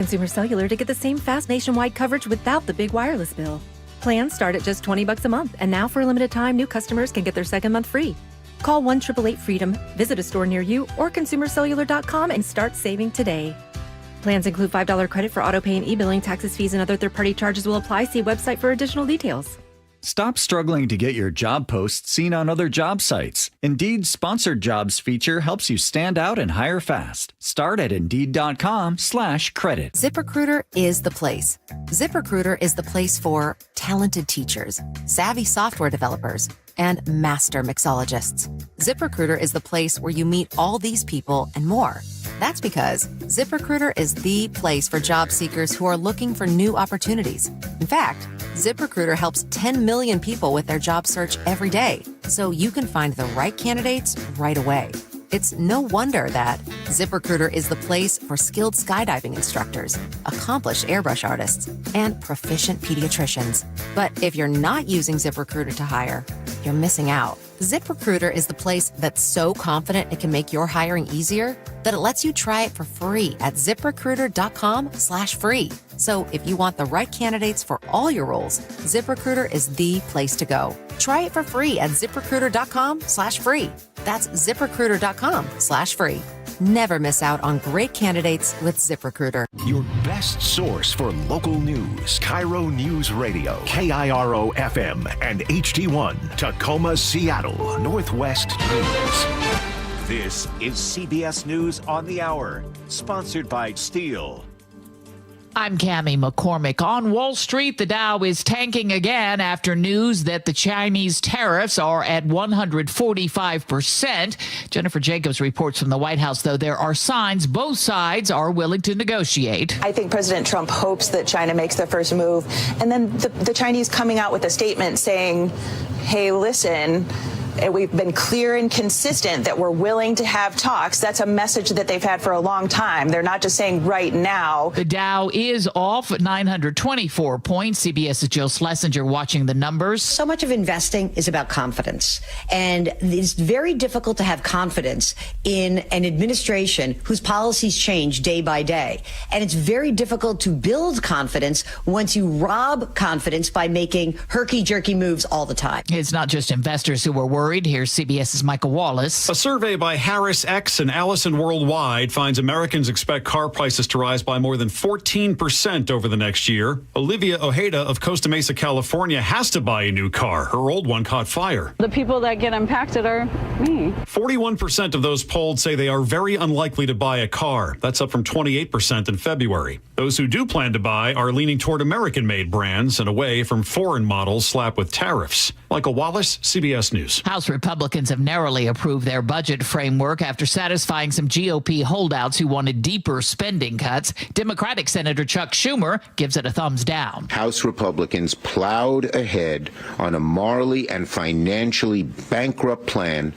Consumer Cellular to get the same fast nationwide coverage without the big wireless bill. Plans start at just $20 a month, and now for a limited time, new customers can get their second month free. Call 1-888-FREEDOM, visit a store near you, or consumercellular.com and start saving today. Plans include $5 credit for autopay and e-billing. Taxes, fees, and other third-party charges will apply. See website for additional details. Stop struggling to get your job posts seen on other job sites. Indeed's Sponsored Jobs feature helps you stand out and hire fast. Start at Indeed.com/credit. ZipRecruiter is the place. ZipRecruiter is the place for talented teachers, savvy software developers, and master mixologists. ZipRecruiter is the place where you meet all these people and more. That's because ZipRecruiter is the place for job seekers who are looking for new opportunities. In fact, ZipRecruiter helps 10 million people with their job search every day, so you can find the right candidates right away. It's no wonder that ZipRecruiter is the place for skilled skydiving instructors, accomplished airbrush artists, and proficient pediatricians. But if you're not using ZipRecruiter to hire, you're missing out. ZipRecruiter is the place that's so confident it can make your hiring easier that it lets you try it for free at ZipRecruiter.com/free. So if you want the right candidates for all your roles, ZipRecruiter is the place to go. Try it for free at ZipRecruiter.com/free. That's ZipRecruiter.com/free. Never miss out on great candidates with ZipRecruiter. Your best source for local news. KIRO Newsradio, KIRO FM and HD1, Tacoma, Seattle, Northwest News. This is CBS News on the Hour, sponsored by Steel. I'm Cammie McCormick. On Wall Street, the Dow is tanking again after news that the Chinese tariffs are at 145%. Jennifer Jacobs reports from the White House, though there are signs both sides are willing to negotiate. I think President Trump hopes that China makes the first move, and then the Chinese coming out with a statement saying, hey, listen, we've been clear and consistent that we're willing to have talks. That's a message that they've had for a long time. They're not just saying right now. The Dow is off at 924 points. CBS's Jill Schlesinger watching the numbers. So much of investing is about confidence. And it's very difficult to have confidence in an administration whose policies change day by day. And it's very difficult to build confidence once you rob confidence by making herky-jerky moves all the time. It's not just investors who are worried. Here's CBS's Michael Wallace. A survey by Harris X and Allison Worldwide finds Americans expect car prices to rise by more than 14% over the next year. Olivia Ojeda of Costa Mesa, California, has to buy a new car. Her old one caught fire. The people that get impacted are me. 41% of those polled say they are very unlikely to buy a car. That's up from 28% in February. Those who do plan to buy are leaning toward American-made brands and away from foreign models slapped with tariffs. Michael Wallace, CBS News. House Republicans have narrowly approved their budget framework after satisfying some GOP holdouts who wanted deeper spending cuts. Democratic Senator Chuck Schumer gives it a thumbs down. House Republicans plowed ahead on a morally and financially bankrupt plan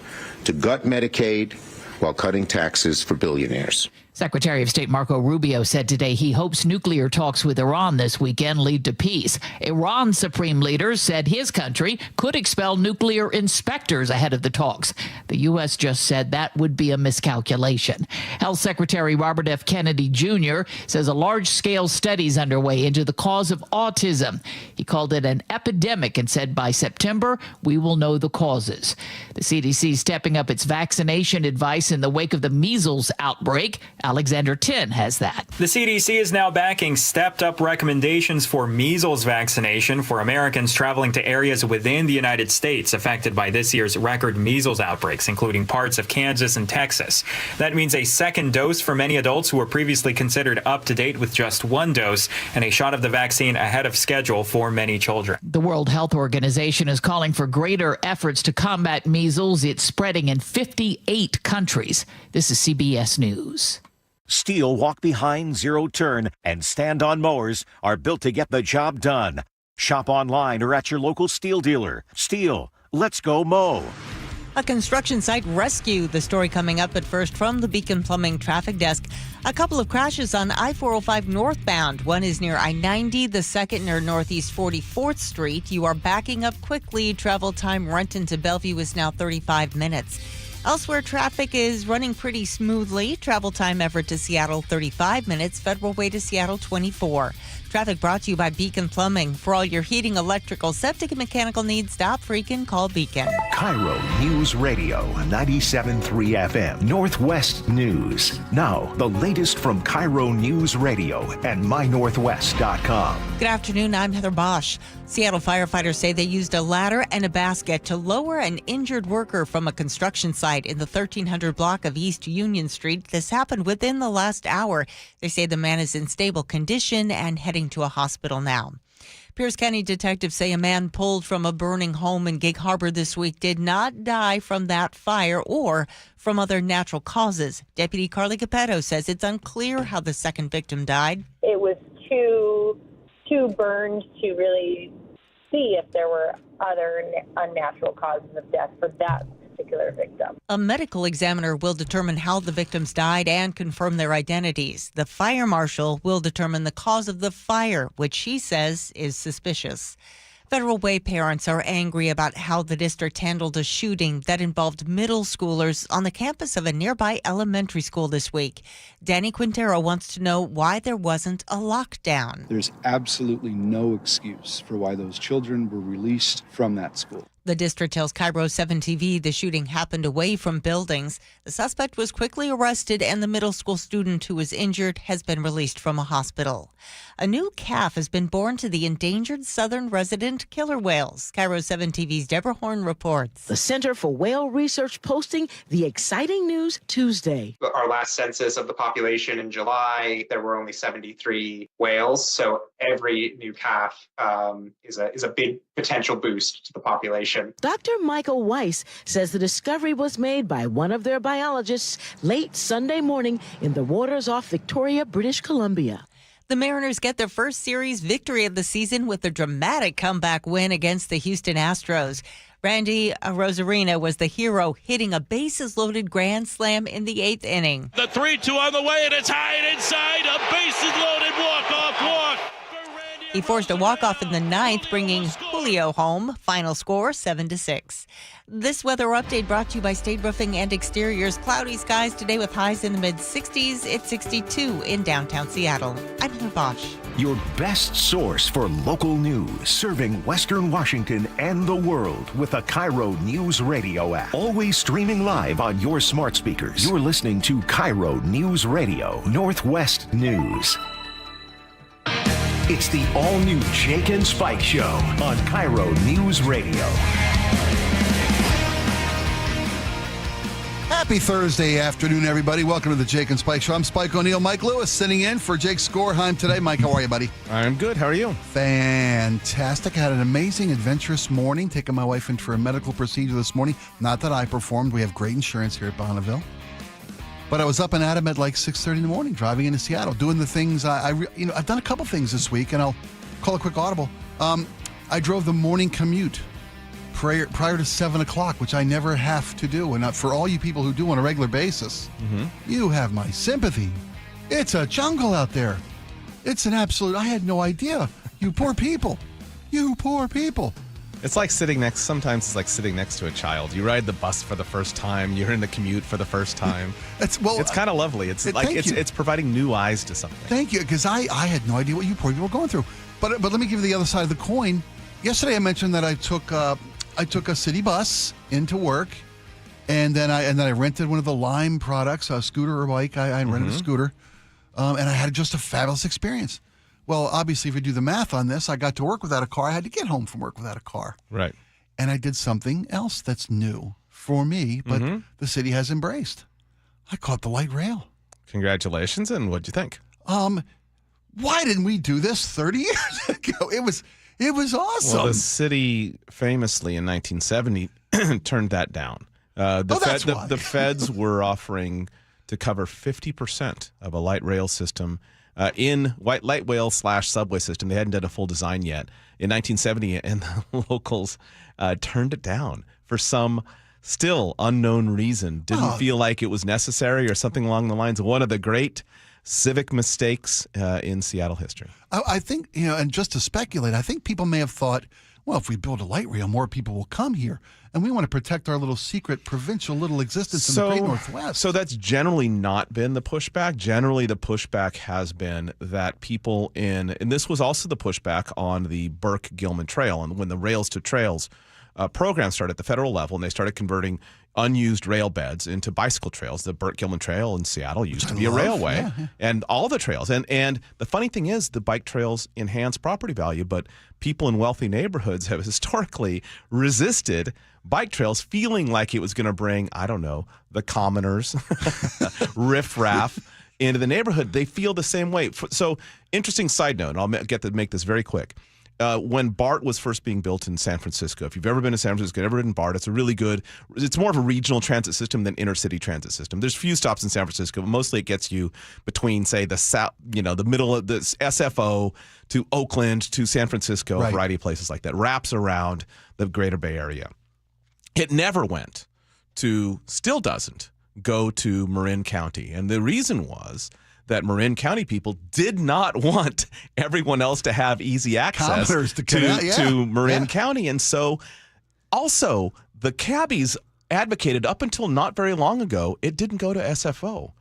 to gut Medicaid while cutting taxes for billionaires. Secretary of State Marco Rubio said today he hopes nuclear talks with Iran this weekend lead to peace. Iran's supreme leader said his country could expel nuclear inspectors ahead of the talks. The U.S. just said that would be a miscalculation. Health Secretary Robert F. Kennedy Jr. says a large-scale study is underway into the cause of autism. He called it an epidemic and said by September we will know the causes. The CDC stepping up its vaccination advice in the wake of the measles outbreak. Alexander Tin has that. The CDC is now backing stepped-up recommendations for measles vaccination for Americans traveling to areas within the United States affected by this year's record measles outbreaks, including parts of Kansas and Texas. That means a second dose for many adults who were previously considered up to date with just one dose, and a shot of the vaccine ahead of schedule for many children. The World Health Organization is calling for greater efforts to combat measles. It's spreading in 58 countries. This is CBS News. Steel walk-behind, zero-turn, and stand-on mowers are built to get the job done. Shop online or at your local Steel dealer. Steel, let's go mow. A construction site rescue. The story coming up, but first from the Beacon Plumbing traffic desk. A couple of crashes on I-405 northbound. One is near I-90, the second near Northeast 44th Street. You are backing up quickly. Travel time Renton to Bellevue is now 35 minutes. Elsewhere, traffic is running pretty smoothly. Travel time Everett to Seattle, 35 minutes. Federal Way to Seattle, 24. Traffic brought to you by Beacon Plumbing. For all your heating, electrical, septic, and mechanical needs, stop freaking, call Beacon. KIRO News Radio 97.3 FM, Northwest News. Now, the latest from KIRO News Radio and mynorthwest.com. Good afternoon, I'm Heather Bosch. Seattle firefighters say they used a ladder and a basket to lower an injured worker from a construction site in the 1300 block of East Union Street. This happened within the last hour. They say the man is in stable condition and heading to a hospital now. Pierce County detectives say a man pulled from a burning home in Gig Harbor this week did not die from that fire or from other natural causes. Deputy Carly Capetto says it's unclear how the second victim died. It was too burned to really see if there were other unnatural causes of death for that particular victim. A medical examiner will determine how the victims died and confirm their identities. The fire marshal will determine the cause of the fire, which she says is suspicious. Federal Way parents are angry about how the district handled a shooting that involved middle schoolers on the campus of a nearby elementary school this week. Danny Quintero wants to know why there wasn't a lockdown. There's absolutely no excuse for why those children were released from that school. The district tells KIRO 7 TV the shooting happened away from buildings. The suspect was quickly arrested and the middle school student who was injured has been released from a hospital. A new calf has been born to the endangered southern resident killer whales. KIRO 7 TV's Deborah Horn reports. The Center for Whale Research posting the exciting news Tuesday. Our last census of the population in July, there were only 73 whales. So every new calf is a big potential boost to the population. Dr. Michael Weiss says the discovery was made by one of their biologists late Sunday morning in the waters off Victoria, British Columbia. The Mariners get their first series victory of the season with a dramatic comeback win against the Houston Astros. Randy Rosarina was the hero, hitting a bases-loaded grand slam in the 8th inning. The 3-2 on the way, and it's high and inside. A bases-loaded walk-off walk. He forced a walk-off in the 9th, bringing Julio home. Final score, 7-6. This weather update brought to you by State Roofing and Exteriors. Cloudy skies today with highs in the mid-60s. It's 62 in downtown Seattle. I'm Heather Bosch. Your best source for local news, serving Western Washington and the world with the KIRO News Radio App. Always streaming live on your smart speakers. You're listening to KIRO News Radio, Northwest News. It's the all-new Jake and Spike Show on KIRO News Radio. Happy Thursday afternoon, everybody. Welcome to the Jake and Spike Show. I'm Spike O'Neill. Mike Lewis sitting in for Jake Skorheim today. Mike, how are you, buddy? I'm good. How are you? Fantastic. I had an amazing, adventurous morning, taking my wife in for a medical procedure this morning. Not that I performed. We have great insurance here at Bonneville. But I was up and at him at like 6:30 in the morning, driving into Seattle, doing the things I've done a couple things this week, and I'll call a quick audible. I drove the morning commute prior to 7 o'clock, which I never have to do. And for all you people who do on a regular basis, you have my sympathy. It's a jungle out there. It's an absolute, I had no idea. You poor people. You poor people. It's like sometimes it's like sitting next to a child. You ride the bus for the first time. You're in the commute for the first time. It's kind of lovely. It's providing new eyes to something. Thank you, because I had no idea what you poor people were going through. But let me give you the other side of the coin. Yesterday I mentioned that I took a city bus into work, and then I rented one of the Lime products, a scooter or bike. I rented a scooter, and I had just a fabulous experience. Well, obviously, if you do the math on this, I got to work without a car. I had to get home from work without a car. Right. And I did something else that's new for me, but the city has embraced. I caught the light rail. Congratulations, and what'd you think? Why didn't we do this 30 years ago? It was awesome. Well, the city famously in 1970 turned that down. The feds were offering to cover 50% of a light rail system in light rail / subway system. They hadn't done a full design yet in 1970, and the locals turned it down for some still unknown reason. Didn't feel like it was necessary or something along the lines of one of the great civic mistakes in Seattle history. I think, and just to speculate, I think people may have thought, well, if we build a light rail, more people will come here. And we want to protect our little secret provincial little existence in the Great Northwest. So that's generally not been the pushback. Generally, the pushback has been that people and this was also the pushback on the Burke-Gilman Trail. And when the Rails to Trails program started at the federal level, and they started converting unused rail beds into bicycle trails. The Burke-Gilman Trail in Seattle used to be a railway, and all the trails. And the funny thing is, the bike trails enhance property value, but people in wealthy neighborhoods have historically resisted bike trails, feeling like it was going to bring, I don't know, the commoners, riffraff into the neighborhood. They feel the same way. So, interesting side note, and I'll get to make this very quick. When BART was first being built in San Francisco, if you've ever been to San Francisco, ever ridden BART, it's more of a regional transit system than intercity transit system. There's few stops in San Francisco, but mostly it gets you between, say, the south, the middle of the SFO to Oakland to San Francisco, a variety of places like that, wraps around the greater Bay Area. It never went to, still doesn't, go to Marin County. And the reason was that Marin County people did not want everyone else to have easy access to Marin County. And so also the cabbies advocated up until not very long ago, it didn't go to SFO.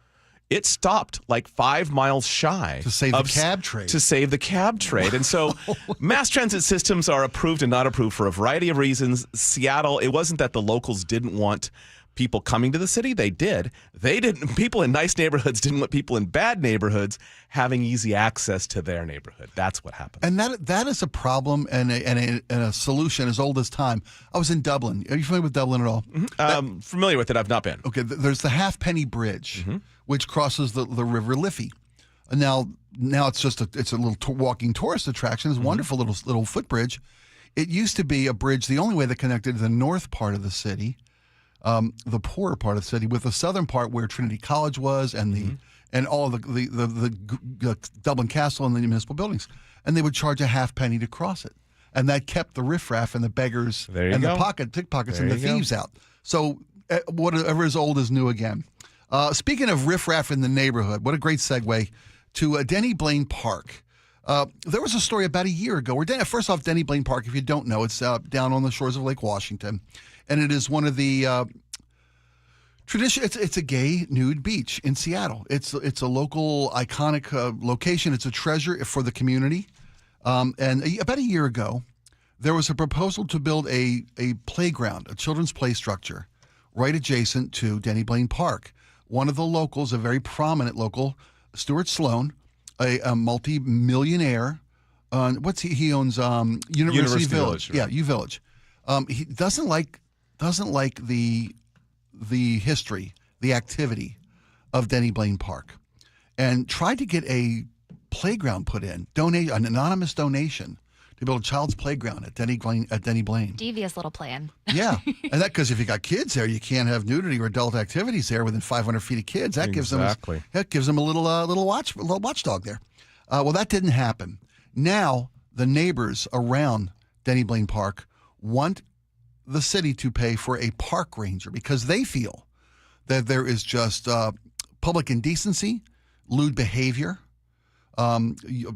It stopped like 5 miles shy to save the cab trade. To save the cab trade. And so mass transit systems are approved and not approved for a variety of reasons. Seattle, it wasn't that the locals didn't want people coming to the city. They did. People in nice neighborhoods didn't want people in bad neighborhoods having easy access to their neighborhood. That's what happened. And that is a problem and a solution as old as time. I was in Dublin. Are you familiar with Dublin at all? Mm-hmm. Familiar with it. I've not been. Okay. There's the Halfpenny Bridge, which crosses the River Liffey. Now it's a little walking tourist attraction. It's a wonderful little footbridge. It used to be a bridge, the only way that connected the north part of the city, the poorer part of the city, with the southern part where Trinity College was and and all of the Dublin Castle and the municipal buildings. And they would charge a halfpenny to cross it. And that kept the riffraff and the beggars and the pickpockets and the thieves out. So whatever is old is new again. Speaking of riffraff in the neighborhood, what a great segue to Denny Blaine Park. There was a story about a year ago where, first off, Denny Blaine Park, if you don't know, it's down on the shores of Lake Washington. And it is one of the tradition. It's a gay nude beach in Seattle. It's a local iconic location. It's a treasure for the community. And about a year ago, there was a proposal to build a playground, a children's play structure, right adjacent to Denny Blaine Park. One of the locals, a very prominent local, Stuart Sloan, a multi-millionaire. He owns University Village. Right. Yeah, U Village. He doesn't like the history, the activity of Denny Blaine Park, and tried to get a playground put in, an anonymous donation to build a child's playground at Denny Blaine. Devious little plan. Yeah, and that because if you got kids there, you can't have nudity or adult activities there within 500 feet of kids. That gives them a little watchdog there. Well, that didn't happen. Now the neighbors around Denny Blaine Park want the city to pay for a park ranger because they feel that there is just public indecency, lewd behavior,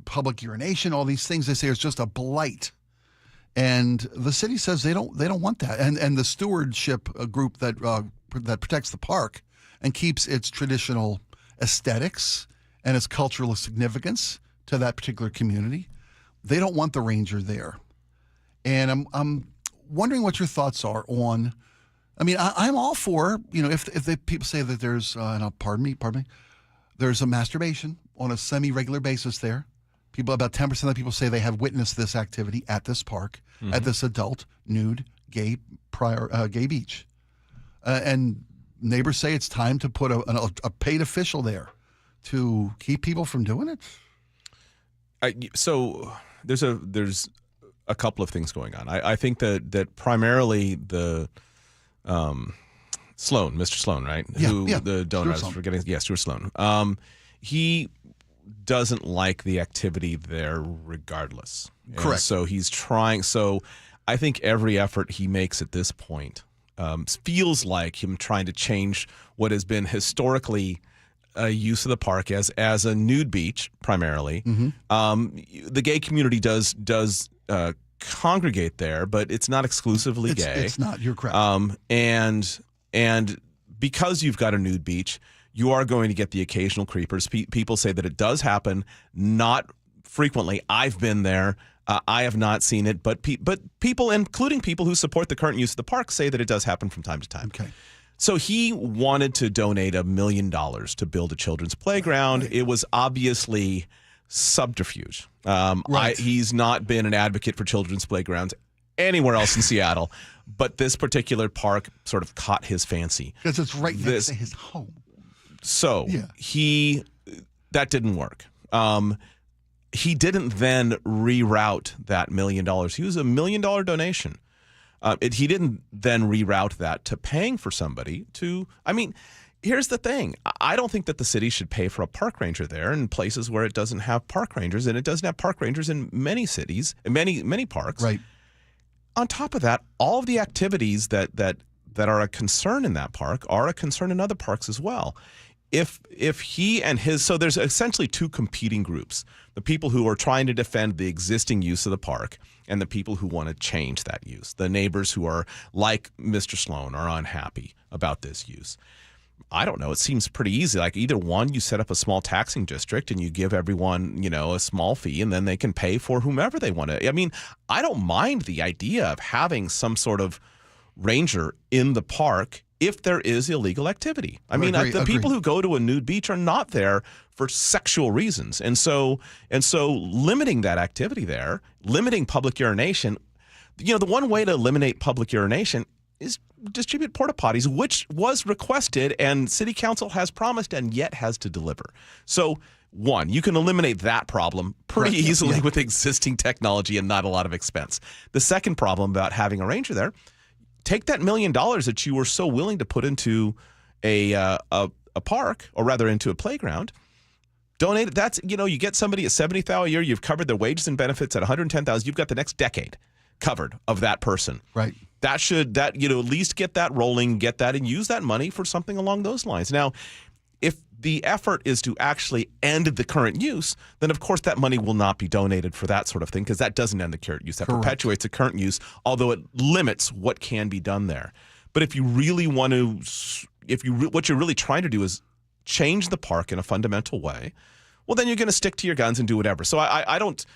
public urination, all these things. They say it's just a blight, and the city says they don't want that. And the stewardship group that protects the park and keeps its traditional aesthetics and its cultural significance to that particular community, they don't want the ranger there. And I'm wondering what your thoughts are on. I mean, I'm all for, if people say that there's, pardon me, there's a masturbation on a semi-regular basis there. About 10% of the people say they have witnessed this activity at this park, at this adult, nude, gay beach. And neighbors say it's time to put a paid official there to keep people from doing it. So there's a couple of things going on. I think that primarily the Mr. Sloan, right? The donor, I was forgetting. Yeah, Stuart Sloan. He doesn't like the activity there regardless. Correct. And so he's trying. So I think every effort he makes at this point feels like him trying to change what has been historically a use of the park as a nude beach primarily. The gay community does congregate there, but it's not exclusively gay. It's not. You're correct. And because you've got a nude beach, you are going to get the occasional creepers. People say that it does happen, not frequently. I've been there. I have not seen it, but people, including people who support the current use of the park, say that it does happen from time to time. Okay. So he wanted to donate $1 million to build a children's playground. Right. It was obviously subterfuge. Right. He's not been an advocate for children's playgrounds anywhere else in Seattle, but this particular park sort of caught his fancy. Because it's right next to his home. So that didn't work. He didn't then reroute that $1 million. He was $1 million donation. He didn't then reroute that to paying for somebody to, I mean, here's the thing. I don't think that the city should pay for a park ranger there in places where it doesn't have park rangers, and it doesn't have park rangers in many cities, many parks. Right. On top of that, all of the activities that are a concern in that park are a concern in other parks as well. If he and his, so there's essentially two competing groups, the people who are trying to defend the existing use of the park and the people who want to change that use, the neighbors who are like Mr. Sloan are unhappy about this use. I don't know. It seems pretty easy. Like either one, you set up a small taxing district and you give everyone, a small fee, and then they can pay for whomever they want to. I mean, I don't mind the idea of having some sort of ranger in the park if there is illegal activity. I mean, the people who go to a nude beach are not there for sexual reasons. And so limiting that activity there, limiting public urination, the one way to eliminate public urination is distribute porta potties, which was requested and city council has promised and yet has to deliver. So one, you can eliminate that problem pretty easily with existing technology and not a lot of expense. The second problem about having a ranger there, take that $1 million that you were so willing to put into a park, or rather into a playground, donate it. That's, you get somebody at $70,000 a year, you've covered their wages and benefits at $110,000, you've got the next decade covered of that person. Right. That should, at least get that rolling, get that, and use that money for something along those lines. Now, if the effort is to actually end the current use, then of course that money will not be donated for that sort of thing, because that doesn't end the current use. That perpetuates the current use, although it limits what can be done there. But if you really want to, what you're really trying to do is change the park in a fundamental way, well, then you're going to stick to your guns and do whatever. So I don't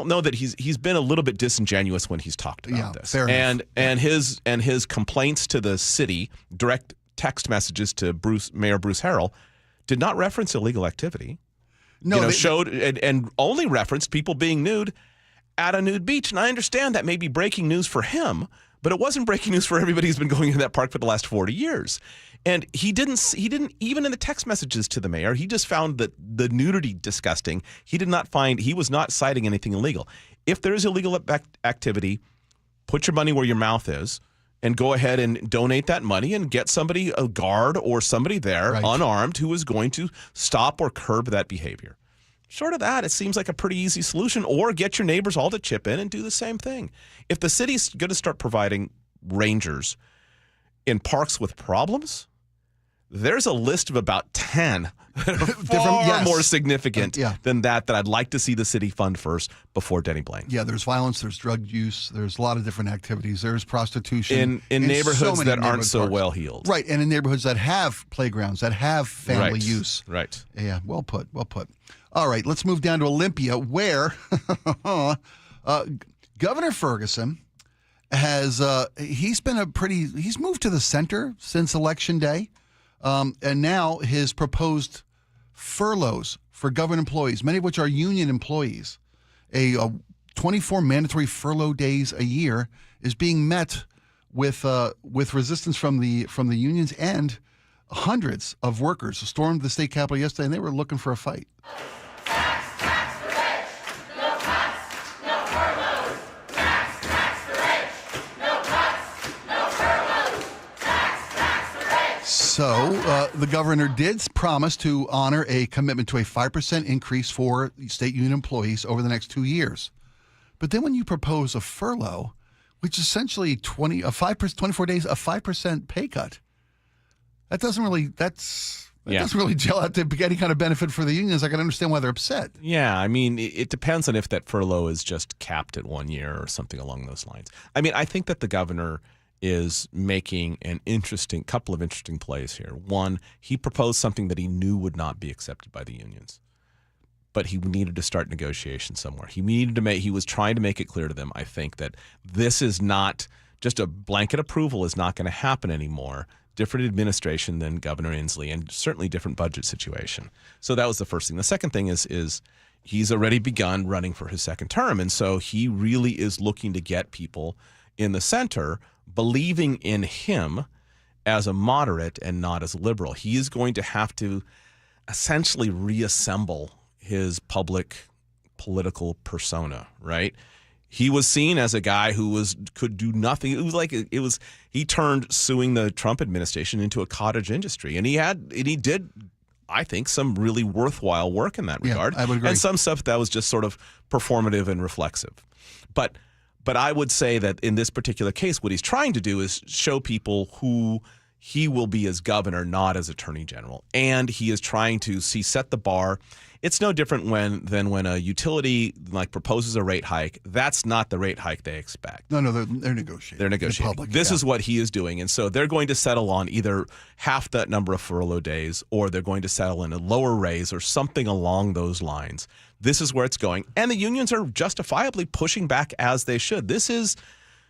know that he's been a little bit disingenuous when he's talked about this. Fair enough. And his complaints to the city, direct text messages to Mayor Bruce Harrell, did not reference illegal activity. No, showed and only referenced people being nude at a nude beach. And I understand that may be breaking news for him, but it wasn't breaking news for everybody who's been going into that park for the last 40 years. And he didn't even in the text messages to the mayor, he just found that the nudity disgusting. He was not citing anything illegal. If there is illegal activity, put your money where your mouth is and go ahead and donate that money and get somebody, a guard or somebody there unarmed, who is going to stop or curb that behavior. Short of that, it seems like a pretty easy solution, or get your neighbors all to chip in and do the same thing. If the city's going to start providing rangers in parks with problems, there's a list of about 10 that are far more significant than that I'd like to see the city fund first before Denny Blaine. Yeah, there's violence, there's drug use, there's a lot of different activities. There's prostitution. In neighborhoods that aren't so parks. well heeled. Right, and in neighborhoods that have playgrounds, that have family use. Right. Yeah, well put. All right, let's move down to Olympia, where Governor Ferguson has he's moved to the center since Election Day. And now his proposed furloughs for government employees, many of which are union employees, a 24 mandatory furlough days a year, is being met with resistance from the unions, and hundreds of workers stormed the state capitol yesterday, and they were looking for a fight. So the governor did promise to honor a commitment to a 5% increase for state union employees over the next 2 years. But then when you propose a furlough, which is essentially 24 days, a 5% pay cut, that's It doesn't really gel out to any kind of benefit for the unions. I can understand why they're upset. Yeah, I mean, it depends on if that furlough is just capped at 1 year or something along those lines. I mean, I think that the governor is making couple of interesting plays here. One, he proposed something that he knew would not be accepted by the unions, but he needed to start negotiations somewhere. He was trying to make it clear to them, I think, that this is not just a blanket approval is not going to happen anymore. Different administration than Governor Inslee, and certainly different budget situation. So that was the first thing. The second thing is he's already begun running for his second term, and so he really is looking to get people in the center believing in him as a moderate and not as a liberal. He is going to have to essentially reassemble his public political persona, right? He was seen as a guy who could do nothing. He turned suing the Trump administration into a cottage industry, and he did, I think, some really worthwhile work in that regard. I would agree. And some stuff that was just sort of performative and reflexive. But I would say that in this particular case, what he's trying to do is show people who he will be as governor, not as attorney general. And he is trying to set the bar. It's no different than when a utility proposes a rate hike. That's not the rate hike they expect. No, they're negotiating. They're negotiating. Public, this is what he is doing. And so they're going to settle on either half that number of furlough days, or they're going to settle in a lower raise or something along those lines. This is where it's going. And the unions are justifiably pushing back as they should. This is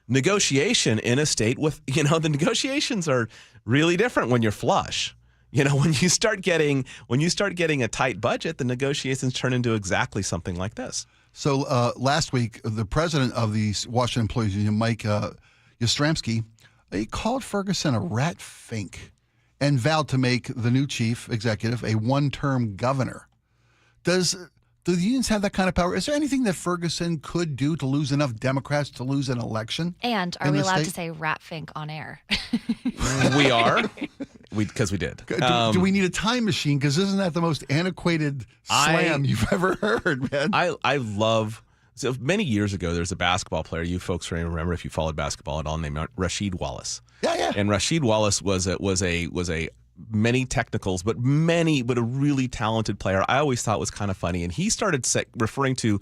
negotiation in a state with, the negotiations are really different when you're flush. When you start getting a tight budget, the negotiations turn into exactly something like this. So last week, the president of the Washington Employees Union, Mike Yastrzemski, he called Ferguson a rat fink and vowed to make the new chief executive a one-term governor. Do the unions have that kind of power? Is there anything that Ferguson could do to lose enough Democrats to lose an election? And are we allowed to say rat fink on air? We are. Because we did. Do we need a time machine? Because isn't that the most antiquated slam you've ever heard, man? I love. So many years ago, there's a basketball player you folks may remember if you followed basketball at all, named Rasheed Wallace. Yeah. And Rasheed Wallace was a many technicals, but a really talented player. I always thought was kind of funny, and he started referring to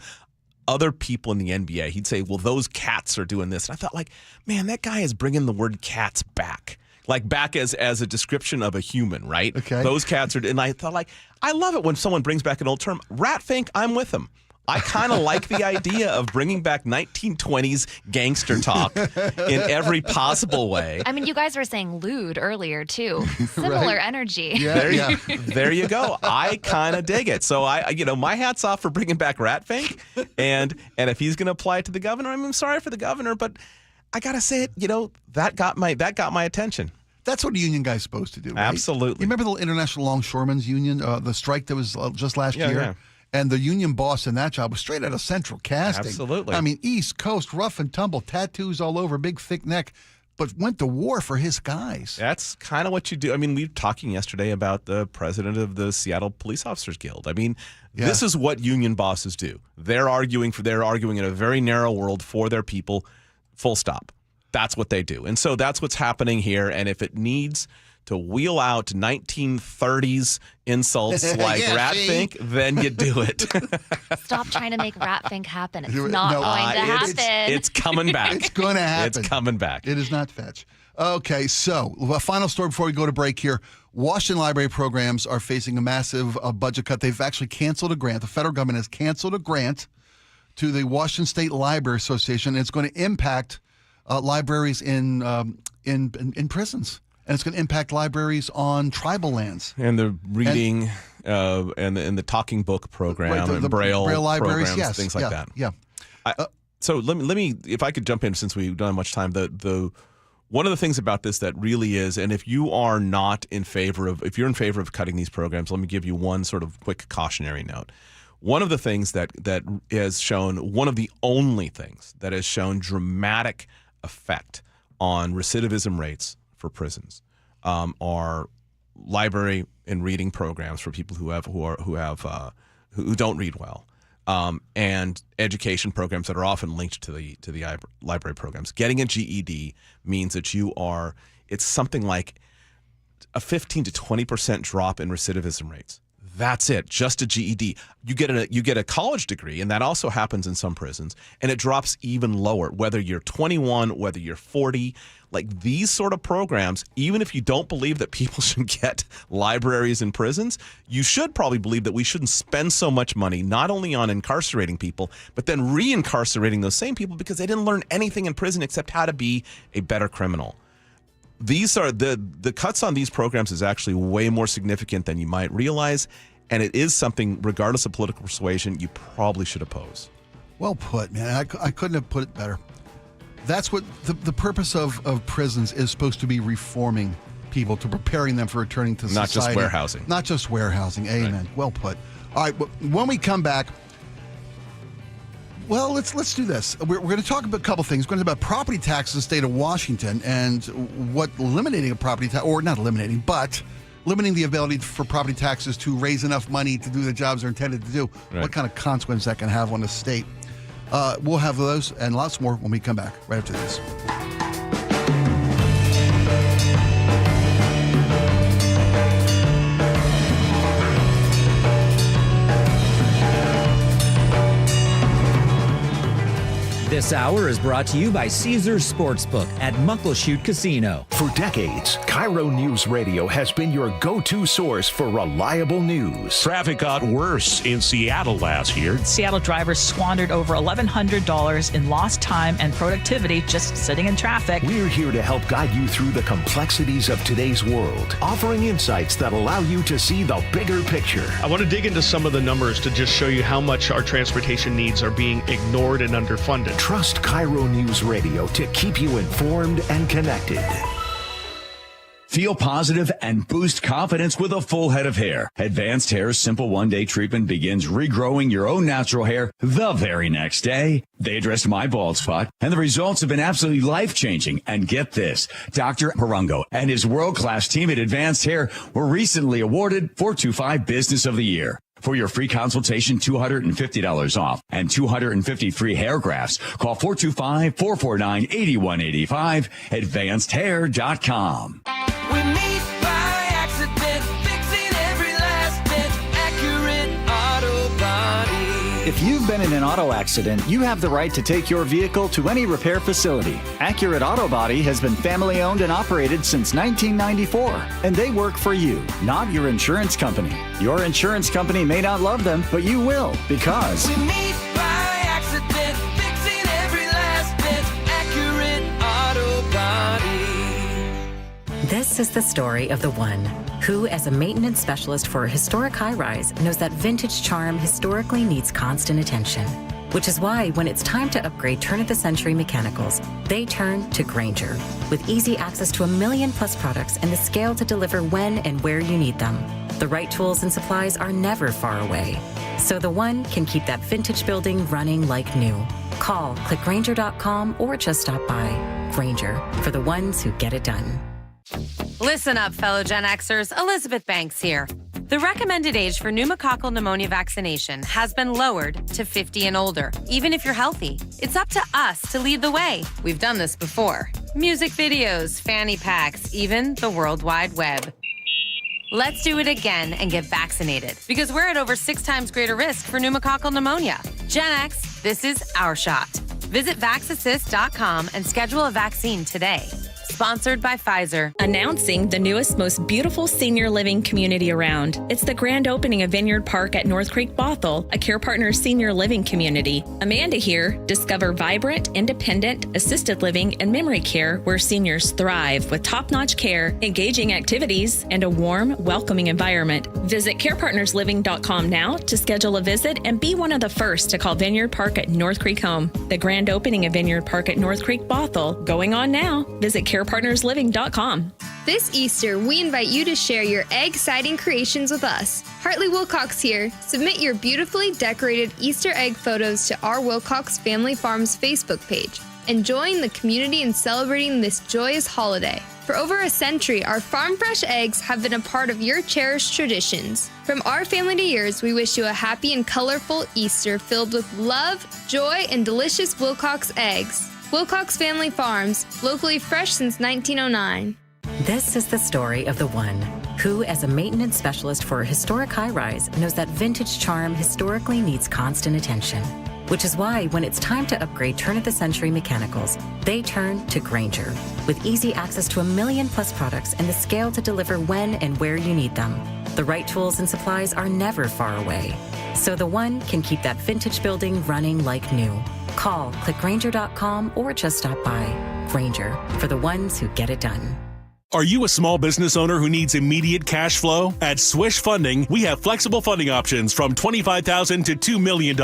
other people in the NBA. He'd say, "Well, those cats are doing this," and I thought, man, that guy is bringing the word "cats" back. Back as a description of a human, right? Okay. Those cats are, and I thought, I love it when someone brings back an old term. Rat fink, I'm with them. I kind of like the idea of bringing back 1920s gangster talk in every possible way. I mean, you guys were saying lewd earlier, too. Similar energy. Yeah. There you go. I kind of dig it. So my hat's off for bringing back rat fink. And if he's going to apply it to the governor, I'm sorry for the governor, but I got to say it, that got my attention. That's what a union guy's supposed to do, right? Absolutely. You remember the International Longshoremen's Union, the strike that was just last year? Yeah. And the union boss in that job was straight out of Central Casting. Absolutely. I mean, East Coast, rough and tumble, tattoos all over, big thick neck, but went to war for his guys. That's kind of what you do. I mean, we were talking yesterday about the president of the Seattle Police Officers Guild. I mean, This is what union bosses do. They're arguing in a very narrow world for their people, full stop. That's what they do. And so that's what's happening here. And if it needs to wheel out 1930s insults like rat fink, then you do it. Stop trying to make rat fink happen. It's not going to happen. It's coming back. It's going to happen. It's coming back. It is not fetch. Okay, so a final story before we go to break here. Washington library programs are facing a massive budget cut. They've actually canceled a grant. The federal government has canceled a grant to the Washington State Library Association. And it's going to impact libraries in prisons. And it's going to impact libraries on tribal lands. And the reading and the talking book program, right, the Braille libraries, programs, things like that. Yeah. So let me, if I could jump in since we don't have much time, the one of the things about this that really is, and if you're in favor of cutting these programs, let me give you one sort of quick cautionary note. One of the things that has shown, one of the only things that has shown dramatic effect on recidivism rates for prisons are library and reading programs for people who don't read well, and education programs that are often linked to the library programs. Getting a GED means that it's something like a 15 to 20% drop in recidivism rates. That's it, just a GED. You get a college degree, and that also happens in some prisons, and it drops even lower, whether you're 21, whether you're 40. Like these sort of programs, even if you don't believe that people should get libraries in prisons, you should probably believe that we shouldn't spend so much money not only on incarcerating people, but then reincarcerating those same people because they didn't learn anything in prison except how to be a better criminal. These are the cuts on these programs is actually way more significant than you might realize, and it is something, regardless of political persuasion, you probably should oppose. Well put, man. I couldn't have put it better. That's what the purpose of prisons is supposed to be, reforming people, to preparing them for returning to society. Not just warehousing. Not just warehousing. Amen. Right. Well put. All right, when we come back, well, let's do this. We're going to talk about a couple things. We're going to talk about property taxes in the state of Washington and what eliminating a property tax, or not eliminating, but limiting the ability for property taxes to raise enough money to do the jobs they're intended to do. Right. What kind of consequence that can have on the state. We'll have those and lots more when we come back right after this. This hour is brought to you by Caesars Sportsbook at Muckleshoot Casino. For decades, KIRO Newsradio has been your go-to source for reliable news. Traffic got worse in Seattle last year. Seattle drivers squandered over $1,100 in lost time and productivity just sitting in traffic. We're here to help guide you through the complexities of today's world, offering insights that allow you to see the bigger picture. I want to dig into some of the numbers to just show you how much our transportation needs are being ignored and underfunded. Trust KIRO News Radio to keep you informed and connected. Feel positive and boost confidence with a full head of hair. Advanced Hair's simple one-day treatment begins regrowing your own natural hair the very next day. They addressed my bald spot, and the results have been absolutely life-changing. And get this, Dr. Parango and his world-class team at Advanced Hair were recently awarded 425 Business of the Year. For your free consultation, $250 off and 250 free hair grafts. Call 425-449-8185, advancedhair.com. We meet by accident, fixing every last bit, Accurate Auto Body. If you've been in an auto accident, you have the right to take your vehicle to any repair facility. Accurate Auto Body has been family owned and operated since 1994, and they work for you, not your insurance company. Your insurance company may not love them, but you will, because we meet by accident, fixing every last bit, Accurate Auto Body. This is the story of the one who, as a maintenance specialist for a historic high-rise, knows that vintage charm historically needs constant attention. Which is why when it's time to upgrade turn-of-the-century mechanicals, they turn to Grainger. With easy access to 1 million-plus products and the scale to deliver when and where you need them, the right tools and supplies are never far away. So the one can keep that vintage building running like new. Call, click Grainger.com, or just stop by. Grainger, for the ones who get it done. Listen up, fellow Gen Xers. Elizabeth Banks here. The recommended age for pneumococcal pneumonia vaccination has been lowered to 50 and older, even if you're healthy. It's up to us to lead the way. We've done this before. Music videos, fanny packs, even the World Wide Web. Let's do it again and get vaccinated, because we're at over 6 times greater risk for pneumococcal pneumonia. Gen X, this is our shot. Visit vaxassist.com and schedule a vaccine today. Sponsored by Pfizer. Announcing the newest, most beautiful senior living community around. It's the grand opening of Vineyard Park at North Creek Bothell, a Care Partners senior living community. Amanda here. Discover vibrant, independent, assisted living and memory care where seniors thrive with top-notch care, engaging activities, and a warm, welcoming environment. Visit carepartnersliving.com now to schedule a visit and be one of the first to call Vineyard Park at North Creek home. The grand opening of Vineyard Park at North Creek Bothell going on now. Visit carepartnersliving.com. This Easter, we invite you to share your egg-siding creations with us. Hartley Wilcox here. Submit your beautifully decorated Easter egg photos to our Wilcox Family Farms Facebook page and join the community in celebrating this joyous holiday. For over a century, our farm-fresh eggs have been a part of your cherished traditions. From our family to yours, we wish you a happy and colorful Easter filled with love, joy, and delicious Wilcox eggs. Wilcox Family Farms, locally fresh since 1909. This is the story of the one who, as a maintenance specialist for a historic high-rise, knows that vintage charm historically needs constant attention. Which is why when it's time to upgrade turn-of-the-century mechanicals, they turn to Grainger. With easy access to 1 million+ products and the scale to deliver when and where you need them. The right tools and supplies are never far away. So the one can keep that vintage building running like new. Call, click Grainger.com, or just stop by. Grainger, for the ones who get it done. Are you a small business owner who needs immediate cash flow? At Swish Funding, we have flexible funding options from $25,000 to $2 million.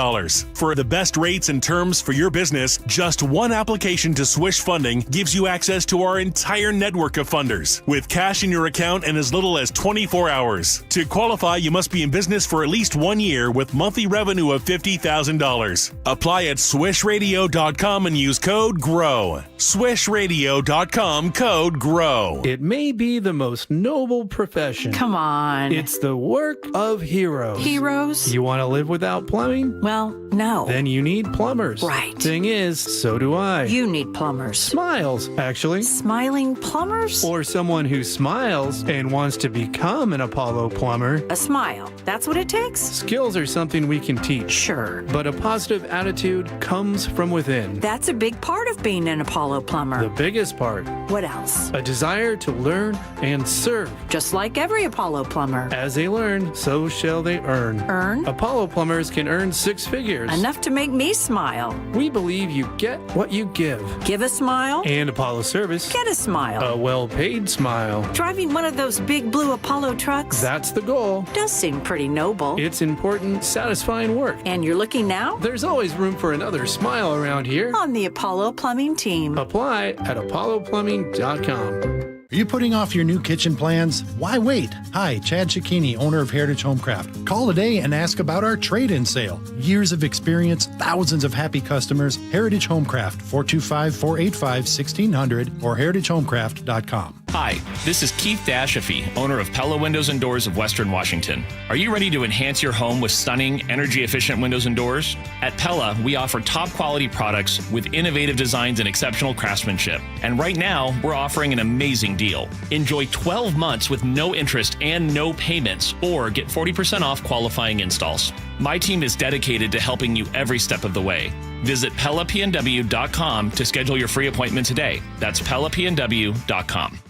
For the best rates and terms for your business, just one application to Swish Funding gives you access to our entire network of funders, with cash in your account in as little as 24 hours. To qualify, you must be in business for at least 1 year with monthly revenue of $50,000. Apply at swishradio.com and use code GROW. Swishradio.com, code GROW. It may be the most noble profession. Come on. It's the work of heroes. Heroes? You want to live without plumbing? Well, no. Then you need plumbers. Right. Thing is, so do I. You need plumbers. Smiles, actually. Smiling plumbers? Or someone who smiles and wants to become an Apollo plumber. A smile. That's what it takes? Skills are something we can teach. Sure. But a positive attitude comes from within. That's a big part of being an Apollo plumber. The biggest part. What else? A desire to learn and serve. Just like every Apollo plumber. As they learn, so shall they earn. Earn? Apollo plumbers can earn 6 figures. Enough to make me smile. We believe you get what you give. Give a smile. And Apollo service. Get a smile. A well-paid smile. Driving one of those big blue Apollo trucks. That's the goal. Does seem pretty noble. It's important, satisfying work. And you're looking now? There's always room for another smile around here. On the Apollo Plumbing team. Apply at apolloplumbing.com. Are you putting off your new kitchen plans? Why wait? Hi, Chad Cicchini, owner of Heritage Homecraft. Call today and ask about our trade-in sale. Years of experience, thousands of happy customers. Heritage Homecraft, 425-485-1600 or heritagehomecraft.com. Hi, this is Keith Dashafee, owner of Pella Windows and Doors of Western Washington. Are you ready to enhance your home with stunning, energy-efficient windows and doors? At Pella, we offer top-quality products with innovative designs and exceptional craftsmanship. And right now, we're offering an amazing deal. Enjoy 12 months with no interest and no payments, or get 40% off qualifying installs. My team is dedicated to helping you every step of the way. Visit PellaPNW.com to schedule your free appointment today. That's PellaPNW.com.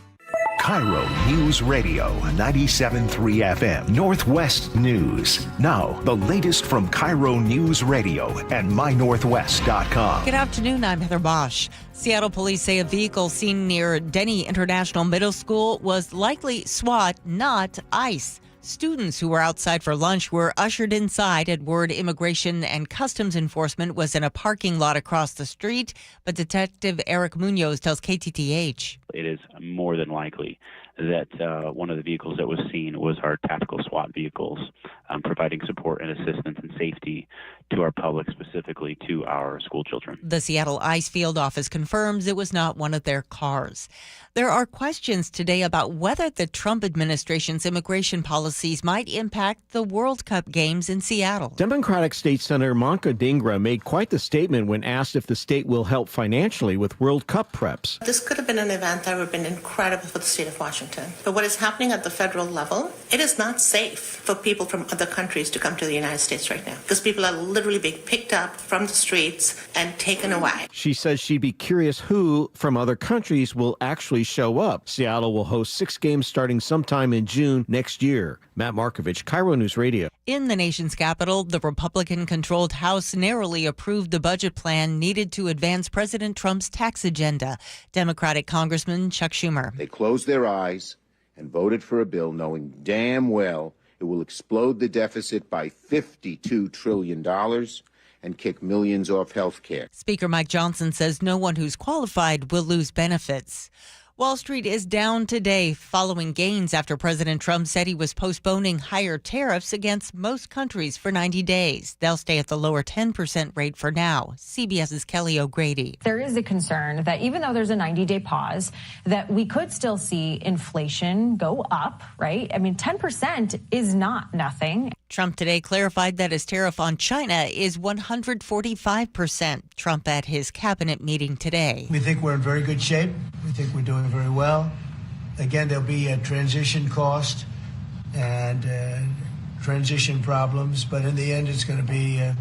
KIRO Newsradio 97.3 FM Northwest News. Now, the latest from KIRO Newsradio and mynorthwest.com. Good afternoon, I'm Heather Bosch. Seattle police say a vehicle seen near Denny International Middle School was likely SWAT, not ICE. Students who were outside for lunch were ushered inside at word Immigration and Customs Enforcement was in a parking lot across the street, but Detective Eric Munoz tells KTTH. It is more than likely that one of the vehicles that was seen was our tactical SWAT vehicles, providing support and assistance and safety to our public, specifically to our school children. The Seattle ICE field office confirms it was not one of their cars. There are questions today about whether the Trump administration's immigration policies might impact the World Cup games in Seattle. Democratic State Senator Manka Dhingra made quite the statement when asked if the state will help financially with World Cup preps. This could have been an event that would have been incredible for the state of Washington. But what is happening at the federal level, it is not safe for people from other countries to come to the United States right now, because people are literally being picked up from the streets and taken away. She says she'd be curious who from other countries will actually show up. Seattle will host 6 games starting sometime in June next year. Matt Markovich, KIRO News Radio. In the nation's capital, the Republican-controlled House narrowly approved the budget plan needed to advance President Trump's tax agenda. Democratic Congressman Chuck Schumer. They closed their eyes and voted for a bill knowing damn well it will explode the deficit by $52 trillion and kick millions off health care. Speaker Mike Johnson says no one who's qualified will lose benefits. Wall Street is down today following gains after President Trump said he was postponing higher tariffs against most countries for 90 days. They'll stay at the lower 10% rate for now. CBS's Kelly O'Grady. There is a concern that even though there's a 90-day pause, that we could still see inflation go up, right? I mean, 10% is not nothing. Trump today clarified that his tariff on China is 145%. Trump at his cabinet meeting today. We think we're in very good shape. We think we're doing very well. Again, there'll be a transition cost and transition problems, but in the end, it's going to be a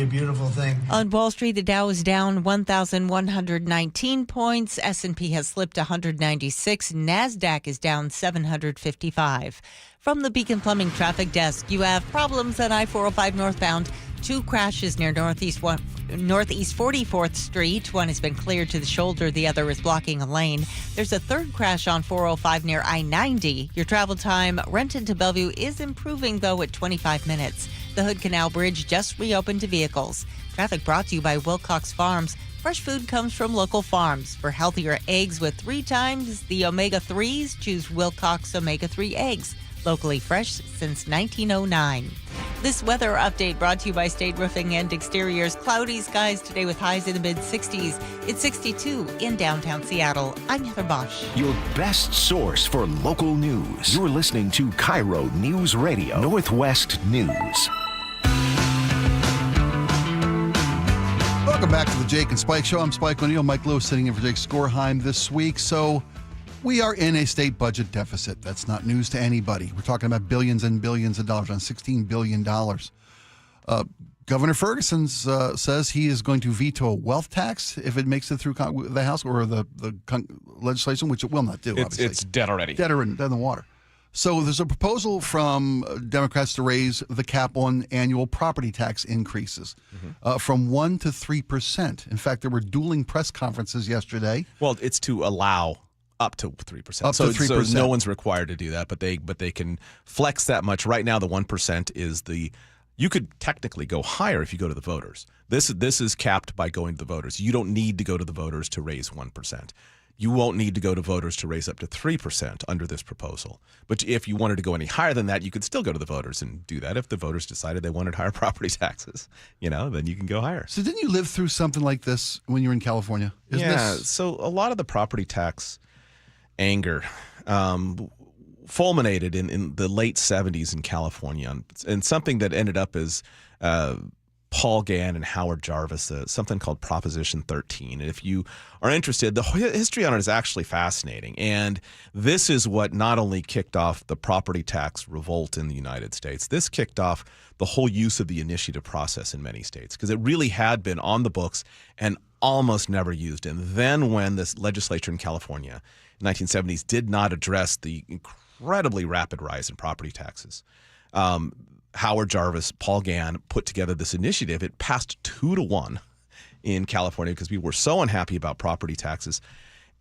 beautiful thing. On Wall Street, the Dow is down 1,119 points. S&P has slipped 196. NASDAQ is down 755. From the Beacon Plumbing Traffic Desk, you have problems on I-405 northbound. 2 crashes near Northeast 44th Street. One has been cleared to the shoulder. The other is blocking a lane. There's a 3rd crash on 405 near I-90. Your travel time, Renton to Bellevue, is improving, though, at 25 minutes. The Hood Canal Bridge just reopened to vehicles. Traffic brought to you by Wilcox Farms. Fresh food comes from local farms. For healthier eggs with 3 times the omega-3s, choose Wilcox Omega-3 eggs. Locally fresh since 1909. This weather update brought to you by State Roofing and Exteriors. Cloudy skies today with highs in the mid-60s. It's 62 in downtown Seattle. I'm Heather Bosch. Your best source for local news. You're listening to KIRO News Radio, Northwest News. Welcome back to the Jake and Spike Show. I'm Spike O'Neill. Mike Lewis sitting in for Jake Skorheim this week. So we are in a state budget deficit. That's not news to anybody. We're talking about billions and billions of dollars, on $16 billion. Governor Ferguson says he is going to veto a wealth tax if it makes it through the House or the legislation, which it will not do, obviously. It's dead already. Dead in the water. So there's a proposal from Democrats to raise the cap on annual property tax increases from 1% to 3%. In fact, there were dueling press conferences yesterday. Well, it's to allow up to 3%. Up to 3%. So no one's required to do that, but they can flex that much. Right now, the 1% is you could technically go higher if you go to the voters. This is capped by going to the voters. You don't need to go to the voters to raise 1%. You won't need to go to voters to raise up to 3% under this proposal. But if you wanted to go any higher than that, you could still go to the voters and do that. If the voters decided they wanted higher property taxes, then you can go higher. So didn't you live through something like this when you were in California? So a lot of the property tax anger fulminated in the late 70s in California, and something that ended up as Paul Gann and Howard Jarvis, something called Proposition 13. And if you are interested, the history on it is actually fascinating. And this is what not only kicked off the property tax revolt in the United States, this kicked off the whole use of the initiative process in many states, because it really had been on the books and almost never used. And then when this legislature in California in the 1970s did not address the incredibly rapid rise in property taxes, Howard Jarvis, Paul Gann put together this initiative. It passed 2-1 in California because we were so unhappy about property taxes.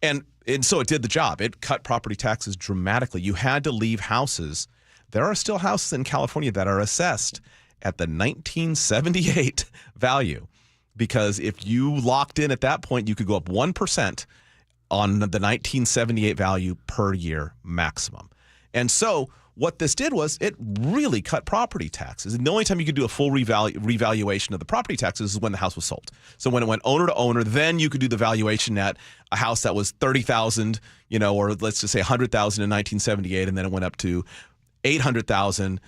And so it did the job. It cut property taxes dramatically. You had to leave houses. There are still houses in California that are assessed at the 1978 value, because if you locked in at that point, you could go up 1% on the 1978 value per year maximum. And so what this did was it really cut property taxes. And the only time you could do a full revaluation of the property taxes is when the house was sold. So when it went owner to owner, then you could do the valuation at a house that was $30,000, or let's just say $100,000 in 1978, and then it went up to $800,000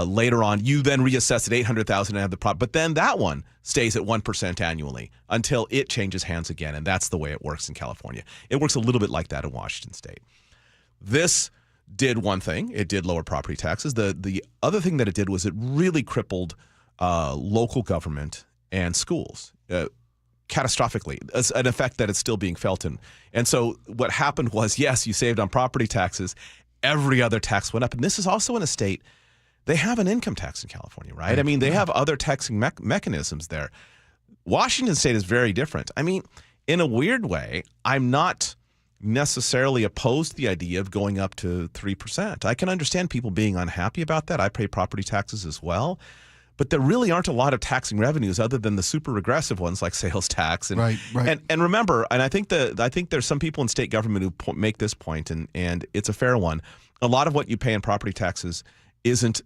later on. You then reassess at $800,000 and have the property. But then that one stays at 1% annually until it changes hands again. And that's the way it works in California. It works a little bit like that in Washington State. This did one thing. It did lower property taxes. The other thing that it did was it really crippled local government and schools catastrophically, an effect that is still being felt in. And so what happened was, yes, you saved on property taxes. Every other tax went up. And this is also in a state, they have an income tax in California, right? I mean, they have other taxing mechanisms there. Washington State is very different. I mean, in a weird way, I'm not necessarily opposed to the idea of going up to 3%. I can understand people being unhappy about that. I pay property taxes as well. But there really aren't a lot of taxing revenues other than the super regressive ones like sales tax. And, right. And remember, and I think there's some people in state government who make this point, and it's a fair one. A lot of what you pay in property taxes isn't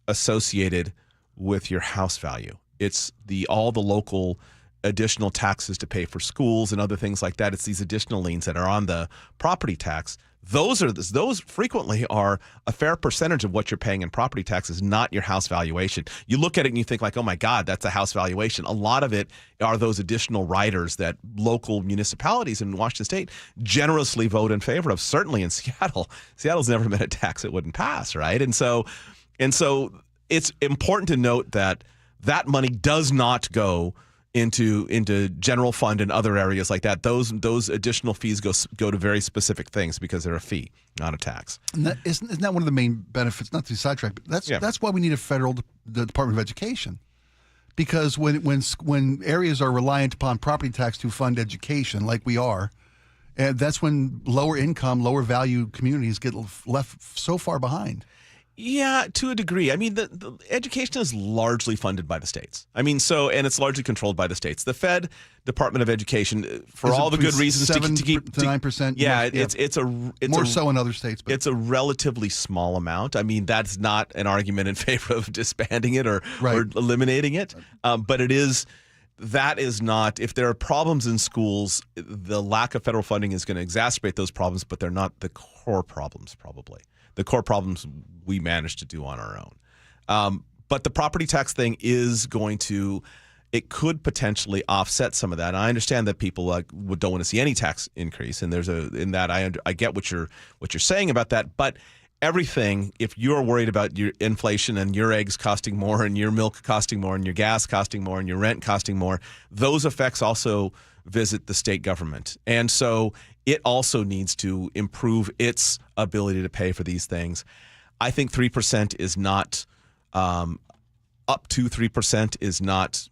associated with your house value. It's all the local additional taxes to pay for schools and other things like that. It's these additional liens that are on the property tax those frequently are a fair percentage of what you're paying in property taxes, not your house valuation. You look at it and you think like, oh my God, that's a house valuation. A lot of it are those additional riders that local municipalities in Washington State generously vote in favor of. Certainly in Seattle. Seattle's never been a tax it wouldn't pass, right? And so it's important to note that money does not go into general fund and other areas like that. Those additional fees go to very specific things because they're a fee, not a tax. And isn't that one of the main benefits? Not to be sidetracked, but that's why we need the Department of Education, because when areas are reliant upon property tax to fund education, like we are, and that's when lower income, lower value communities get left so far behind. Yeah, to a degree. I mean, the education is largely funded by the states. I mean, and it's largely controlled by the states. The Fed Department of Education, for all the good reasons, 7 to keep 9%. Yeah, it's more so in other states, but it's a relatively small amount. I mean, that's not an argument in favor of disbanding it or eliminating it, but it is. That is not. If there are problems in schools, the lack of federal funding is going to exacerbate those problems, but they're not the core problems. Probably the core problems we managed to do on our own. But the property tax thing is going to, it could potentially offset some of that. And I understand that people don't want to see any tax increase, and I get what you're saying about that. But everything, if you're worried about your inflation and your eggs costing more and your milk costing more and your gas costing more and your rent costing more, those effects also visit the state government. And so it also needs to improve its ability to pay for these things. I think 3% is not, up to 3% is not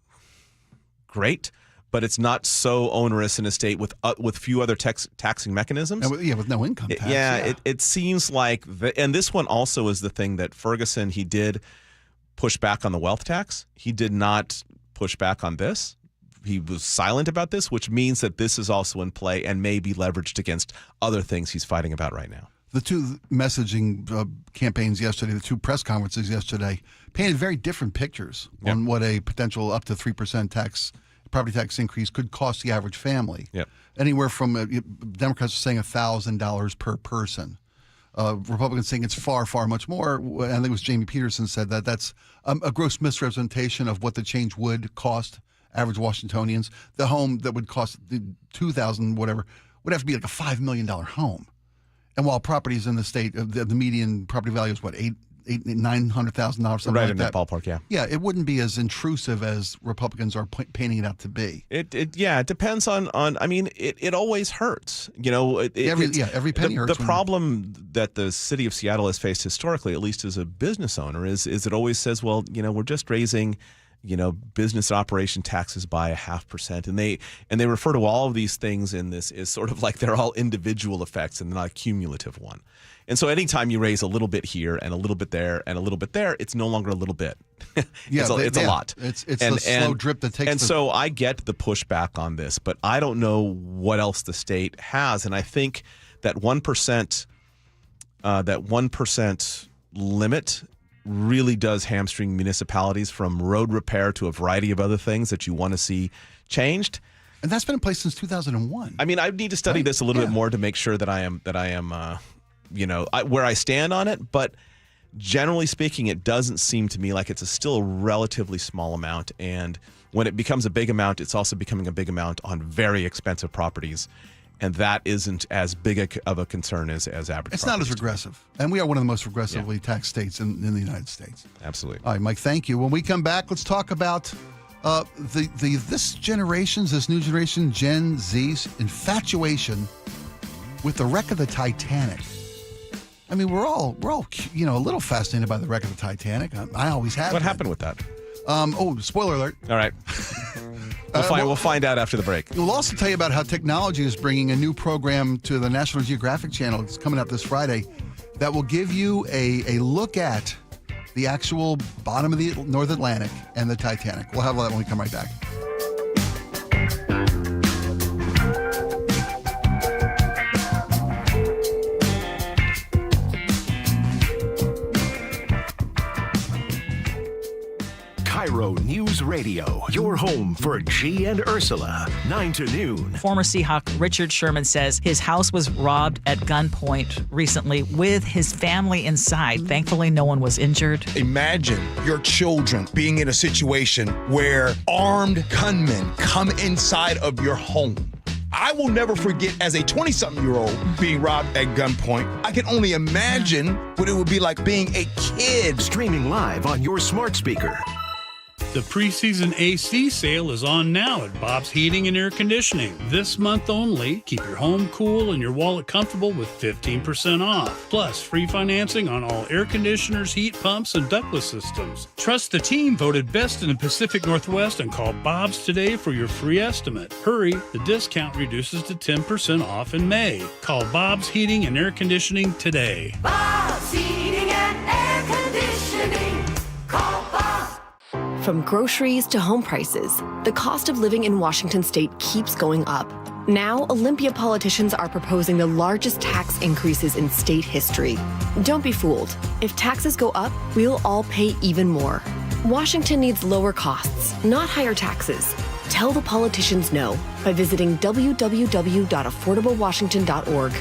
great, but it's not so onerous in a state with few other taxing mechanisms. And with no income tax. It seems like, and this one also is the thing that Ferguson, he did push back on the wealth tax. He did not push back on this. He was silent about this, which means that this is also in play and may be leveraged against other things he's fighting about right now. The two messaging campaigns yesterday, the two press conferences yesterday, painted very different pictures on what a potential up to 3% property tax increase could cost the average family. Yep. Anywhere from Democrats are saying $1,000 per person. Republicans saying it's far, far much more. I think it was Jamie Peterson said that that's a gross misrepresentation of what the change would cost average Washingtonians. The home that would cost $2,000 whatever would have to be like a $5 million home. And while properties in the state, the median property value is what, $900,000, something like that. Right in that ballpark, yeah. Yeah, it wouldn't be as intrusive as Republicans are painting it out to be. It depends on. I mean, it always hurts. You know, every penny hurts. The problem that the city of Seattle has faced historically, at least as a business owner, is it always says, well, you know, we're just raising, you know, business operation taxes by 0.5%, and they refer to all of these things in this as sort of like they're all individual effects and not a cumulative one. And so anytime you raise a little bit here and a little bit there and a little bit there, it's no longer a little bit. It's a lot. It's the slow drip that takes. And so I get the pushback on this, but I don't know what else the state has. And I think that 1%, that 1% limit really does hamstring municipalities from road repair to a variety of other things that you want to see changed. And that's been in place since 2001. I mean, I need to study this a little bit more to make sure that I am where I stand on it. But generally speaking, it doesn't seem to me like it's still a relatively small amount. And when it becomes a big amount, it's also becoming a big amount on very expensive properties. And that isn't as big of a concern as average. It's not as regressive. And we are one of the most regressively taxed states in the United States. Absolutely. All right, Mike, thank you. When we come back, let's talk about this new generation, Gen Z's infatuation with the wreck of the Titanic. I mean, we're all a little fascinated by the wreck of the Titanic. I always have. What happened with that? Spoiler alert. All right. We'll find out after the break. We'll also tell you about how technology is bringing a new program to the National Geographic Channel. It's coming up this Friday that will give you a look at the actual bottom of the North Atlantic and the Titanic. We'll have all that when we come right back. KIRO Radio, your home for G and Ursula, 9 to noon. Former Seahawk Richard Sherman says his house was robbed at gunpoint recently with his family inside. Thankfully, no one was injured. Imagine your children being in a situation where armed gunmen come inside of your home. I will never forget, as a 20-something-year-old being robbed at gunpoint. I can only imagine what it would be like being a kid. Streaming live on your smart speaker. The preseason AC sale is on now at Bob's Heating and Air Conditioning. This month only, keep your home cool and your wallet comfortable with 15% off. Plus, free financing on all air conditioners, heat pumps, and ductless systems. Trust the team voted best in the Pacific Northwest and call Bob's today for your free estimate. Hurry, the discount reduces to 10% off in May. Call Bob's Heating and Air Conditioning today. Bob's Heating and Air Conditioning. Call Bob. From groceries to home prices, the cost of living in Washington state keeps going up. Now, Olympia politicians are proposing the largest tax increases in state history. Don't be fooled. If taxes go up, we'll all pay even more. Washington needs lower costs, not higher taxes. Tell the politicians no by visiting www.affordablewashington.org.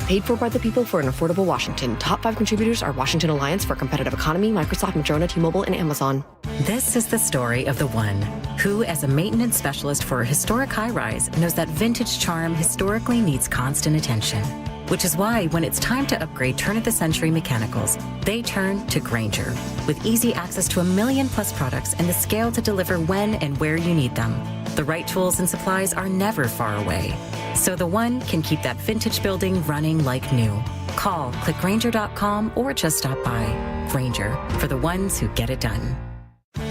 Paid for by the people for an affordable Washington. Top 5 contributors are Washington Alliance for a Competitive Economy, Microsoft, Madrona, T-Mobile, and Amazon. This is the story of the one who, as a maintenance specialist for a historic high-rise, knows that vintage charm historically needs constant attention. Which is why, when it's time to upgrade turn-of-the-century mechanicals, they turn to Grainger. With easy access to 1 million-plus products and the scale to deliver when and where you need them. The right tools and supplies are never far away. So the one can keep that vintage building running like new. Call, click Grainger.com, or just stop by. Grainger, for the ones who get it done.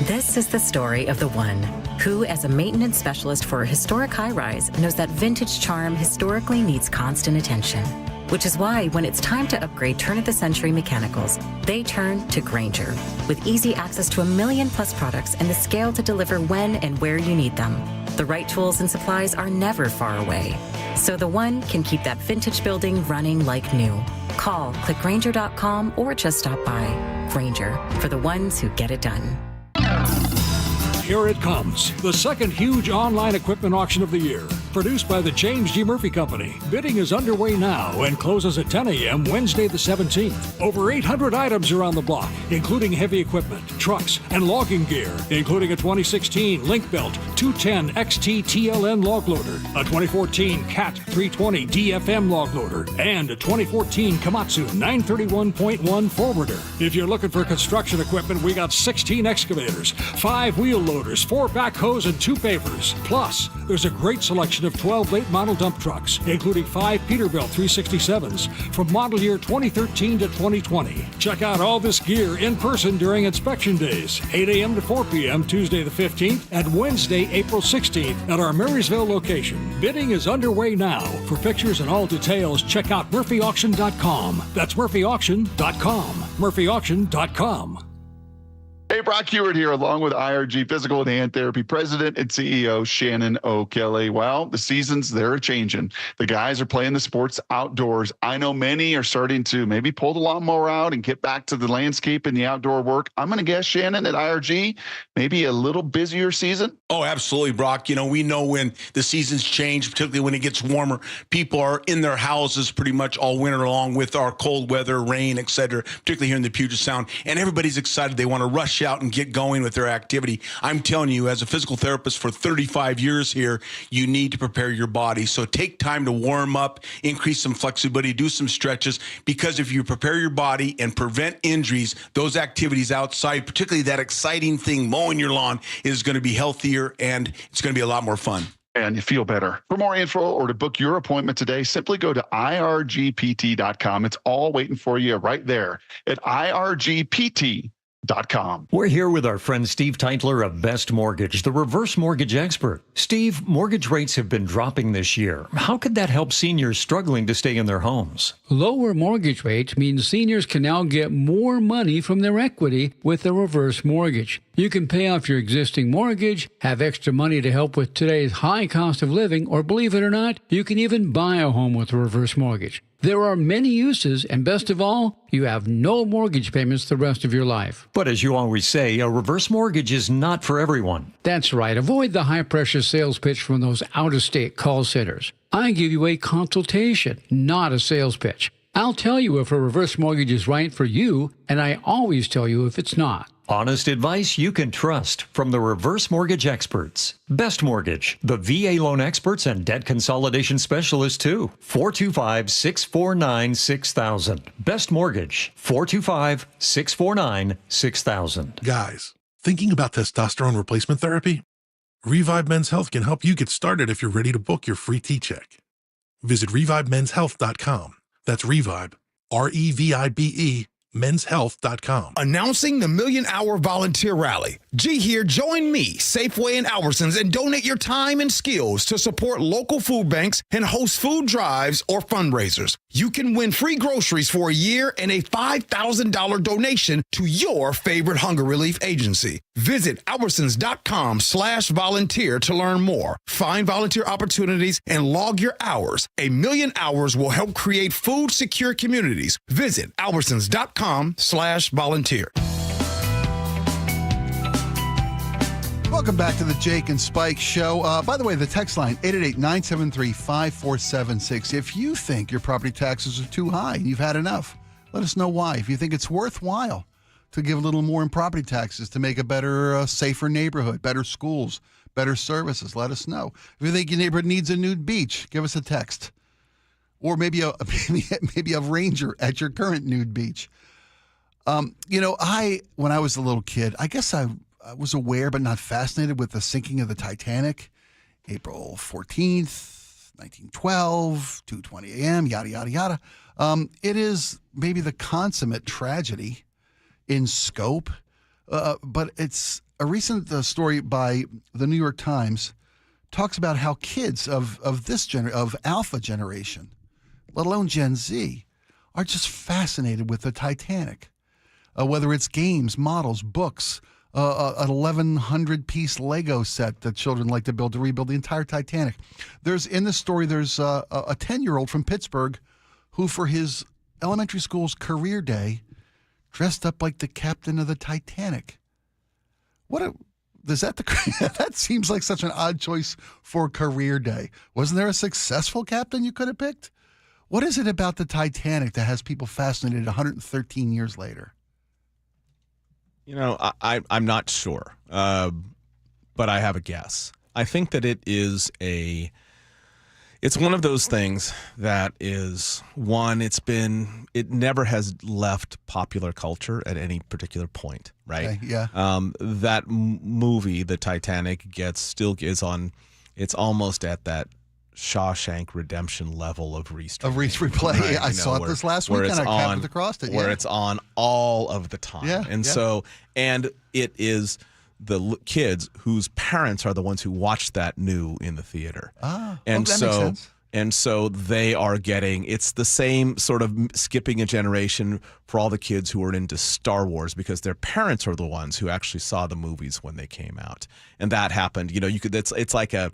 This is the story of the one who, as a maintenance specialist for a historic high-rise, knows that vintage charm historically needs constant attention. Which is why, when it's time to upgrade turn-of-the-century mechanicals, they turn to Grainger. With easy access to 1 million-plus products and the scale to deliver when and where you need them. The right tools and supplies are never far away. So the one can keep that vintage building running like new. Call, click Grainger.com, or just stop by. Grainger, for the ones who get it done. Here it comes, the second huge online equipment auction of the year. Produced by the James G. Murphy Company. Bidding is underway now and closes at 10 a.m. Wednesday the 17th. Over 800 items are on the block, including heavy equipment, trucks, and logging gear, including a 2016 Link Belt 210 XT TLN log loader, a 2014 CAT 320 DFM log loader, and a 2014 Komatsu 931.1 forwarder. If you're looking for construction equipment, we got 16 excavators, 5 wheel loaders, 4 backhoes, and 2 pavers. Plus, there's a great selection of 12 late model dump trucks, including 5 Peterbilt 367s from model year 2013 to 2020. Check out all this gear in person during inspection days, 8 a.m. to 4 p.m. Tuesday the 15th and Wednesday, April 16th at our Marysville location. Bidding is underway now. For pictures and all details, check out murphyauction.com. That's murphyauction.com. murphyauction.com. Hey, Brock Hewitt here, along with IRG Physical and Hand Therapy President and CEO Shannon O'Kelly. Well, the seasons, they're changing. The guys are playing the sports outdoors. I know many are starting to maybe pull the lawnmower out and get back to the landscape and the outdoor work. I'm going to guess, Shannon, at IRG, maybe a little busier season? Oh, absolutely, Brock. You know, we know when the seasons change, particularly when it gets warmer, people are in their houses pretty much all winter long with our cold weather, rain, et cetera, particularly here in the Puget Sound. And everybody's excited. They want to rush out and get going with their activity. I'm telling you, as a physical therapist for 35 years here, you need to prepare your body. So take time to warm up, increase some flexibility, do some stretches, because if you prepare your body and prevent injuries, those activities outside, particularly that exciting thing, mowing your lawn, is going to be healthier and it's going to be a lot more fun. And you feel better. For more info or to book your appointment today, simply go to irgpt.com. It's all waiting for you right there at irgpt.com. We're here with our friend Steve Teitler of Best Mortgage, the reverse mortgage expert. Steve, mortgage rates have been dropping this year. How could that help seniors struggling to stay in their homes? Lower mortgage rates means seniors can now get more money from their equity with a reverse mortgage. You can pay off your existing mortgage, have extra money to help with today's high cost of living, or believe it or not, you can even buy a home with a reverse mortgage. There are many uses, and best of all, you have no mortgage payments the rest of your life. But as you always say, a reverse mortgage is not for everyone. That's right. Avoid the high-pressure sales pitch from those out-of-state call centers. I give you a consultation, not a sales pitch. I'll tell you if a reverse mortgage is right for you, and I always tell you if it's not. Honest advice you can trust from the reverse mortgage experts. Best Mortgage, the VA loan experts and debt consolidation specialists too. 425-649-6000. Best Mortgage, 425-649-6000. Guys, thinking about testosterone replacement therapy? Revive Men's Health can help you get started if you're ready to book your free T-check. Visit ReviveMen'sHealth.com. That's Revive, REVIBE, menshealth.com. Announcing the Million Hour Volunteer Rally. G here, join me, Safeway and Albertsons, and donate your time and skills to support local food banks and host food drives or fundraisers. You can win free groceries for a year and a $5,000 donation to your favorite hunger relief agency. Visit albertsons.com/volunteer to learn more. Find volunteer opportunities and log your hours. 1 million hours will help create food secure communities. Visit albertsons.com/volunteer. Welcome back to the Jake and Spike Show. By the way, the text line, 888-973-5476. If you think your property taxes are too high and you've had enough, let us know why. If you think it's worthwhile to give a little more in property taxes to make a better, safer neighborhood, better schools, better services, let us know. If you think your neighborhood needs a nude beach, give us a text. Or maybe a ranger at your current nude beach. When I was a little kid, I guess I was aware but not fascinated with the sinking of the Titanic, April 14th, 1912, 2:20 a.m., yada, yada, yada. It is maybe the consummate tragedy in scope, but it's a recent story by the New York Times talks about how kids of Alpha generation, let alone Gen Z, are just fascinated with the Titanic. Whether it's games, models, books, an 1,100-piece Lego set that children like to build to rebuild the entire Titanic. In the story, there's a 10-year-old from Pittsburgh who, for his elementary school's career day, dressed up like the captain of the Titanic. That seems like such an odd choice for career day. Wasn't there a successful captain you could have picked? What is it about the Titanic that has people fascinated 113 years later? I'm not sure, but I have a guess. I think that it's one of those things that is, it never has left popular culture at any particular point, right? Okay, yeah. That movie, The Titanic, it's almost at that Shawshank Redemption level of replay. Right? I saw it this last weekend. I capped across it. Where it's on all of the time. Yeah, and it is the kids whose parents are the ones who watched that new in the theater. That makes sense. And so they are it's the same sort of skipping a generation for all the kids who are into Star Wars because their parents are the ones who actually saw the movies when they came out. And that happened, it's like a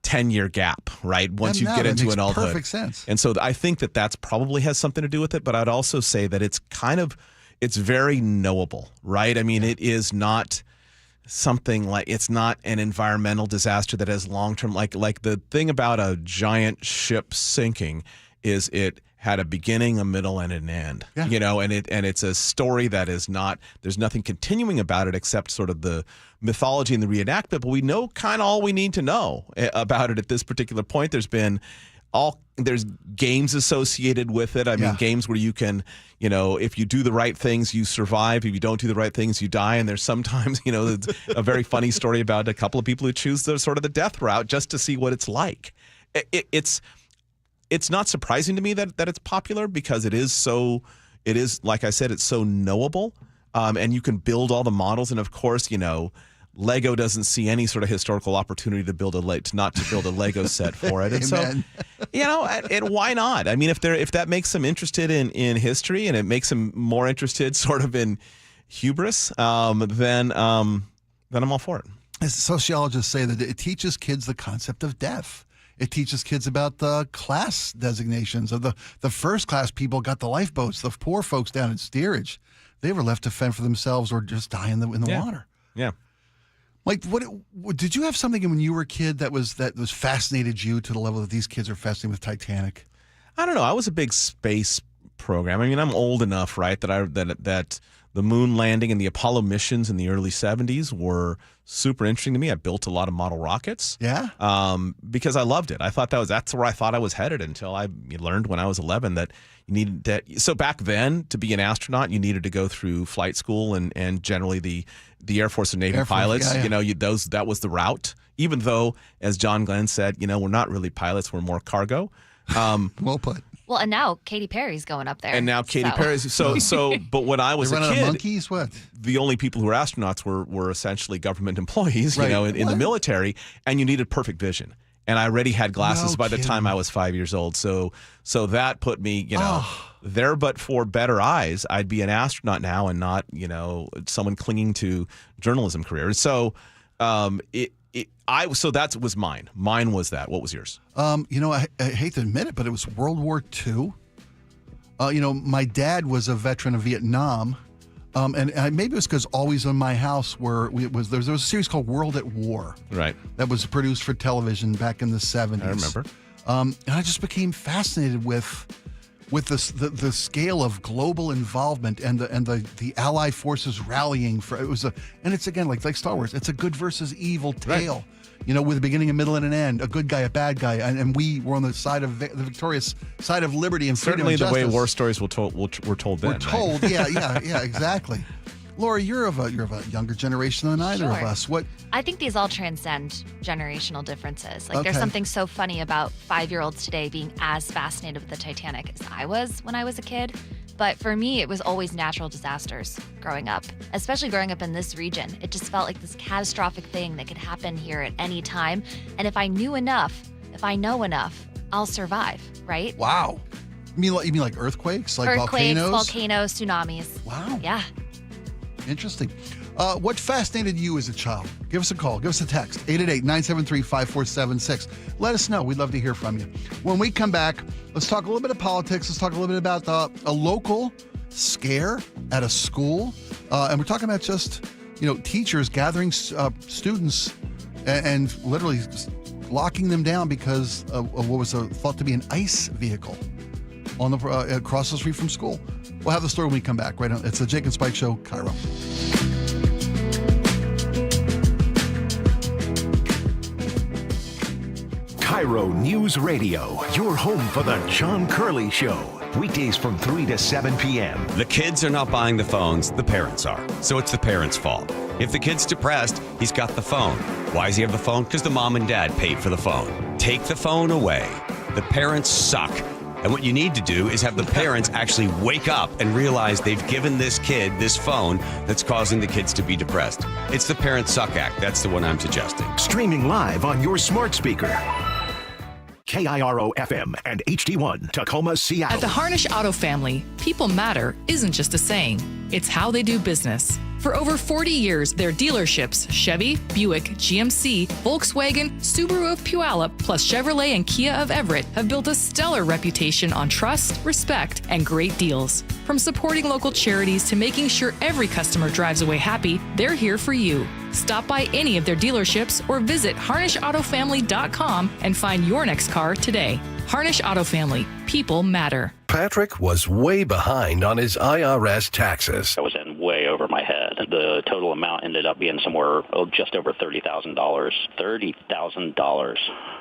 10-year gap, right? Once you get into an adulthood. Perfect sense. And so I think that's probably has something to do with it, but I'd also say that it's very knowable, right? I mean, it is not something like, it's not an environmental disaster that has long-term, like the thing about a giant ship sinking is it had a beginning, a middle, and an end, and it's a story that is not, there's nothing continuing about it except sort of the mythology and the reenactment, but we know kind of all we need to know about it at this particular point. There's games associated with it. I mean, games where you can, if you do the right things, you survive. If you don't do the right things, you die. And there's sometimes, a very funny story about a couple of people who choose the death route just to see what it's like. It's not surprising to me that it's popular because it is, like I said, it's so knowable. And you can build all the models. And of course, Lego doesn't see any sort of historical opportunity to build a Lego set for it. And so, and why not? I mean, if that makes them interested in history and it makes them more interested sort of in hubris, then then I'm all for it. As sociologists say that it teaches kids the concept of death. It teaches kids about the class designations of the first class people got the lifeboats. The poor folks down in steerage, they were left to fend for themselves or just die in the water. Yeah. Like, what did you have something when you were a kid that was fascinated you to the level that these kids are fascinated with Titanic? I don't know. I was a big space program. I mean, I'm old enough, right, that the moon landing and the Apollo missions in the early 70s were super interesting to me. I built a lot of model rockets. Yeah. Because I loved it. I thought that's where I thought I was headed until I learned when I was 11 that you needed that. So back then, to be an astronaut, you needed to go through flight school and generally the Air Force and Navy pilots. Yeah. That was the route. Even though, as John Glenn said, we're not really pilots, we're more cargo. Well put. Well, and now Katy Perry's going up there. And now Katy Perry's. So, but when I was a kid, monkeys, what? The only people who were astronauts were essentially government employees, Right. in the military, and you needed perfect vision. And I already had glasses by the time I was 5 years old. So that put me, there. But for better eyes, I'd be an astronaut now and not, someone clinging to journalism career. So, so that was mine. Mine was that. What was yours? I hate to admit it, but it was World War II. My dad was a veteran of Vietnam, and maybe it was because always in my house there was a series called World at War, right? That was produced for television back in the 70s. I remember, and I just became fascinated with the scale of global involvement and the Allied forces rallying for and it's again like Star Wars. It's a good versus evil tale. Right. With a beginning, a middle, and an end, a good guy, a bad guy, and we were on the side of the victorious side of liberty and freedom. Certainly, and the justice. way war stories were told then. We're told, right? yeah, exactly. Laura, you're of a younger generation than either of Sure. us. What? I think these all transcend generational differences. There's Okay. something so funny about 5-year-olds today being as fascinated with the Titanic as I was when I was a kid. But for me, it was always natural disasters growing up, especially growing up in this region. It just felt like this catastrophic thing that could happen here at any time. And if I know enough, I'll survive, right? Wow. You mean like earthquakes, like Earthquakes, volcanoes, tsunamis. Wow. Yeah. Interesting. What fascinated you as a child? Give us a call. Give us a text. 888-973-5476. Let us know. We'd love to hear from you. When we come back, let's talk a little bit of politics. Let's talk a little bit about a local scare at a school. And we're talking about just, teachers gathering students and literally locking them down because of what was thought to be an ICE vehicle on the across the street from school. We'll have the story when we come back. Right on. It's the Jake and Spike Show, KIRO. KIRO News Radio, your home for the John Curley Show. Weekdays from 3 to 7 p.m. The kids are not buying the phones, the parents are. So it's the parents' fault. If the kid's depressed, he's got the phone. Why does he have the phone? Because the mom and dad paid for the phone. Take the phone away. The parents suck. And what you need to do is have the parents actually wake up and realize they've given this kid this phone that's causing the kids to be depressed. It's the Parent Suck Act. That's the one I'm suggesting. Streaming live on your smart speaker. KIRO FM and HD1, Tacoma, Seattle. At the Harnish Auto family, people matter isn't just a saying. It's how they do business. For over 40 years, their dealerships, Chevy, Buick, GMC, Volkswagen, Subaru of Puyallup, plus Chevrolet and Kia of Everett, have built a stellar reputation on trust, respect, and great deals. From supporting local charities to making sure every customer drives away happy, they're here for you. Stop by any of their dealerships or visit HarnishAutoFamily.com and find your next car today. Harnish Auto Family. People matter. Patrick was way behind on his IRS taxes. I was in way over my head. The total amount ended up being somewhere just over $30,000. $30,000.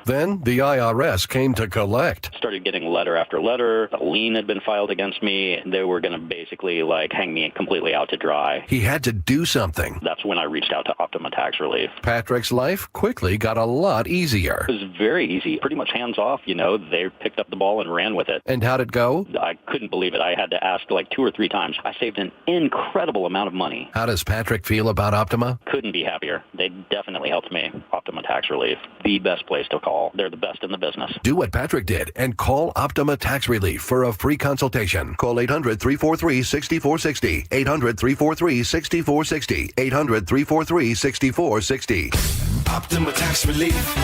Then the IRS came to collect. Started getting letter after letter. A lien had been filed against me. They were going to basically hang me completely out to dry. He had to do something. That's when I reached out to Optima Tax Relief. Patrick's life quickly got a lot easier. It was very easy, pretty much hands off. They picked up the ball and ran with it. And how'd it go? I couldn't believe it. I had to ask 2 or 3 times. I saved an incredible amount of money. How does Patrick feel about Optima? Couldn't be happier. They definitely helped me. Optima Tax Relief, the best place to call. They're the best in the business. Do what Patrick did and call Optima Tax Relief for a free consultation. Call 800-343-6460. 800-343-6460. 800-343-6460. Optima Tax Relief.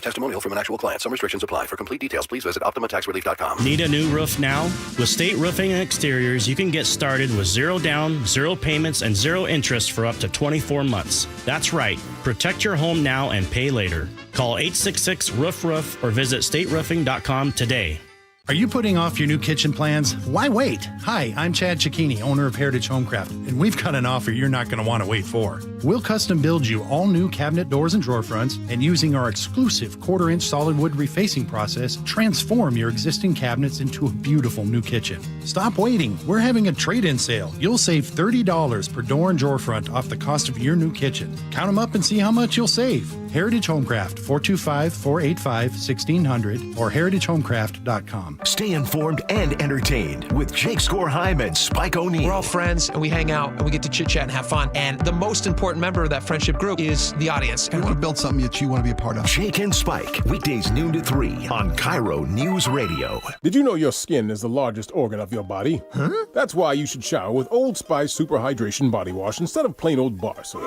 Testimonial from an actual client. Some restrictions apply. For complete details, please visit OptimaTaxRelief.com. Need a new roof now? With State Roofing and Exteriors, you can get started with zero down, zero payments, and zero interest for up to 24 months. That's right. Protect your home now and pay later. Call 866-ROOF-ROOF or visit stateroofing.com today. Are you putting off your new kitchen plans? Why wait? Hi, I'm Chad Cicchini, owner of Heritage Homecraft, and we've got an offer you're not going to want to wait for. We'll custom build you all new cabinet doors and drawer fronts, and using our exclusive 1/4-inch solid wood refacing process, transform your existing cabinets into a beautiful new kitchen. Stop waiting. We're having a trade-in sale. You'll save $30 per door and drawer front off the cost of your new kitchen. Count them up and see how much you'll save. Heritage Homecraft, 425-485-1600 or heritagehomecraft.com. Stay informed and entertained with Jake Skorheim and Spike O'Neill. We're all friends and we hang out and we get to chit chat and have fun. And the most important member of that friendship group is the audience. You want to build something that you want to be a part of. Jake and Spike, weekdays noon to 3 on KIRO News Radio. Did you know your skin is the largest organ of your body? Huh? That's why you should shower with Old Spice Super Hydration Body Wash instead of plain old bar soap.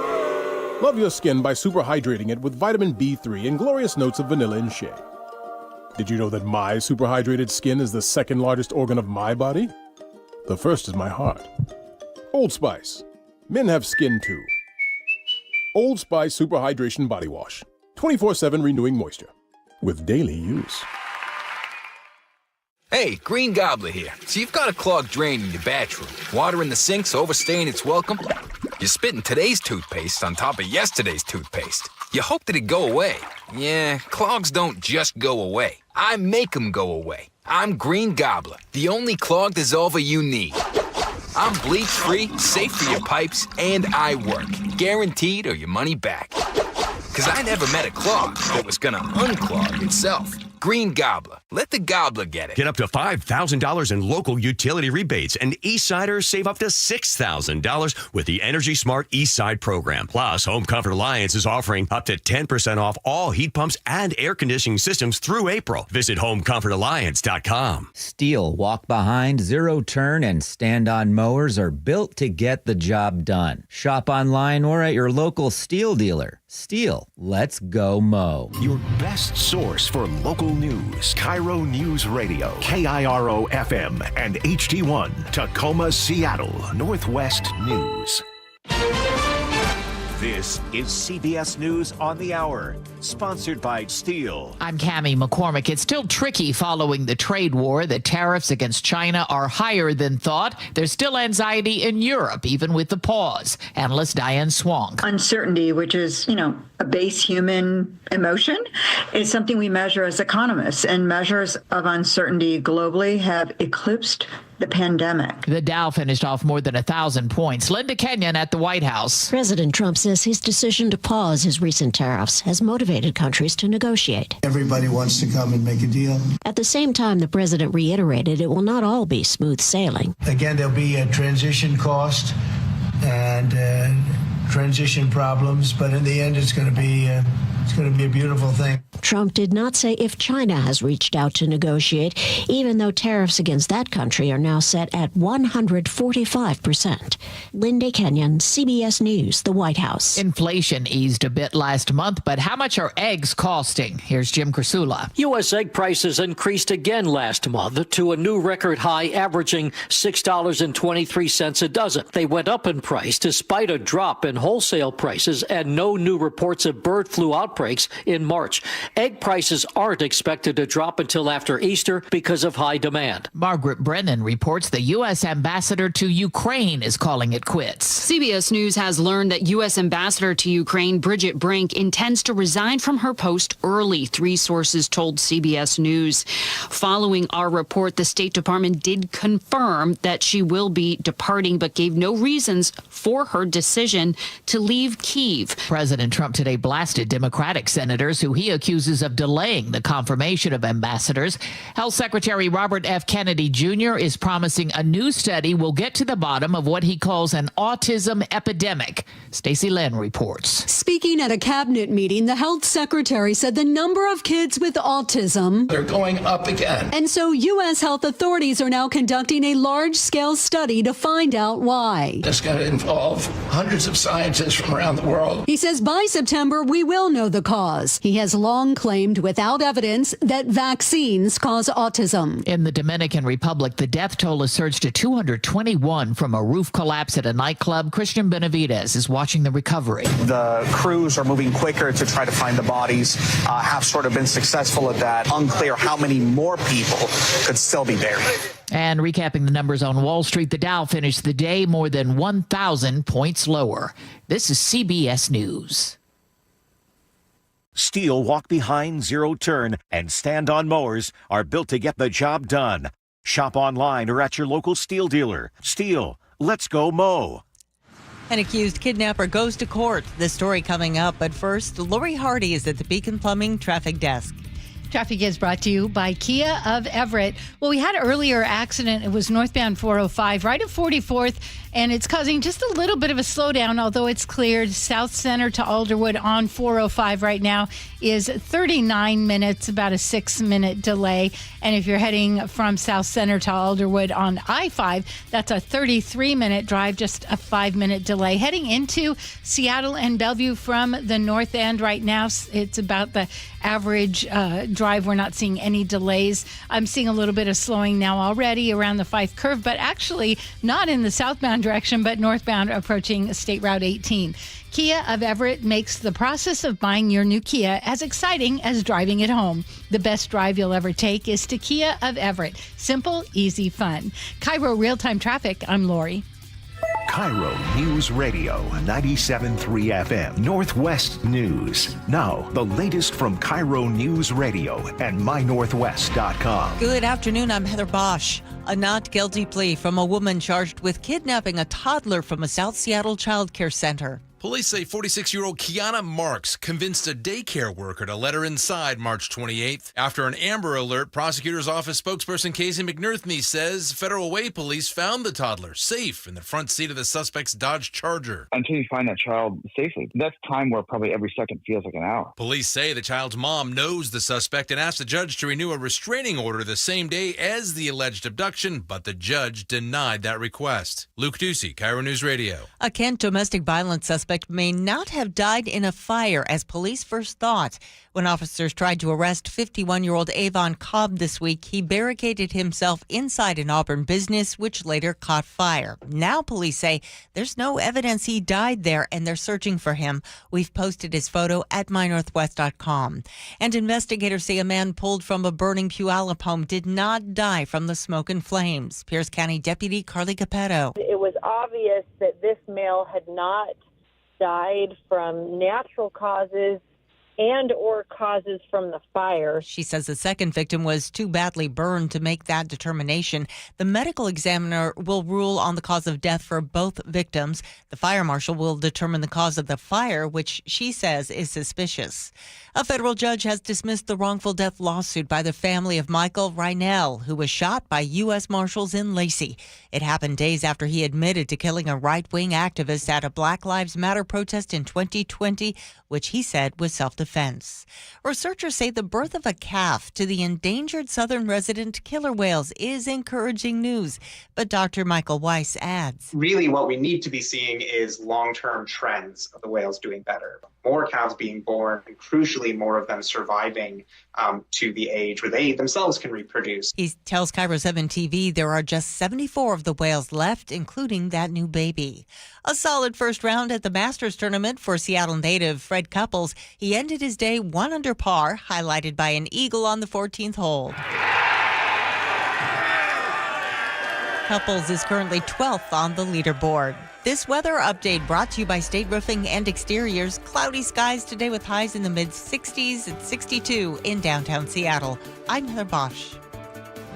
Love your skin by super hydrating it with vitamin B3 and glorious notes of vanilla and shea. Did you know that my super hydrated skin is the second largest organ of my body? The first is my heart. Old Spice. Men have skin too. Old Spice Super Hydration Body Wash. 24/7 renewing moisture. With daily use. Hey, Green Gobbler here. So you've got a clogged drain in your bathroom. Water in the sink's overstaying its welcome. You're spitting today's toothpaste on top of yesterday's toothpaste. You hope that it go away. Yeah, clogs don't just go away. I make them go away. I'm Green Gobbler, the only clog dissolver you need. I'm bleach-free, safe for your pipes, and I work. Guaranteed or your money back. Because I never met a clog that was gonna unclog itself. Green Gobbler. Let the gobbler get it. Get up to $5,000 in local utility rebates, and Eastsiders save up to $6,000 with the Energy Smart Eastside program. Plus, Home Comfort Alliance is offering up to 10% off all heat pumps and air conditioning systems through April. Visit homecomfortalliance.com. Steel, walk behind, zero turn, and stand-on mowers are built to get the job done. Shop online or at your local Steel dealer. Steel, let's go mow. Your best source for local news. KIRO News Radio. KIRO FM and HD1. Tacoma, Seattle. Northwest News. This is CBS News on the Hour, sponsored by Steel. I'm Cammie McCormick. It's still tricky following the trade war. The tariffs against China are higher than thought. There's still anxiety in Europe, even with the pause. Analyst Diane Swonk. Uncertainty, which is, a base human emotion, is something we measure as economists, and measures of uncertainty globally have eclipsed the pandemic. The Dow finished off more than 1,000 points. Linda Kenyon at the White House. President Trump says his decision to pause his recent tariffs has motivated countries to negotiate. Everybody wants to come and make a deal. At the same time, the president reiterated it will not all be smooth sailing. Again, there'll be a transition cost and transition problems, but in the end, it's going to be a beautiful thing. Trump did not say if China has reached out to negotiate, even though tariffs against that country are now set at 145%. Linda Kenyon, CBS News, the White House. Inflation eased a bit last month, but how much are eggs costing? Here's Jim Krasula. U.S. egg prices increased again last month to a new record high, averaging $6.23 a dozen. They went up in price despite a drop in wholesale prices and no new reports of bird flu outbreaks in March. Egg prices aren't expected to drop until after Easter because of high demand. Margaret Brennan reports the U.S. ambassador to Ukraine is calling it quits. CBS News has learned that U.S. ambassador to Ukraine, Bridget Brink, intends to resign from her post early, 3 sources told CBS News. Following our report, the State Department did confirm that she will be departing, but gave no reasons for her decision to leave Kyiv. President Trump today blasted Democrats Democratic senators who he accuses of delaying the confirmation of ambassadors. Health Secretary Robert F. Kennedy Jr. is promising a new study will get to the bottom of what he calls an autism epidemic. Stacey Lynn reports. Speaking at a cabinet meeting, the health secretary said the number of kids with autism, they're going up again. And so U.S. health authorities are now conducting a large-scale study to find out why. It's going to involve hundreds of scientists from around the world. He says by September, we will know the cause. He has long claimed without evidence that vaccines cause autism. In the Dominican Republic, the death toll has surged to 221 from a roof collapse at a nightclub. Christian Benavidez is watching the recovery. The crews are moving quicker to try to find the bodies, have sort of been successful at that. Unclear how many more people could still be buried. And recapping the numbers on Wall Street, the Dow finished the day more than 1,000 points lower. This is CBS News. Steel walk-behind, zero-turn, and stand-on mowers are built to get the job done. Shop online or at your local Steel dealer. Steel, let's go mow. An accused kidnapper goes to court. The story coming up, but first, Lori Hardy is at the Beacon Plumbing traffic desk. Traffic is brought to you by Kia of Everett. Well, we had an earlier accident. It was northbound 405 right at 44th, and it's causing just a little bit of a slowdown, although it's cleared. South Center to Alderwood on 405 right now is 39 minutes, about a 6-minute delay. And if you're heading from South Center to Alderwood on I-5, that's a 33-minute drive, just a 5-minute delay. Heading into Seattle and Bellevue from the north end right now, it's about the average drive. We're not seeing any delays. I'm seeing a little bit of slowing now already around the Fife curve, but actually not in the southbound direction, but northbound approaching State Route 18. Kia of Everett makes the process of buying your new Kia as exciting as driving it home. The best drive you'll ever take is to Kia of Everett. Simple, easy, fun. KIRO Real-Time Traffic, I'm Lori. KIRO News Radio 97.3 FM Northwest News. Now, the latest from KIRO News Radio and mynorthwest.com. Good afternoon, I'm Heather Bosch. A not guilty plea from a woman charged with kidnapping a toddler from a South Seattle child care center. Police say 46-year-old Kiana Marks convinced a daycare worker to let her inside March 28th. After an Amber Alert, prosecutor's office spokesperson Casey McNerthme says Federal Way police found the toddler safe in the front seat of the suspect's Dodge Charger. Until you find that child safely, that's time where probably every second feels like an hour. Police say the child's mom knows the suspect and asked the judge to renew a restraining order the same day as the alleged abduction, but the judge denied that request. Luke Ducey, KIRO News Radio. A Kent domestic violence suspect may not have died in a fire as police first thought. When officers tried to arrest 51-year-old Avon Cobb this week, he barricaded himself inside an Auburn business, which later caught fire. Now police say there's no evidence he died there, and they're searching for him. We've posted his photo at mynorthwest.com. And investigators say a man pulled from a burning Puyallup home did not die from the smoke and flames. Pierce County Deputy Carly Capetto. It was obvious that this male had not died from natural causes and or causes from the fire. She says the second victim was too badly burned to make that determination. The medical examiner will rule on the cause of death for both victims. The fire marshal will determine the cause of the fire, which she says is suspicious. A federal judge has dismissed the wrongful death lawsuit by the family of Michael Reinell, who was shot by U.S. Marshals in Lacey. It happened days after he admitted to killing a right-wing activist at a Black Lives Matter protest in 2020, which he said was self-defense. Researchers say the birth of a calf to the endangered southern resident killer whales is encouraging news. But Dr. Michael Weiss adds, really what we need to be seeing is long-term trends of the whales doing better. More calves being born, and crucially more of them surviving to the age where they themselves can reproduce. He tells KIRO 7 TV there are just 74 of the whales left, including that new baby. A solid first round at the Masters tournament for Seattle native Fred Couples. He ended his day 1 under par, highlighted by an eagle on the 14th hole. Couples is currently 12th on the leaderboard. This weather update brought to you by State Roofing and Exteriors. Cloudy skies today with highs in the mid-60s and 62 in downtown Seattle. I'm Heather Bosch.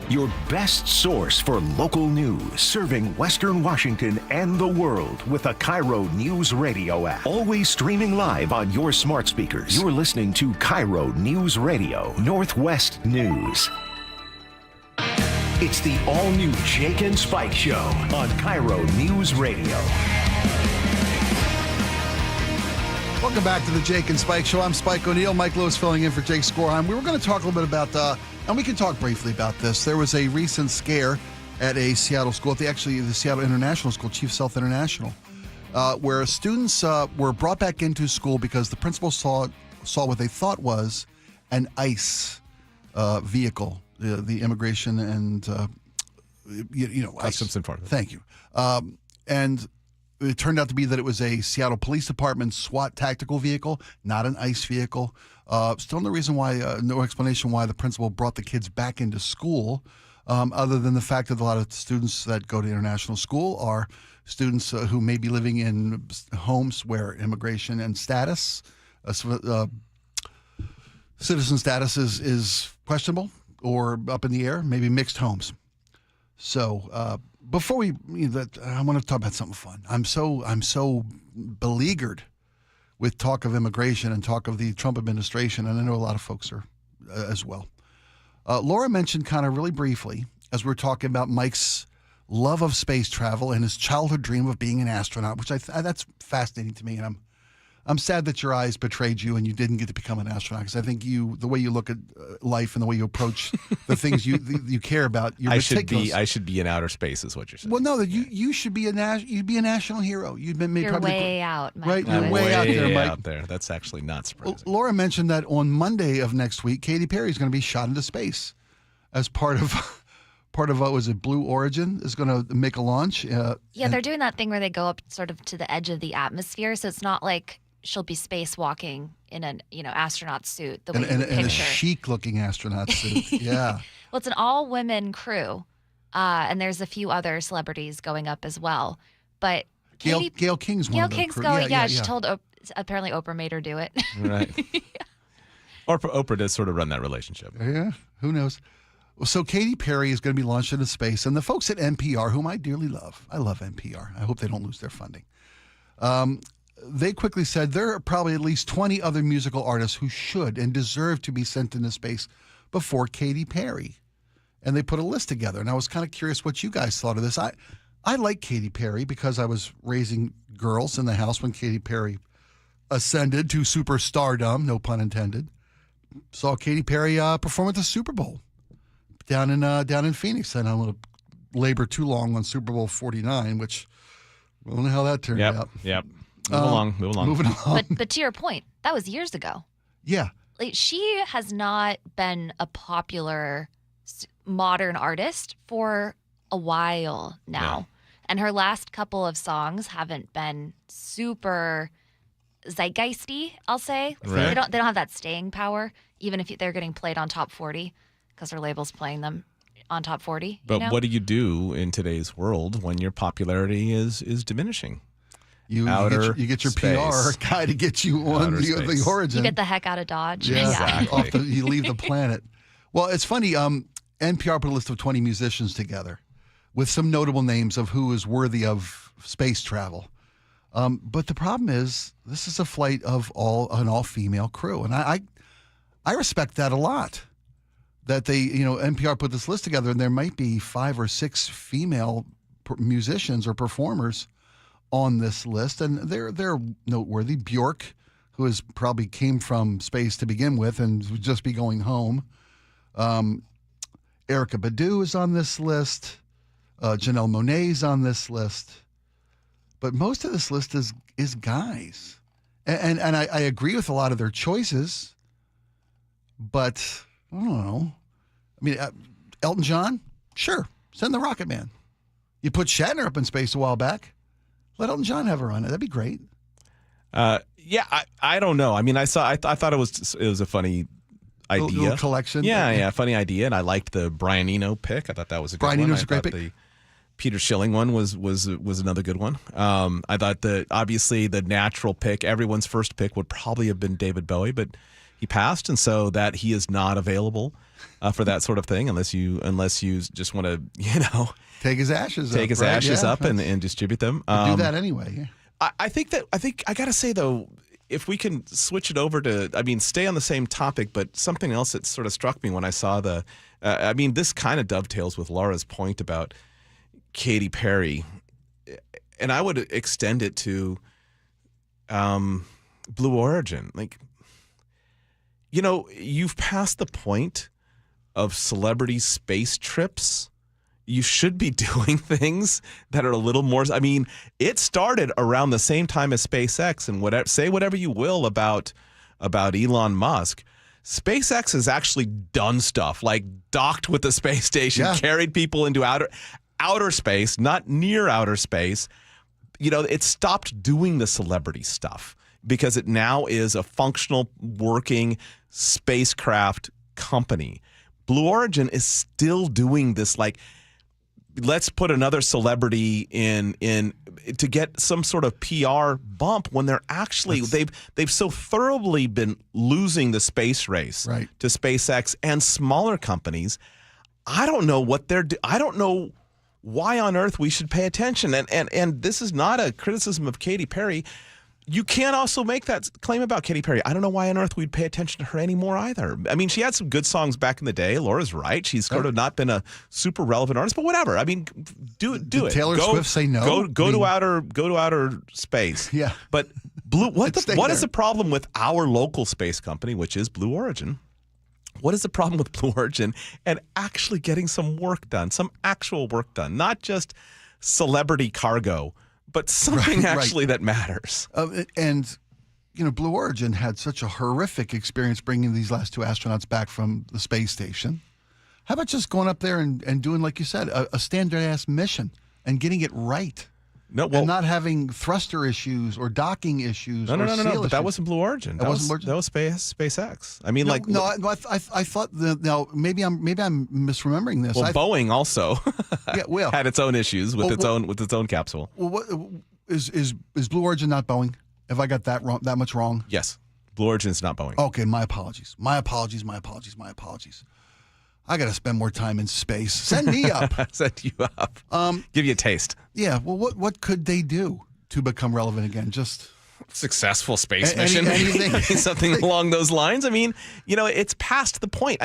your best source for local news, serving Western Washington and the world with the KIRO Newsradio App. Always streaming live on your smart speakers. You're listening to KIRO Newsradio, Northwest News. It's the all-new Jake and Spike Show on KIRO Newsradio. Welcome back to the Jake and Spike Show. I'm Spike O'Neill. Mike Lewis filling in for Jake Skorheim. We were going to talk a little bit about, and we can talk briefly about this. There was a recent scare at a Seattle school, the Seattle International School, Chief Sealth International, where students were brought back into school because the principal saw what they thought was an ICE vehicle, the Immigration and Customs Enforcement. Thank you. And it turned out to be that it was a Seattle Police Department SWAT tactical vehicle, not an ICE vehicle. Still no reason why, no explanation why the principal brought the kids back into school, other than the fact that a lot of students that go to international school are students who may be living in homes where immigration and status, citizen status is questionable or up in the air, maybe mixed homes. So, before I want to talk about something fun. I'm so beleaguered with talk of immigration and talk of the Trump administration, and I know a lot of folks are as well. Laura mentioned kind of really briefly, as we were talking about Mike's love of space travel and his childhood dream of being an astronaut, which that's fascinating to me, and I'm sad that your eyes betrayed you and you didn't get to become an astronaut, because I think the way you look at life and the way you approach the things you care about, you're meticulous. I should be in outer space, is what you're saying. Well, no, you should be you'd be a national hero. You'd been made You're way out, Mike. right? Lewis. You're way out there, Mike. Out there. That's actually not surprising. Laura mentioned that on Monday of next week, Katy Perry is going to be shot into space as part of what was it? Blue Origin is going to make a launch. They're doing that thing where they go up sort of to the edge of the atmosphere, so it's not like she'll be spacewalking in an astronaut suit the way you picture. And a chic-looking astronaut suit. Yeah. Well, it's an all-women crew, and there's a few other celebrities going up as well. But Gail King's one of the King's crew. going. Yeah, she told. Apparently, Oprah made her do it. Right. Or Oprah does sort of run that relationship. Yeah. Who knows? So Katy Perry is going to be launched into space, and the folks at NPR, whom I dearly love, I love NPR. I hope they don't lose their funding. They quickly said there are probably at least 20 other musical artists who should and deserve to be sent into space before Katy Perry. And they put a list together. And I was kind of curious what you guys thought of this. I like Katy Perry because I was raising girls in the house when Katy Perry ascended to superstardom, no pun intended. Saw Katy Perry perform at the Super Bowl down in Phoenix. And I don't want to labor too long on Super Bowl 49, which I don't know how that turned out. Yep. Move along. Moving along. But to your point, that was years ago. Yeah. Like, she has not been a popular modern artist for a while now. Yeah. And her last couple of songs haven't been super zeitgeisty, I'll say. Right. They don't have that staying power, even if they're getting played on Top 40, because her label's playing them on Top 40. But what do you do in today's world when your popularity is diminishing? You get your space. PR guy to get you on the origin. You get the heck out of Dodge. Yeah, exactly. You leave the planet. Well, it's funny. NPR put a list of 20 musicians together with some notable names of who is worthy of space travel. But the problem is, this is a flight of an all-female crew, and I respect that a lot. That NPR put this list together, and there might be 5 or 6 female musicians or performers on this list, and they're noteworthy. Bjork, who has probably came from space to begin with and would just be going home. Erykah Badu is on this list. Janelle Monáe's on this list. But most of this list is guys. And I agree with a lot of their choices, but I don't know. I mean, Elton John? Sure. Send the Rocket Man. You put Shatner up in space a while back. Let Elton John have a run. That'd be great. I don't know. I mean, I thought it was a funny idea. Little collection. Yeah, funny idea. And I liked the Brian Eno pick. I thought that was a good one. Brian Eno's a great pick. The Peter Schilling one was another good one. I thought that obviously the natural pick, everyone's first pick would probably have been David Bowie, but he passed, and so that he is not available for that sort of thing unless you just want to, take his ashes up and distribute them. Do that anyway. Yeah. I think I got to say, though, if we can switch it over to, stay on the same topic, but something else that sort of struck me when I saw this kind of dovetails with Laura's point about Katy Perry, and I would extend it to Blue Origin. You've passed the point of celebrity space trips. You should be doing things that are a little more. It started around the same time as SpaceX, and say whatever you will about Elon Musk. SpaceX has actually done stuff like docked with the space station, carried people into outer space, not near outer space. It stopped doing the celebrity stuff because it now is a functional, working spacecraft company. Blue Origin is still doing this, let's put another celebrity in to get some sort of PR bump when they're actually they've so thoroughly been losing the space race to SpaceX and smaller companies. I don't know what I don't know why on earth we should pay attention. And this is not a criticism of Katy Perry. You can't also make that claim about Katy Perry. I don't know why on earth we'd pay attention to her anymore either. She had some good songs back in the day. Laura's right. She's sort of not been a super relevant artist, but whatever. Do it. Taylor Swift say no? Go to outer space. Yeah. But what is the problem with our local space company, which is Blue Origin? What is the problem with Blue Origin and actually getting some work done, some actual work done, not just celebrity cargo, but something that matters. And Blue Origin had such a horrific experience bringing these last two astronauts back from the space station. How about just going up there and doing, like you said, a standard-ass mission and getting it right? And not having thruster issues or docking issues. No. Issues. But that wasn't Blue Origin. That was SpaceX. I thought. Maybe I'm misremembering this. Well, Boeing also had its own issues with its own capsule. Well, what is Blue Origin not Boeing? Have I got that wrong? That much wrong? Yes, Blue Origin is not Boeing. Okay, my apologies. I got to spend more time in space. Send me up. Send you up. Give you a taste. Yeah. Well, what could they do to become relevant again? Just successful space mission. Anything. Something along those lines. It's past the point.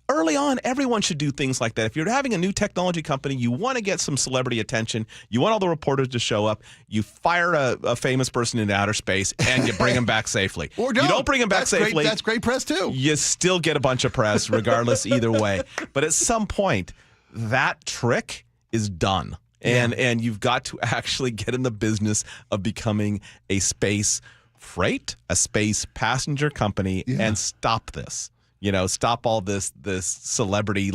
Early on, everyone should do things like that. If you're having a new technology company, you want to get some celebrity attention. You want all the reporters to show up. You fire a famous person into outer space and you bring them back safely. Or don't. You don't bring them back safely. That's great press too. You still get a bunch of press regardless either way. But at some point, that trick is done. And you've got to actually get in the business of becoming a space freight, a space passenger company, and stop this. Stop all this celebrity.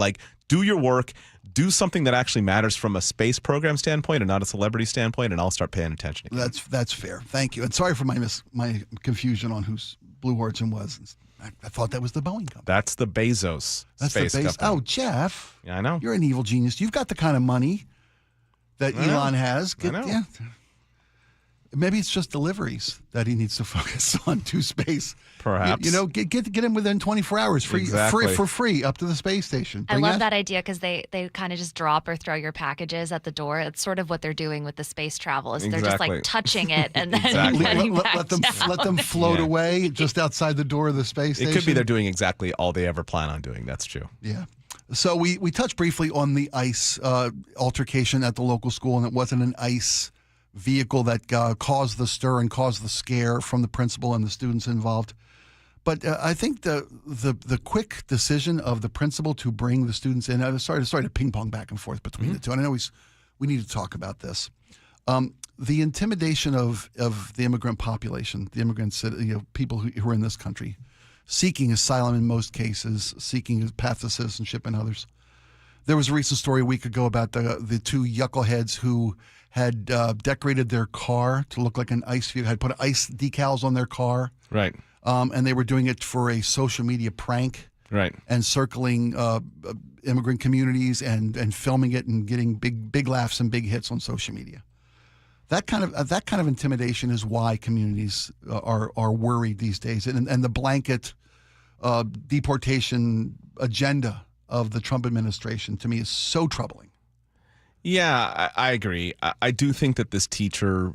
Do your work, do something that actually matters from a space program standpoint and not a celebrity standpoint, and I'll start paying attention again. That's fair. Thank you. And sorry for my confusion on whose Blue Origin was. I thought that was the Boeing company. That's the Bezos space company. Oh, Jeff. Yeah, I know. You're an evil genius. You've got the kind of money that Elon has. I know. Yeah. Maybe it's just deliveries that he needs to focus on to space. Perhaps. Get him within 24 hours for free up to the space station. I love that idea because they kind of just drop or throw your packages at the door. It's sort of what they're doing with the space travel is they're just touching it and then let them float away just outside the door of the space station. It could be they're doing exactly all they ever plan on doing. That's true. Yeah. So we touched briefly on the ICE altercation at the local school, and it wasn't an ICE vehicle that caused the stir and caused the scare from the principal and the students involved. But I think the quick decision of the principal to bring the students in, sorry to ping pong back and forth between the two, and I know we need to talk about this. The intimidation of the immigrant population, the immigrants, people who are in this country, seeking asylum in most cases, seeking a path to citizenship in others. There was a recent story a week ago about the two yuckleheads who had decorated their car to look like an ICE vehicle, had put ICE decals on their car. Right. And they were doing it for a social media prank. Right. And circling immigrant communities and filming it and getting big laughs and big hits on social media. That kind of intimidation is why communities are worried these days. And the blanket deportation agenda of the Trump administration, to me, is so troubling. Yeah, I agree. I do think that this teacher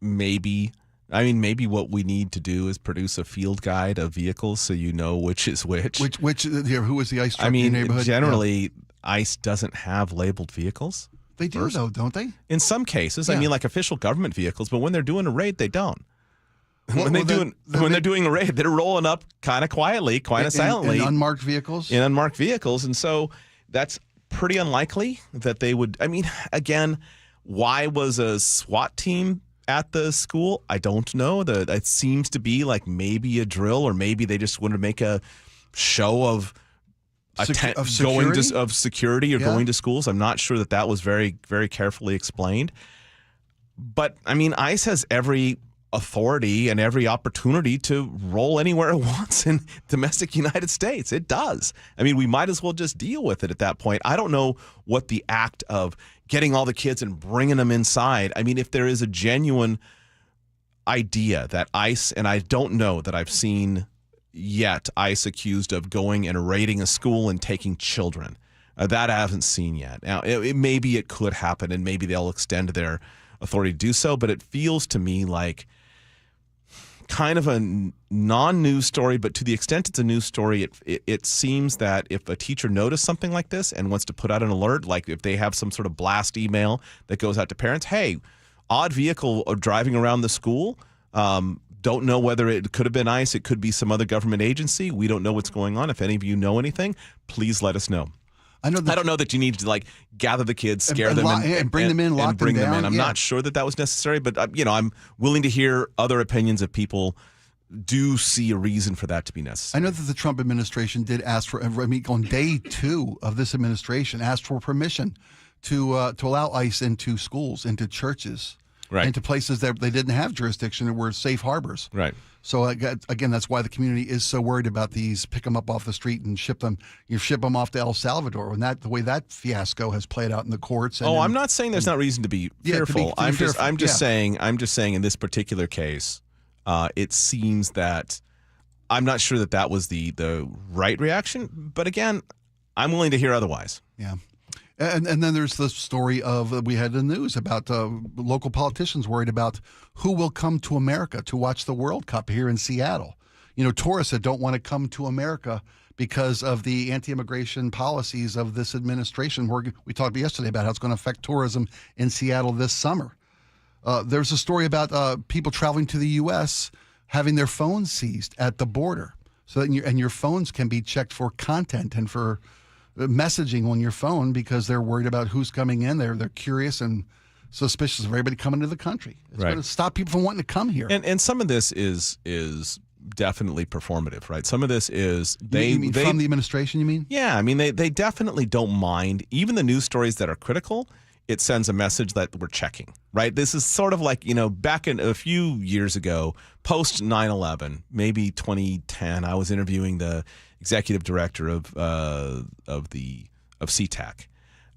maybe what we need to do is produce a field guide of vehicles so you know which is which. Who was the ICE truck in your neighborhood? Generally, ICE doesn't have labeled vehicles. They do, though, don't they? In some cases. Yeah. I mean, like official government vehicles, but when they're doing a raid, they don't. When they're doing a raid, they're rolling up kind of quietly, kind of silently. In unmarked vehicles? In unmarked vehicles. And so that's pretty unlikely that they would. I mean, again, why was a SWAT team at the school? I don't know. It seems to be like maybe a drill, or maybe they just wanted to make a show of security or going to schools. I'm not sure that was very, very carefully explained. But I mean, ICE has every authority and every opportunity to roll anywhere it wants in domestic United States. It does. I mean, we might as well just deal with it at that point. I don't know what the act of getting all the kids and bringing them inside. I mean, if there is a genuine idea that ICE, and I don't know that I've seen yet ICE accused of going and raiding a school and taking children. That I haven't seen yet. Now, maybe it could happen, and maybe they'll extend their authority to do so, but it feels to me like kind of a non-news story, but to the extent it's a news story, it seems that if a teacher noticed something like this and wants to put out an alert, like if they have some sort of blast email that goes out to parents, hey, odd vehicle driving around the school, don't know whether it could have been ICE, it could be some other government agency, we don't know what's going on. If any of you know anything, please let us know. I don't know that you need to like gather the kids, scare them, and bring them in, lock them down. I'm not sure that was necessary, but I'm willing to hear other opinions if people do see a reason for that to be necessary. I know that the Trump administration did ask for, on day 2 of this administration, asked for permission to allow ICE into schools, into churches, into places that they didn't have jurisdiction and were safe harbors. Right. So again, that's why the community is so worried about these. Pick them up off the street and ship them. You ship them off to El Salvador, and the way that fiasco has played out in the courts. I'm not saying there's not reason to be fearful. I'm just saying in this particular case, it seems that I'm not sure that was the right reaction. But again, I'm willing to hear otherwise. Yeah. And then there's the story of we had in the news about local politicians worried about who will come to America to watch the World Cup here in Seattle. You know, tourists that don't want to come to America because of the anti-immigration policies of this administration. We talked yesterday about how it's going to affect tourism in Seattle this summer. There's a story about people traveling to the U.S. having their phones seized at the border, so that your phones can be checked for content and for messaging on your phone because they're worried about who's coming in. They're curious and suspicious of everybody coming to the country. It's going to stop people from wanting to come here. And some of this is definitely performative, right? Some of this is you mean from the administration, you mean? Yeah, I mean they definitely don't mind. Even the news stories that are critical, it sends a message that we're checking, right? This is sort of like, back in a few years ago, post 9/11, maybe 2010, I was interviewing the executive director of SeaTac,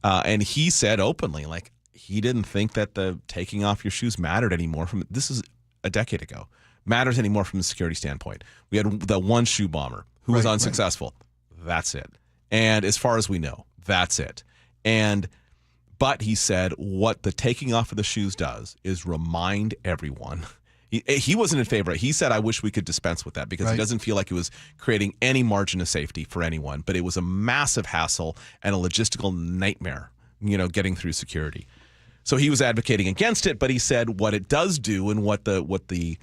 and he said openly, like, he didn't think that the taking off your shoes mattered anymore. This is a decade ago. Matters anymore from a security standpoint. We had the one shoe bomber who was unsuccessful. That's it. And as far as we know, that's it. But he said what the taking off of the shoes does is remind everyone. He wasn't in favor. He said, I wish we could dispense with that because he doesn't feel like it was creating any margin of safety for anyone. But it was a massive hassle and a logistical nightmare, getting through security. So he was advocating against it, but he said what it does do and what the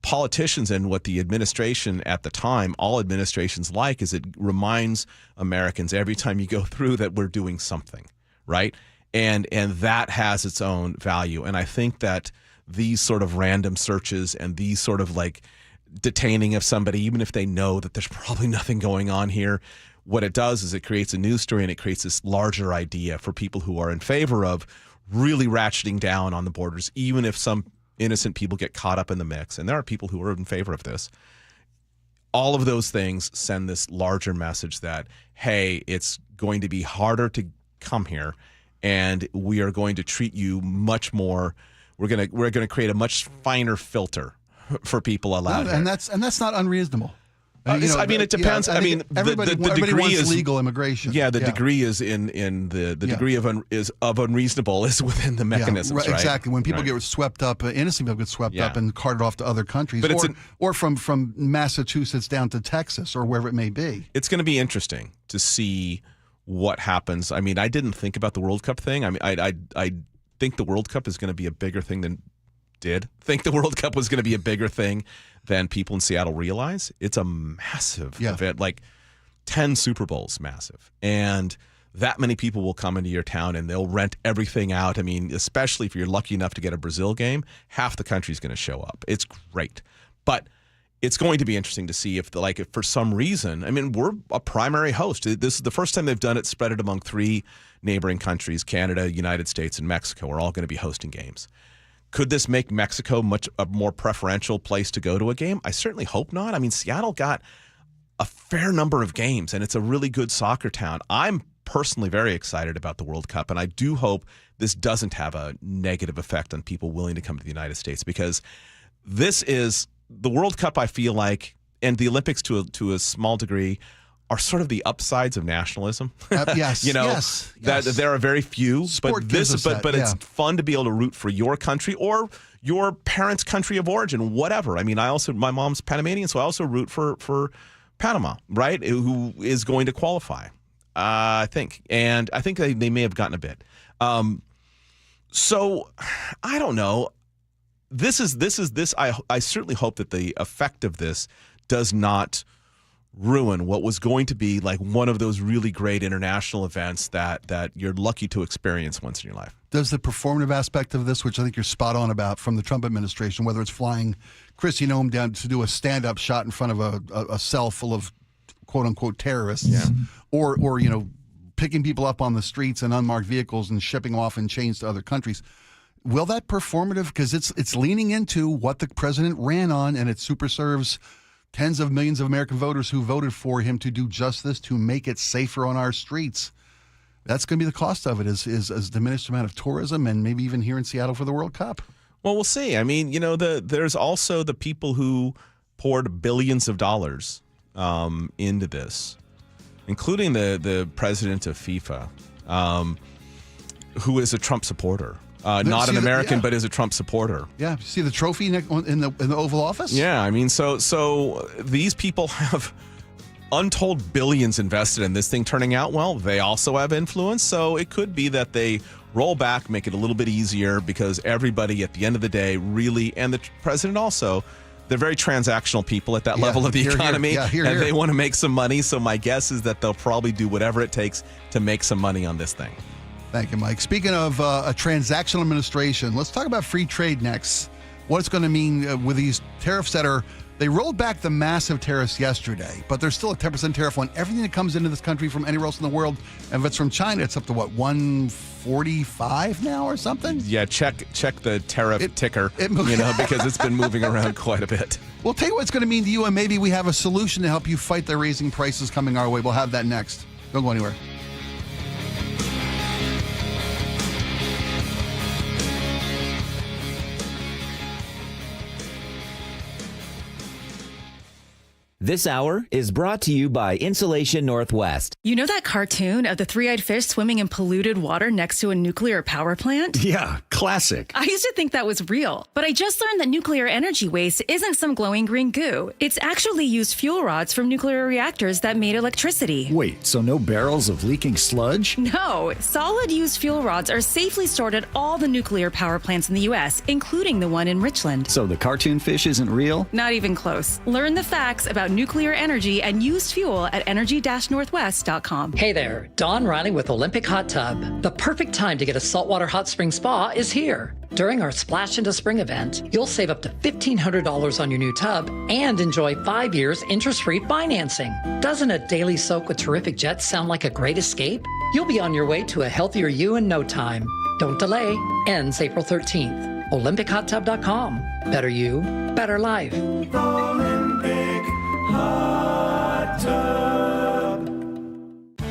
politicians and what the administration at the time, all administrations like, is it reminds Americans every time you go through that we're doing something, right? And that has its own value. And I think that these sort of random searches and these sort of like detaining of somebody, even if they know that there's probably nothing going on here, what it does is it creates a news story and it creates this larger idea for people who are in favor of really ratcheting down on the borders, even if some innocent people get caught up in the mix. And there are people who are in favor of this. All of those things send this larger message that, hey, it's going to be harder to come here and we are going to treat you much more. We're going to create a much finer filter for people allowed. And that's not unreasonable. It depends. Everybody the degree wants is legal immigration. Yeah, the degree is in the degree of unreasonable is within the mechanisms, right? Exactly. When people get swept up, innocent people get swept up and carted off to other countries, but or from Massachusetts down to Texas or wherever it may be. It's going to be interesting to see what happens. I mean, I didn't think about the World Cup thing. I mean, I think the World Cup is going to be a bigger thing than think the World Cup was going to be a bigger thing than people in Seattle realize. It's a massive event, like 10 Super Bowls massive. And that many people will come into your town and they'll rent everything out. I mean, especially if you're lucky enough to get a Brazil game, half the country's going to show up. It's great. But it's going to be interesting to see if for some reason, I mean, we're a primary host. This is the first time they've done it, spread it among 3 neighboring countries, Canada, United States, and Mexico are all going to be hosting games. Could this make Mexico a more preferential place to go to a game? I certainly hope not. I mean, Seattle got a fair number of games, and it's a really good soccer town. I'm personally very excited about the World Cup, and I do hope this doesn't have a negative effect on people willing to come to the United States, because this is the World Cup, I feel like, and the Olympics to a small degree, are sort of the upsides of nationalism. Yes, yes. That there are very few, Sport but it's fun to be able to root for your country or your parents' country of origin, whatever. I mean, my mom's Panamanian, so I also root for Panama, right? Who is going to qualify, I think, and I think they may have gotten a bit. So I don't know. This. I certainly hope that the effect of this does not ruin what was going to be like one of those really great international events that you're lucky to experience once in your life. Does the performative aspect of this, which I think you're spot on about from the Trump administration, whether it's flying Kristi Noem down to do a stand-up shot in front of a cell full of quote-unquote terrorists, or picking people up on the streets in unmarked vehicles and shipping off in chains to other countries, will that performative, because it's leaning into what the president ran on, and it super serves tens of millions of American voters who voted for him to do just this, to make it safer on our streets. That's going to be the cost of it, is a diminished amount of tourism, and maybe even here in Seattle for the World Cup. Well, we'll see. I mean, there's also the people who poured billions of dollars into this, including the president of FIFA, who is a Trump supporter. Not an American, but is a Trump supporter. Yeah, see the trophy in the Oval Office? Yeah, I mean, so these people have untold billions invested in this thing turning out well. They also have influence, so it could be that they roll back, make it a little bit easier, because everybody at the end of the day really, and the president also, they're very transactional people at that level of the economy, and they want to make some money, so my guess is that they'll probably do whatever it takes to make some money on this thing. Thank you, Mike. Speaking of a transactional administration, let's talk about free trade next. What it's going to mean with these tariffs they rolled back the massive tariffs yesterday, but there's still a 10% tariff on everything that comes into this country from anywhere else in the world. And if it's from China, it's up to 145 now or something? Yeah, check the tariff ticker, because it's been moving around quite a bit. We'll tell you what it's going to mean to you, and maybe we have a solution to help you fight the raising prices coming our way. We'll have that next. Don't go anywhere. This hour is brought to you by Insulation Northwest. You know that cartoon of the three-eyed fish swimming in polluted water next to a nuclear power plant? Yeah, classic. I used to think that was real, but I just learned that nuclear energy waste isn't some glowing green goo. It's actually used fuel rods from nuclear reactors that made electricity. Wait, so no barrels of leaking sludge? No, solid used fuel rods are safely stored at all the nuclear power plants in the U.S., including the one in Richland. So the cartoon fish isn't real? Not even close. Learn the facts about nuclear energy and used fuel at energy-northwest.com. Hey there, Don Riley with Olympic Hot Tub. The perfect time to get a saltwater hot spring spa is here. During our Splash into Spring event, you'll save up to $1,500 on your new tub and enjoy 5 years interest-free financing. Doesn't a daily soak with terrific jets sound like a great escape? You'll be on your way to a healthier you in no time. Don't delay. Ends April 13th. OlympicHotTub.com. Better you, better life. Hot Tub.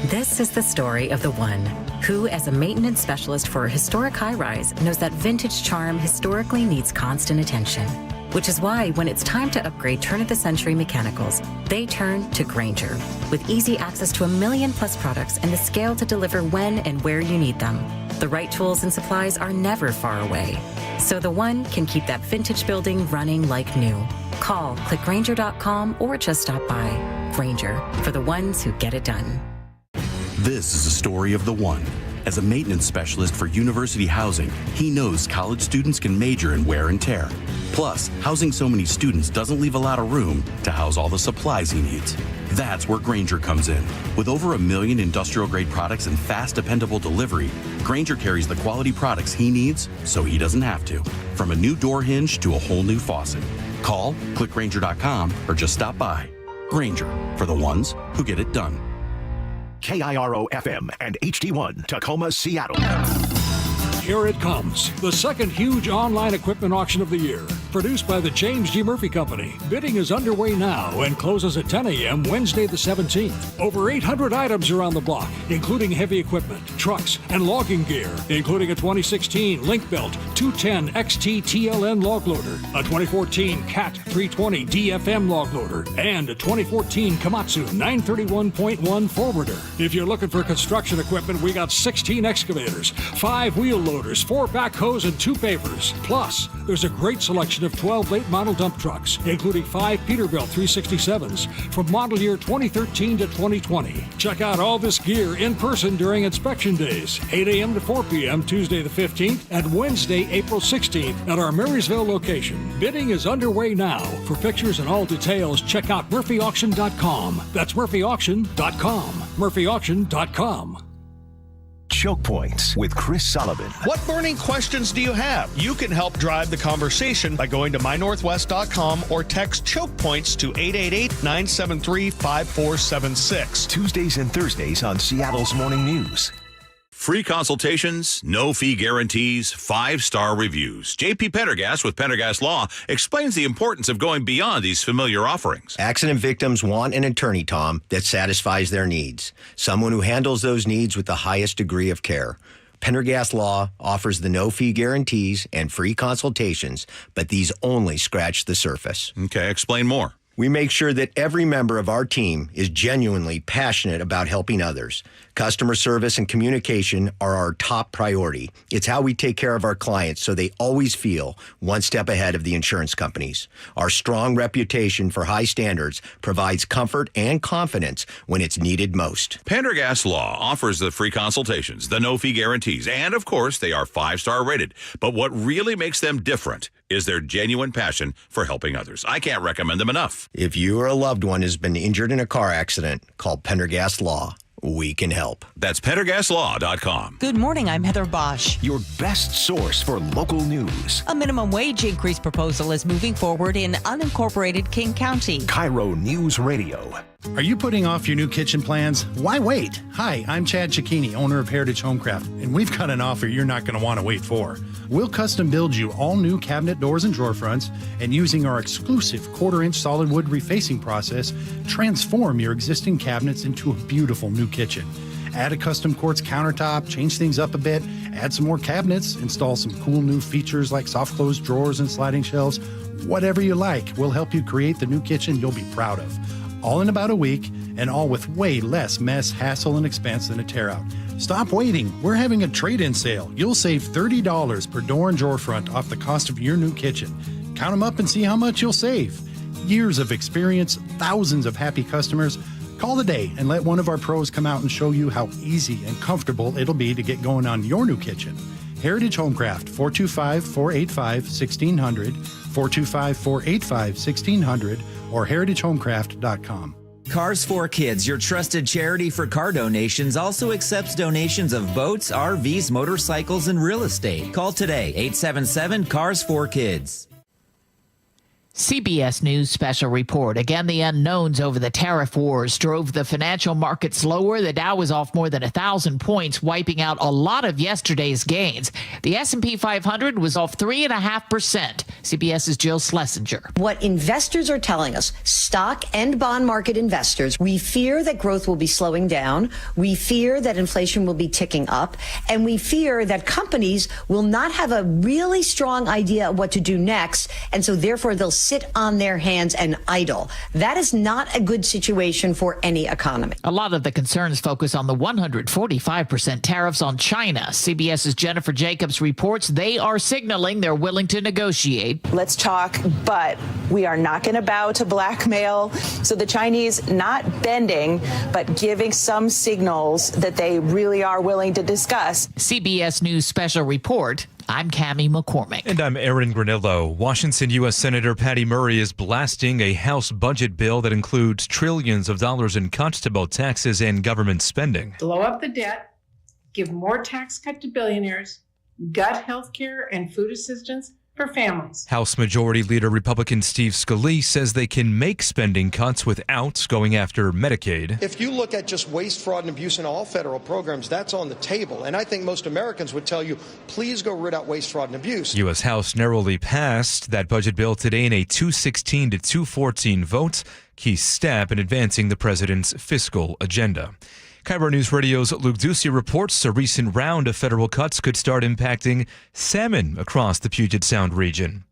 This is the story of the one who, as a maintenance specialist for a historic high-rise, knows that vintage charm historically needs constant attention. which is why when it's time to upgrade turn-of-the-century mechanicals, they turn to Grainger. With easy access to 1 million plus products and the scale to deliver when and where you need them, the right tools and supplies are never far away. So the one can keep that vintage building running like new. Call, click Grainger.com, or just stop by. Grainger, for the ones who get it done. This is a story of the one. As a maintenance specialist for university housing, he knows college students can major in wear and tear. Plus, housing so many students doesn't leave a lot of room to house all the supplies he needs. That's where Grainger comes in. With over 1 million industrial-grade products and fast, dependable delivery, Grainger carries the quality products he needs so he doesn't have to. From a new door hinge to a whole new faucet. Call, click Grainger.com, or just stop by. Grainger, for the ones who get it done. KIRO FM and HD1, Tacoma, Seattle. Here it comes, the second huge online equipment auction of the year, produced by the James G. Murphy Company. Bidding is underway now and closes at 10 a.m. Wednesday the 17th. Over 800 items are on the block, including heavy equipment, trucks, and logging gear, including a 2016 Link-Belt 210 XT TLN log loader, a 2014 CAT 320 DFM log loader, and a 2014 Komatsu 931.1 forwarder. If you're looking for construction equipment, we got 16 excavators, 5 wheel loaders, 4 backhoes, and 2 pavers. Plus, there's a great selection of 12 late model dump trucks, including 5 Peterbilt 367s from model year 2013 to 2020. Check out all this gear in person during inspection days, 8 a.m. to 4 p.m. Tuesday the 15th and Wednesday, April 16th at our Marysville location. Bidding is underway now. For pictures and all details, check out murphyauction.com. That's murphyauction.com. murphyauction.com. Choke Points with Chris Sullivan. What burning questions do you have? You can help drive the conversation by going to mynorthwest.com or text Choke Points to 888-973-5476. Tuesdays and Thursdays on Seattle's Morning News. Free consultations, no fee guarantees, 5-star reviews. J.P. Pendergast with Pendergast Law explains the importance of going beyond these familiar offerings. Accident victims want an attorney, Tom, that satisfies their needs. Someone who handles those needs with the highest degree of care. Pendergast Law offers the no-fee guarantees and free consultations, but these only scratch the surface. Okay, explain more. We make sure that every member of our team is genuinely passionate about helping others. Customer service and communication are our top priority. It's how we take care of our clients so they always feel one step ahead of the insurance companies. Our strong reputation for high standards provides comfort and confidence when it's needed most. Pendergast Law offers the free consultations, the no-fee guarantees, and of course, they are 5-star rated. But what really makes them different is their genuine passion for helping others. I can't recommend them enough. If you or a loved one has been injured in a car accident, call Pendergast Law. We can help. That's PendergastLaw.com. Good morning, I'm Heather Bosch. Your best source for local news. A minimum wage increase proposal is moving forward in unincorporated King County. KIRO News Radio. Are you putting off your new kitchen plans? Why wait? Hi, I'm Chad Cicchini, owner of Heritage Homecraft, and we've got an offer you're not going to want to wait for. We'll custom build you all new cabinet doors and drawer fronts, and using our exclusive 1/4-inch solid wood refacing process, transform your existing cabinets into a beautiful new kitchen. Add a custom quartz countertop, change things up a bit, add some more cabinets, install some cool new features like soft close drawers and sliding shelves. Whatever you like, we'll help you create the new kitchen you'll be proud of. All in about a week, and all with way less mess, hassle, and expense than a tear-out. Stop waiting. We're having a trade-in sale. You'll save $30 per door and drawer front off the cost of your new kitchen. Count them up and see how much you'll save. Years of experience, thousands of happy customers. Call today and let one of our pros come out and show you how easy and comfortable it'll be to get going on your new kitchen. Heritage Homecraft, 425-485-1600, 425-485-1600, or heritagehomecraft.com. Cars for Kids, your trusted charity for car donations, also accepts donations of boats, RVs, motorcycles, and real estate. Call today, 877-CARS4KIDS. CBS News special report. Again, the unknowns over the tariff wars drove the financial markets lower. The Dow was off more than 1,000 points, wiping out a lot of yesterday's gains. The S&P 500 was off 3.5%. CBS's Jill Schlesinger. What investors are telling us, stock and bond market investors, we fear that growth will be slowing down. We fear that inflation will be ticking up. And we fear that companies will not have a really strong idea of what to do next. And so therefore they'll sit on their hands and idle. That is not a good situation for any economy. A lot of the concerns focus on the 145% tariffs on China. CBS's Jennifer Jacobs reports they are signaling they're willing to negotiate. Let's talk, but we are not going to bow to blackmail. So the Chinese not bending, but giving some signals that they really are willing to discuss. CBS News special report. I'm Cammie McCormick. And I'm Aaron Granillo. Washington U.S. Senator Patty Murray is blasting a House budget bill that includes trillions of dollars in cuts to both taxes and government spending. Blow up the debt, give more tax cut to billionaires, gut health care and food assistance for families. House Majority Leader Republican Steve Scalise says they can make spending cuts without going after Medicaid. If you look at just waste, fraud, and abuse in all federal programs, that's on the table. And I think most Americans would tell you, please go root out waste, fraud, and abuse. U.S. House narrowly passed that budget bill today in a 216 to 214 vote, key step in advancing the president's fiscal agenda. KIRO News Radio's Luke Ducey reports a recent round of federal cuts could start impacting salmon across the Puget Sound region.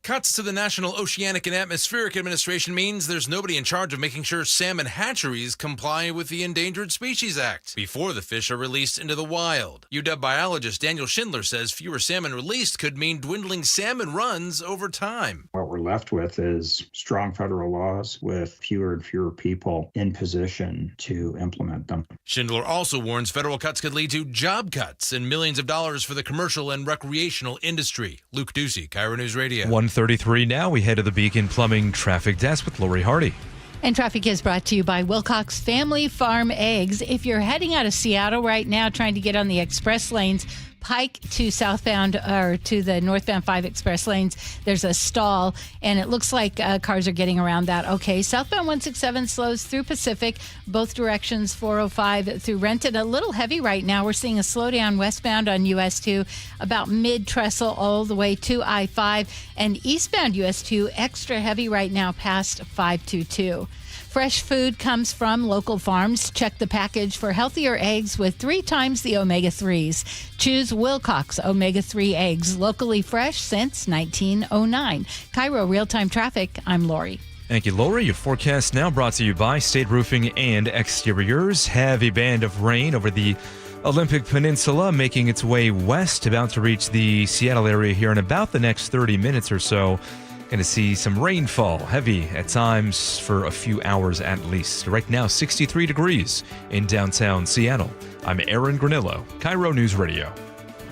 Cuts to the National Oceanic and Atmospheric Administration means there's nobody in charge of making sure salmon hatcheries comply with the Endangered Species Act before the fish are released into the wild. UW biologist Daniel Schindler says fewer salmon released could mean dwindling salmon runs over time. What we're left with is strong federal laws with fewer and fewer people in position to implement them. Schindler also warns federal cuts could lead to job cuts and millions of dollars for the commercial and recreational industry. Luke Ducey, KIRO News Radio. 1:33 now. We head to the Beacon Plumbing Traffic Desk with Lori Hardy. And traffic is brought to you by Wilcox Family Farm Eggs. If you're heading out of Seattle right now, trying to get on the express lanes, Pike to southbound or to the northbound 5 express lanes, there's a stall, and it looks like cars are getting around that. Okay, southbound 167 slows through Pacific, both directions 405 through Renton. A little heavy right now. We're seeing a slowdown westbound on US 2, about mid-trestle all the way to I-5, and eastbound US 2 extra heavy right now past 522. Fresh food comes from local farms. Check the package for healthier eggs with 3 times the omega-3s. Choose Wilcox omega-3 eggs, locally fresh since 1909. KIRO Real-Time Traffic, I'm Lori. Thank you, Lori. Your forecast now brought to you by State Roofing and Exteriors. Heavy band of rain over the Olympic Peninsula making its way west, about to reach the Seattle area here in about the next 30 minutes or so. Going to see some rainfall, heavy at times for a few hours at least. Right now, 63 degrees in downtown Seattle. I'm Aaron Granillo, KIRO News Radio.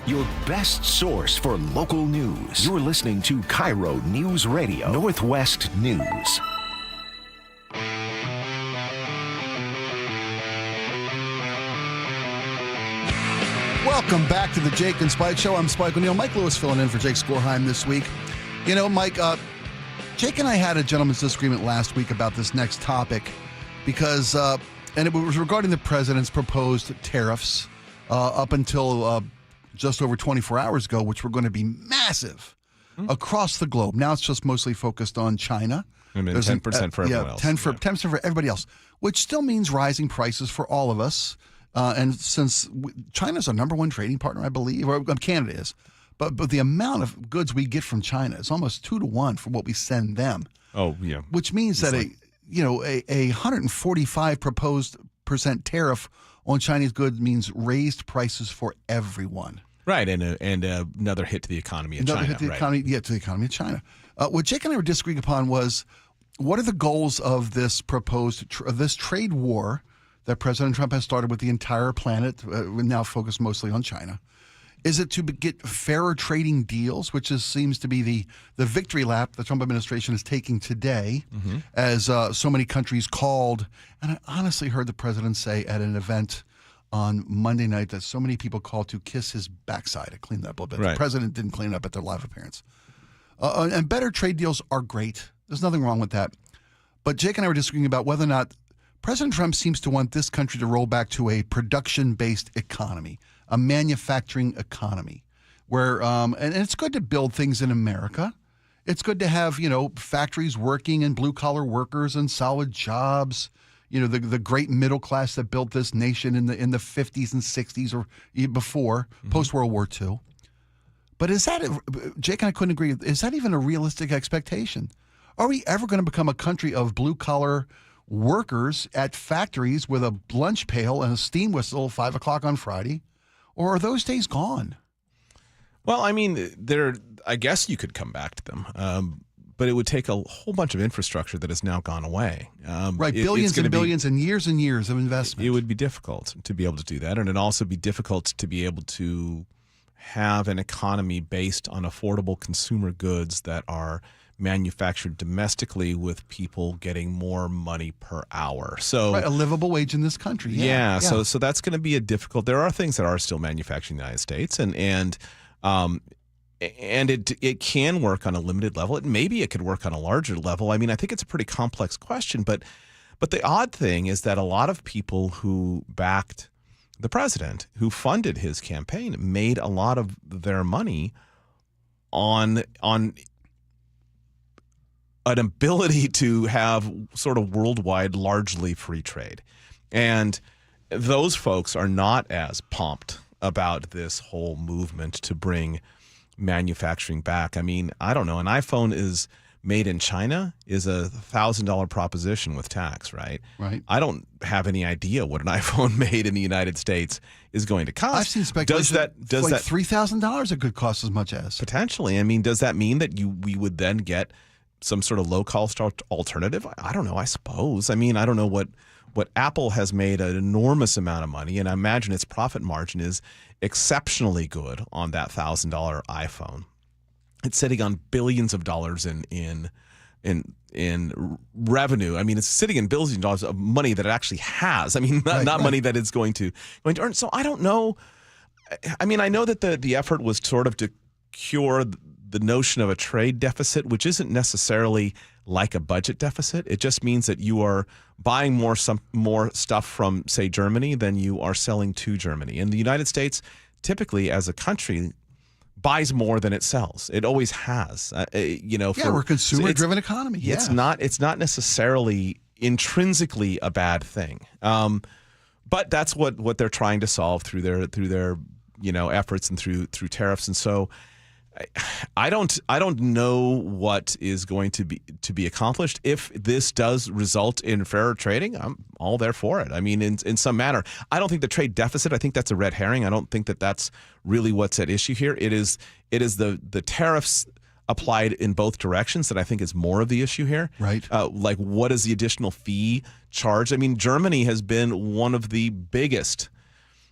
Your best source for local news. You're listening to KIRO News Radio, Northwest News. Welcome back to the Jake and Spike Show. I'm Spike O'Neill. Mike Lewis filling in for Jake Skorheim this week. You know, Mike, Jake and I had a gentleman's disagreement last week about this next topic because, and it was regarding the president's proposed tariffs up until just over 24 hours ago, which were going to be massive across the globe. Now it's just mostly focused on China. And then 10% for everyone else. 10% for everybody else, which still means rising prices for all of us. And since China's our number one trading partner, I believe, or Canada is. But the amount of goods we get from China is almost 2 to 1 for what we send them. Oh, yeah. Which means that a 145 proposed % tariff on Chinese goods means raised prices for everyone. Right, and another hit to the economy of China. Another hit to the economy of China. What Jake and I were disagreeing upon was, what are the goals of this proposed this trade war that President Trump has started with the entire planet, now focused mostly on China? Is it to get fairer trading deals, which seems to be the victory lap the Trump administration is taking today, as so many countries called? And I honestly heard the president say at an event on Monday night that so many people called to kiss his backside. I cleaned that up a little bit. Right. The president didn't clean it up at their live appearance. And better trade deals are great. There's nothing wrong with that. But Jake and I were disagreeing about whether or not President Trump seems to want this country to roll back to a production-based economy, a manufacturing economy, where and it's good to build things in America. It's good to have, factories working and blue-collar workers and solid jobs. The great middle class that built this nation in the 50s and 60s or even before, post-World War II. But is that, Jake and I couldn't agree, is that even a realistic expectation? Are we ever going to become a country of blue-collar workers at factories with a lunch pail and a steam whistle 5 o'clock on Friday? Or are those days gone? Well, I mean, I guess you could come back to them, but it would take a whole bunch of infrastructure that has now gone away. Right, billions and billions and years of investment. It would be difficult to be able to do that, and it'd also be difficult to be able to have an economy based on affordable consumer goods that are manufactured domestically with people getting more money per hour. So right, a livable wage in this country. Yeah. So that's going to be a difficult. There are things that are still manufactured in the United States, and it can work on a limited level. Maybe it could work on a larger level. I mean, I think it's a pretty complex question, but the odd thing is that a lot of people who backed the president, who funded his campaign, made a lot of their money on an ability to have sort of worldwide, largely free trade. And those folks are not as pumped about this whole movement to bring manufacturing back. I mean, I don't know. An iPhone is made in China is a $1,000 proposition with tax, right? Right. I don't have any idea what an iPhone made in the United States is going to cost. I've seen speculation does that $3,000 it could cost as much as. Potentially. I mean, does that mean that we would then get some sort of low-cost alternative? I don't know, I suppose. I mean, I don't know what Apple has made an enormous amount of money, and I imagine its profit margin is exceptionally good on that $1,000 iPhone. It's sitting on billions of dollars in revenue. I mean, it's sitting in billions of dollars of money that it actually has. I mean, not money that it's going to earn. So I don't know. I mean, I know that the effort was sort of to cure the notion of a trade deficit, which isn't necessarily like a budget deficit. It just means that you are buying more stuff from, say, Germany than you are selling to Germany. And the United States, typically as a country, buys more than it sells. It always has. We're a consumer-driven economy. It's not necessarily intrinsically a bad thing. But that's what they're trying to solve through their efforts and through tariffs. And so I don't know what is going to be accomplished. If this does result in fairer trading, I'm all there for it. I mean, in some manner, I don't think the trade deficit, I think that's a red herring. I don't think that that's really what's at issue here. It is the tariffs applied in both directions that I think is more of the issue here. Right. Like, what is the additional fee charged? I mean, Germany has been one of the biggest,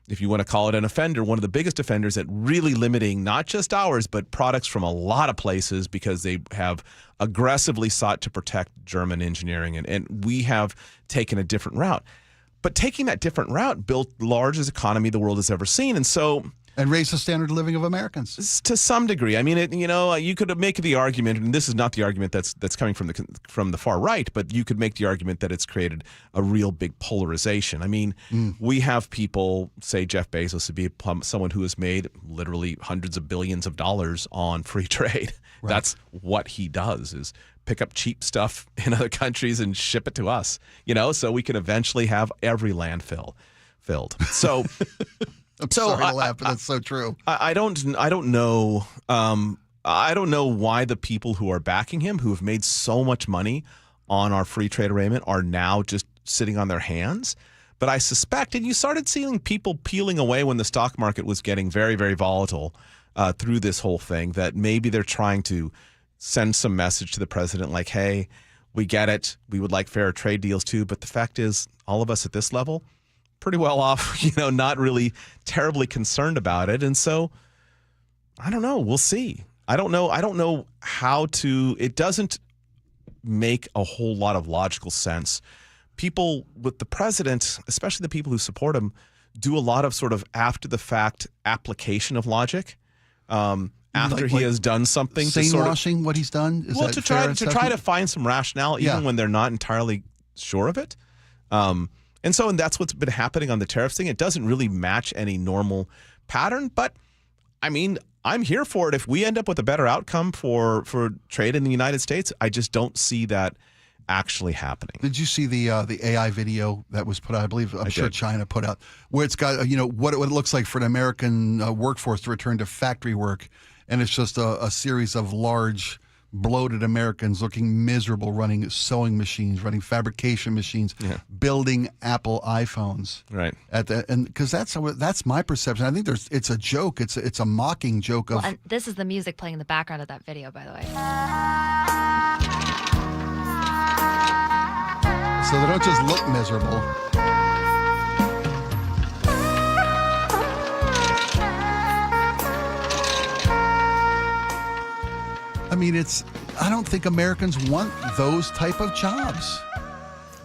if you want to call it an offender, one of the biggest offenders at really limiting not just ours, but products from a lot of places, because they have aggressively sought to protect German engineering. And we have taken a different route. But taking that different route built the largest economy the world has ever seen. And raise the standard of living of Americans to some degree. I mean, you could make the argument, and this is not the argument that's coming from the far right, but you could make the argument that it's created a real big polarization. I mean, we have people, say Jeff Bezos, to be someone who has made literally hundreds of billions of dollars on free trade. Right. That's what he does, is pick up cheap stuff in other countries and ship it to us. So we can eventually have every landfill filled. So. I'm sorry to laugh, but that's so true. I don't know. I don't know why the people who are backing him, who have made so much money on our free trade arrangement, are now just sitting on their hands. But I suspect, and you started seeing people peeling away when the stock market was getting very, very volatile through this whole thing, that maybe they're trying to send some message to the president like, hey, we get it. We would like fair trade deals too. But the fact is, all of us at this level, pretty well off, not really terribly concerned about it. And so I don't know. We'll see. I don't know how to. It doesn't make a whole lot of logical sense. People with the president, especially the people who support him, do a lot of sort of after the fact application of logic. after he has done something. Sane washing what he's done? Is that to try to find some rationale, even when they're not entirely sure of it. And that's what's been happening on the tariffs thing. It doesn't really match any normal pattern, but I mean, I'm here for it. If we end up with a better outcome for trade in the United States, I just don't see that actually happening. Did you see the AI video that was put out? I believe I'm sure China put out, where it's got what it looks like for an American workforce to return to factory work, and it's just a series of large, bloated Americans looking miserable, running sewing machines, running fabrication machines, building Apple iPhones. Right. And because that's my perception. I think it's a joke. It's a mocking joke of. Well, and this is the music playing in the background of that video, by the way. So they don't just look miserable. I mean, I don't think Americans want those type of jobs.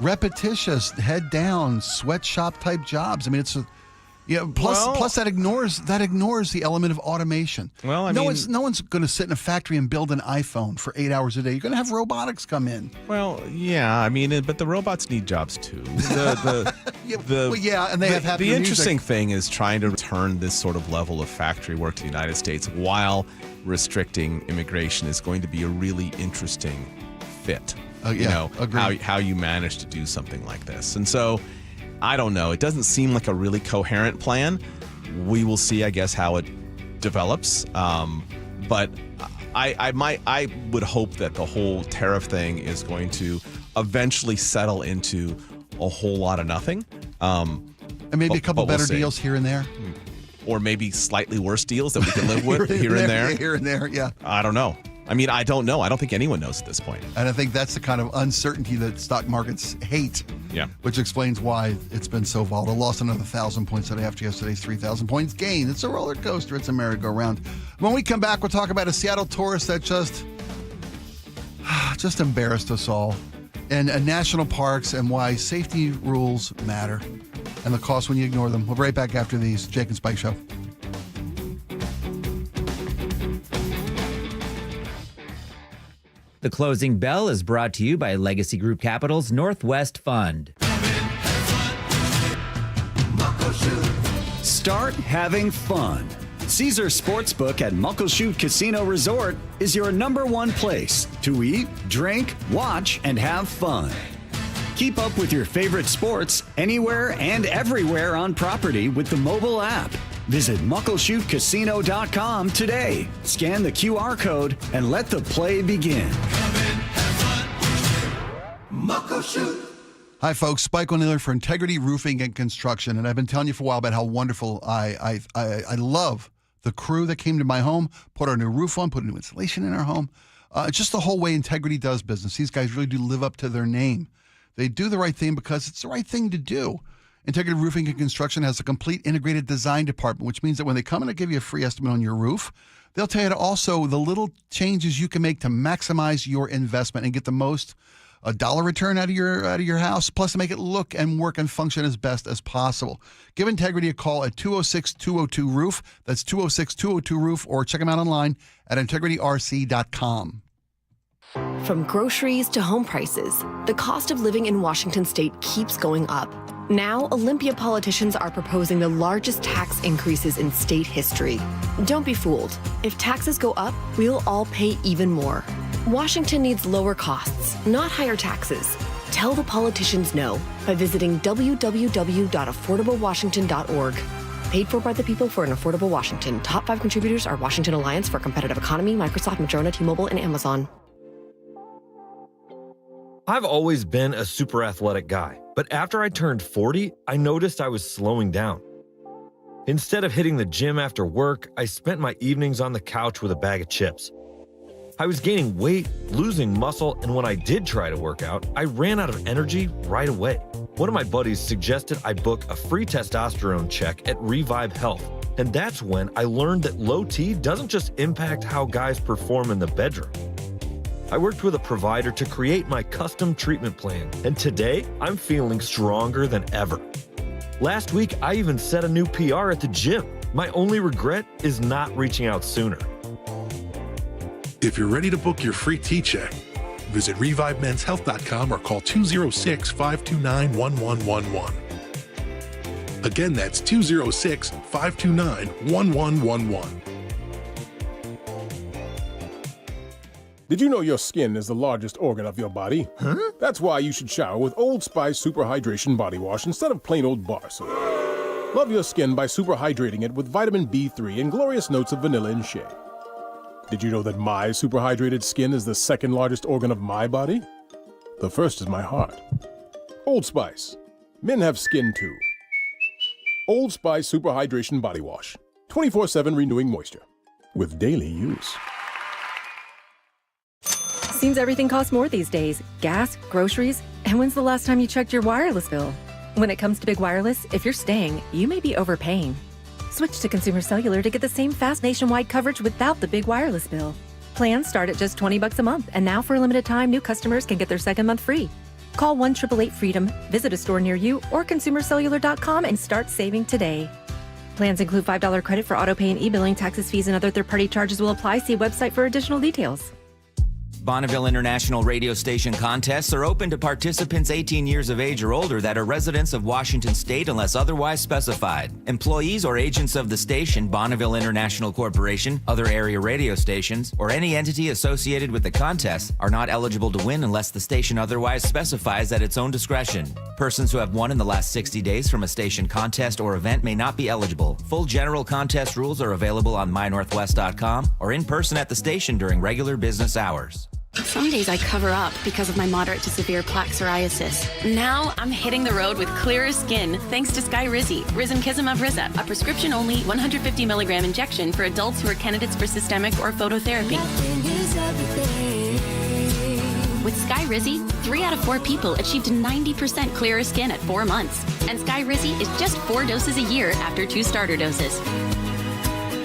Repetitious, head down, sweatshop type jobs. I mean, plus that ignores the element of automation. Well, no one's going to sit in a factory and build an iPhone for 8 hours a day. You're going to have robotics come in. Well, yeah, I mean, but the robots need jobs too. And they have happy music. Interesting thing is trying to return this sort of level of factory work to the United States while restricting immigration is going to be a really interesting fit. How you manage to do something like this. And so I don't know. It doesn't seem like a really coherent plan. We will see, I guess, how it develops. But I would hope that the whole tariff thing is going to eventually settle into a whole lot of nothing. And maybe a couple better deals here and there. Or maybe slightly worse deals that we can live with here and there. Here and there, yeah. I don't know. I mean, I don't know. I don't think anyone knows at this point. And I think that's the kind of uncertainty that stock markets hate. Yeah. Which explains why it's been so volatile. Lost another 1,000 points today after yesterday's 3,000 points gain. It's a roller coaster. It's a merry-go-round. When we come back, we'll talk about a Seattle tourist that just embarrassed us all. And national parks and why safety rules matter. And the cost when you ignore them. We'll be right back after these. Jake and Spike Show. The closing bell is brought to you by Legacy Group Capital's Northwest Fund. Start having fun. Caesar Sportsbook at Muckleshoot Casino Resort is your #1 place to eat, drink, watch, and have fun. Keep up with your favorite sports anywhere and everywhere on property with the mobile app. Visit MuckleshootCasino.com today. Scan the QR code and let the play begin. Muckleshoot. Hi, folks. Spike O'Neill for Integrity Roofing and Construction. And I've been telling you for a while about how wonderful I love the crew that came to my home, put our new roof on, put a new insulation in our home. Just the whole way Integrity does business. These guys really do live up to their name. They do the right thing because it's the right thing to do. Integrity Roofing and Construction has a complete integrated design department, which means that when they come in and give you a free estimate on your roof, they'll tell you also the little changes you can make to maximize your investment and get the most dollar return out of your house, plus to make it look and work and function as best as possible. Give Integrity a call at 206-202-ROOF. That's 206-202-ROOF, or check them out online at integrityrc.com. From groceries to home prices, the cost of living in Washington state keeps going up. Now, Olympia politicians are proposing the largest tax increases in state history. Don't be fooled. If taxes go up, we'll all pay even more. Washington needs lower costs, not higher taxes. Tell the politicians no by visiting www.affordablewashington.org. Paid for by the people for an affordable Washington. Top 5 contributors are Washington Alliance for a Competitive Economy, Microsoft, Madrona, T-Mobile, and Amazon. I've always been a super athletic guy, but after I turned 40, I noticed I was slowing down. Instead of hitting the gym after work, I spent my evenings on the couch with a bag of chips. I was gaining weight, losing muscle, and when I did try to work out, I ran out of energy right away. One of my buddies suggested I book a free testosterone check at Revive Health, and that's when I learned that low T doesn't just impact how guys perform in the bedroom. I worked with a provider to create my custom treatment plan, and today I'm feeling stronger than ever. Last week, I even set a new PR at the gym. My only regret is not reaching out sooner. If you're ready to book your free T-check, visit revivemenshealth.com or call 206-529-1111. Again, that's 206-529-1111. Did you know your skin is the largest organ of your body? Huh? That's why you should shower with Old Spice Super Hydration Body Wash instead of plain old bar soap. Love your skin by super hydrating it with vitamin B3 and glorious notes of vanilla and shea. Did you know that my super hydrated skin is the second largest organ of my body? The first is my heart. Old Spice. Men have skin too. Old Spice Super Hydration Body Wash. 24/7 renewing moisture. With daily use. Seems everything costs more these days. Gas, groceries, and when's the last time you checked your wireless bill? When it comes to big wireless, if you're staying, you may be overpaying. Switch to Consumer Cellular to get the same fast nationwide coverage without the big wireless bill. Plans start at just $20 a month, and now for a limited time, new customers can get their second month free. Call 1-888-FREEDOM, visit a store near you, or consumercellular.com and start saving today. Plans include $5 credit for autopay and e-billing. Taxes, fees, and other third-party charges will apply. See website for additional details. Bonneville International Radio Station contests are open to participants 18 years of age or older that are residents of Washington State unless otherwise specified. Employees or agents of the station, Bonneville International Corporation, other area radio stations, or any entity associated with the contest are not eligible to win unless the station otherwise specifies at its own discretion. Persons who have won in the last 60 days from a station contest or event may not be eligible. Full general contest rules are available on mynorthwest.com or in person at the station during regular business hours. Some days I cover up because of my moderate to severe plaque psoriasis. Now I'm hitting the road with clearer skin thanks to Skyrizi, Risankizumab Riza, a prescription-only 150 milligram injection for adults who are candidates for systemic or phototherapy. With Skyrizi, 3 out of 4 people achieved 90% clearer skin at 4 months. And Skyrizi is just 4 doses a year after 2 starter doses.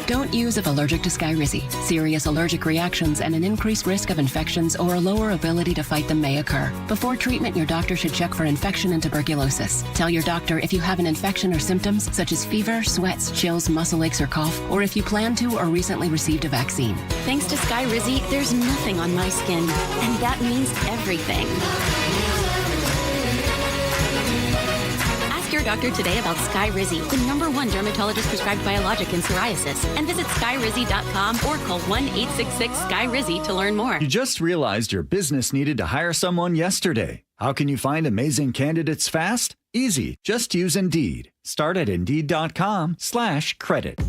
Don't use if allergic to Skyrizi. Serious allergic reactions and an increased risk of infections or a lower ability to fight them may occur. Before treatment, your doctor should check for infection and tuberculosis. Tell your doctor if you have an infection or symptoms such as fever, sweats, chills, muscle aches, or cough, or if you plan to or recently received a vaccine. Thanks to Skyrizi, there's nothing on my skin, and that means everything. Your doctor today about Skyrizi, the #1 dermatologist prescribed biologic in psoriasis, and visit skyrizi.com or call 1-866-SKYRIZI to learn more. You just realized your business needed to hire someone yesterday. How can you find amazing candidates fast? Easy. Just use Indeed. Start at Indeed.com/credit.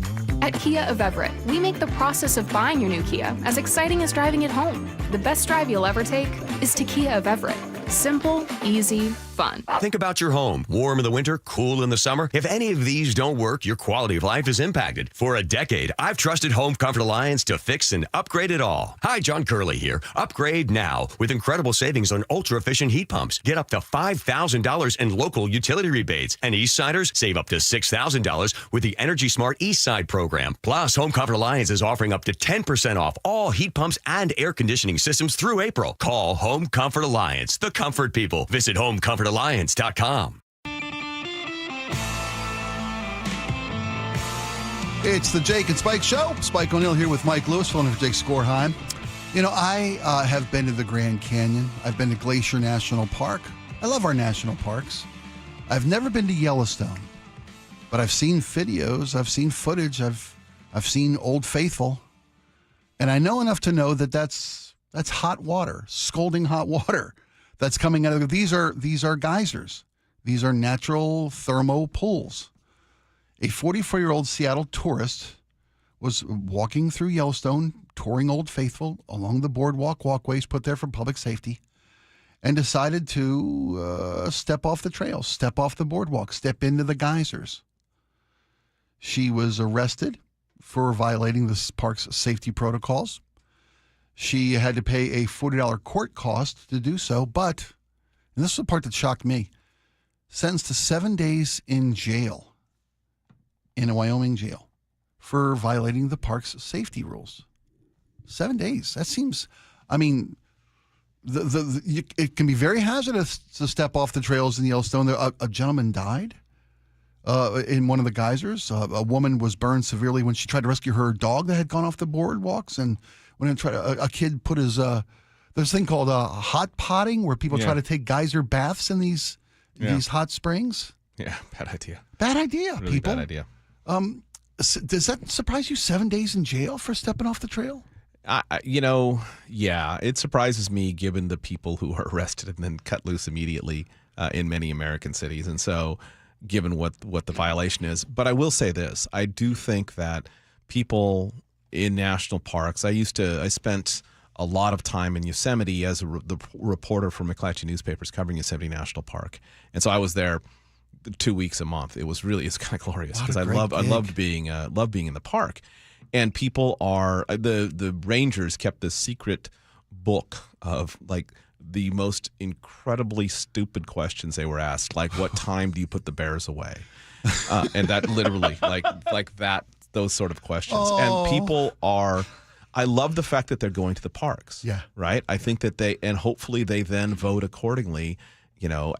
At Kia of Everett, we make the process of buying your new Kia as exciting as driving it home. The best drive you'll ever take is to Kia of Everett. Simple, easy, fun. Think about your home. Warm in the winter, cool in the summer. If any of these don't work, your quality of life is impacted. For a decade, I've trusted Home Comfort Alliance to fix and upgrade it all. Hi, John Curley here. Upgrade now with incredible savings on ultra-efficient heat pumps. Get up to $5,000 in local utility rebates. And Eastsiders save up to $6,000 with the Energy Smart Eastside program. Plus, Home Comfort Alliance is offering up to 10% off all heat pumps and air conditioning systems through April. Call Home Comfort Alliance, the comfort people. Visit homecomfortalliance.com. It's the Jake and Spike Show. Spike O'Neill here with Mike Lewis, filling in for Jake Skorheim. You know, I have been to the Grand Canyon. I've been to Glacier National Park. I love our national parks. I've never been to Yellowstone, but I've seen videos. I've seen footage. I've seen Old Faithful, and I know enough to know that that's hot water, scalding hot water that's coming out of these are geysers. These are natural thermal pools. A 44-year-old Seattle tourist was walking through Yellowstone, touring Old Faithful along the boardwalk walkways put there for public safety, and decided to step off the trail, step off the boardwalk, step into the geysers. She was arrested for violating the park's safety protocols. She had to pay a $40 court cost to do so, but, and this is the part that shocked me, sentenced to 7 days in jail, in a Wyoming jail, for violating the park's safety rules. 7 days. That seems, I mean, it can be very hazardous to step off the trails in Yellowstone. A gentleman died in one of the geysers. A woman was burned severely when she tried to rescue her dog that had gone off the boardwalks and when a kid put his there's a thing called hot potting where people try to take geyser baths in these hot springs. Yeah, bad idea. Bad idea, Really people. bad idea. Does that surprise you? 7 days in jail for stepping off the trail? Yeah, it surprises me given the people who are arrested and then cut loose immediately in many American cities. And so given what the violation is. But I will say this. I do think that people in national parks, I spent a lot of time in Yosemite as the reporter for McClatchy newspapers covering Yosemite National Park. And so I was there 2 weeks a month. It's kind of glorious because I loved being in the park. And people the rangers kept this secret book of like the most incredibly stupid questions they were asked, like what time do you put the bears away? And that literally like that, those sort of questions. And people I love the fact that they're going to the parks. Yeah. Right. I think that and hopefully they then vote accordingly,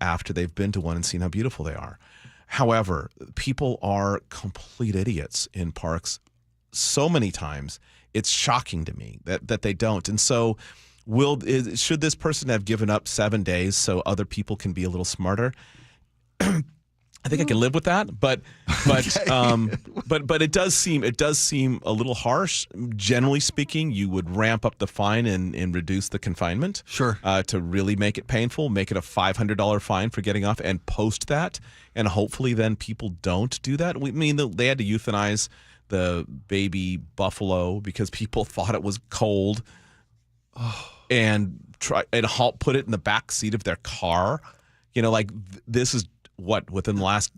after they've been to one and seen how beautiful they are. However, people are complete idiots in parks so many times. It's shocking to me that they don't. And so should this person have given up 7 days so other people can be a little smarter? I think I can live with that, but it does seem a little harsh. Generally speaking, you would ramp up the fine and reduce the confinement. Sure. To really make it painful, make it a $500 fine for getting off, and post that, and hopefully then people don't do that. They had to euthanize the baby buffalo because people thought it was cold, and put it in the back seat of their car. This is within the last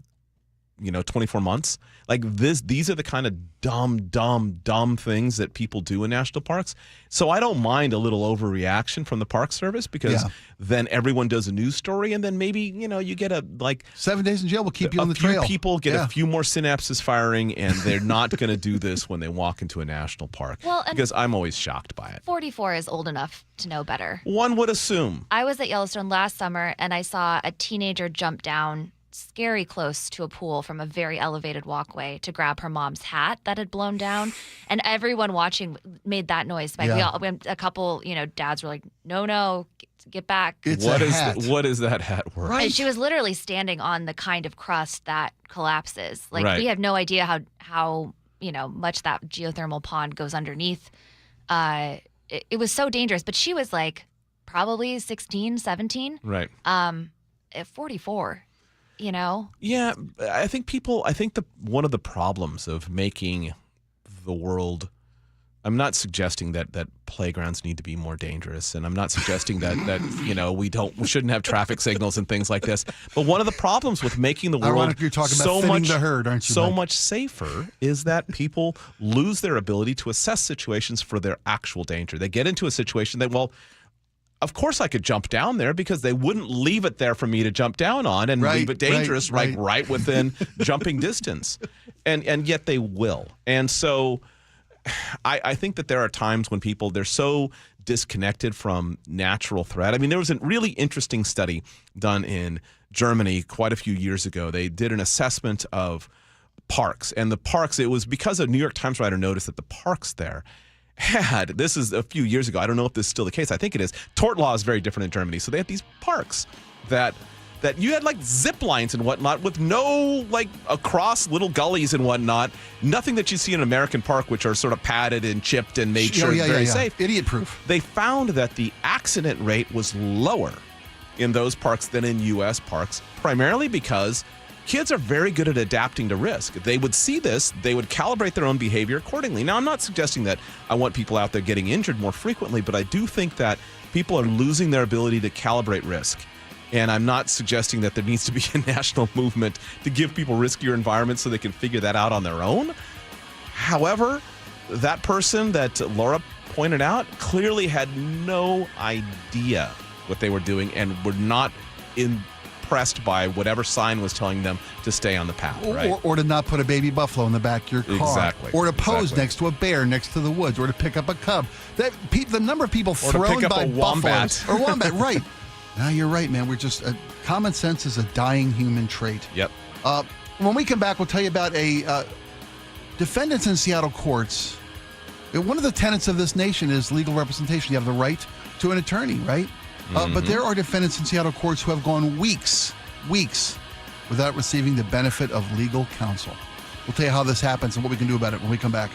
24 months. These are the kind of dumb things that people do in national parks. So I don't mind a little overreaction from the Park Service because then everyone does a news story, and then maybe you get 7 days in jail will keep you on the trail. A few people get a few more synapses firing, and they're not going to do this when they walk into a national park. Because I'm always shocked by it. 44 is old enough to know better. One would assume. I was at Yellowstone last summer, and I saw a teenager jump down scary close to a pool from a very elevated walkway to grab her mom's hat that had blown down, and everyone watching made that noise. We a couple, dads were like, "No, get back." What is that hat worth? Right. And she was literally standing on the kind of crust that collapses. We have no idea how much that geothermal pond goes underneath. It was so dangerous, but she was probably 16, 17. Right. At 44. Yeah, I think one of the problems of making the world, I'm not suggesting that playgrounds need to be more dangerous, and I'm not suggesting that we shouldn't have traffic signals and things like this. But one of the problems with making the world you're talking about thinning the herd, aren't you, so Mike? much safer is that people lose their ability to assess situations for their actual danger. They get into a situation that, of course I could jump down there because they wouldn't leave it there for me to jump down on and leave it dangerous right within jumping distance. And yet they will. And so I think that there are times when they're so disconnected from natural threat. There was a really interesting study done in Germany quite a few years ago. They did an assessment of parks. And the parks, it was because a New York Times writer noticed that the parks there this is a few years ago, I don't know if this is still the case, I think it is, tort law is very different in Germany. So they had these parks that you had zip lines and whatnot with no across little gullies and whatnot, nothing that you see in an American park, which are sort of padded and chipped and made sure it's very safe. Idiot proof. They found that the accident rate was lower in those parks than in U.S. parks, primarily because kids are very good at adapting to risk. They would see this, they would calibrate their own behavior accordingly. Now, I'm not suggesting that I want people out there getting injured more frequently, but I do think that people are losing their ability to calibrate risk. And I'm not suggesting that there needs to be a national movement to give people riskier environments so they can figure that out on their own. However, that person that Laura pointed out clearly had no idea what they were doing and were not impressed by whatever sign was telling them to stay on the path, right? Or to not put a baby buffalo in the back of your car. Exactly. Or to pose next to a bear next to the woods, or to pick up a cub. The number of people thrown by buffaloes. Or wombat, right. No, you're right, man. We're just, common sense is a dying human trait. Yep. When we come back, we'll tell you about defendants in Seattle courts One of the tenets of this nation is legal representation. You have the right to an attorney, right? But there are defendants in Seattle courts who have gone weeks without receiving the benefit of legal counsel. We'll tell you how this happens and what we can do about it when we come back.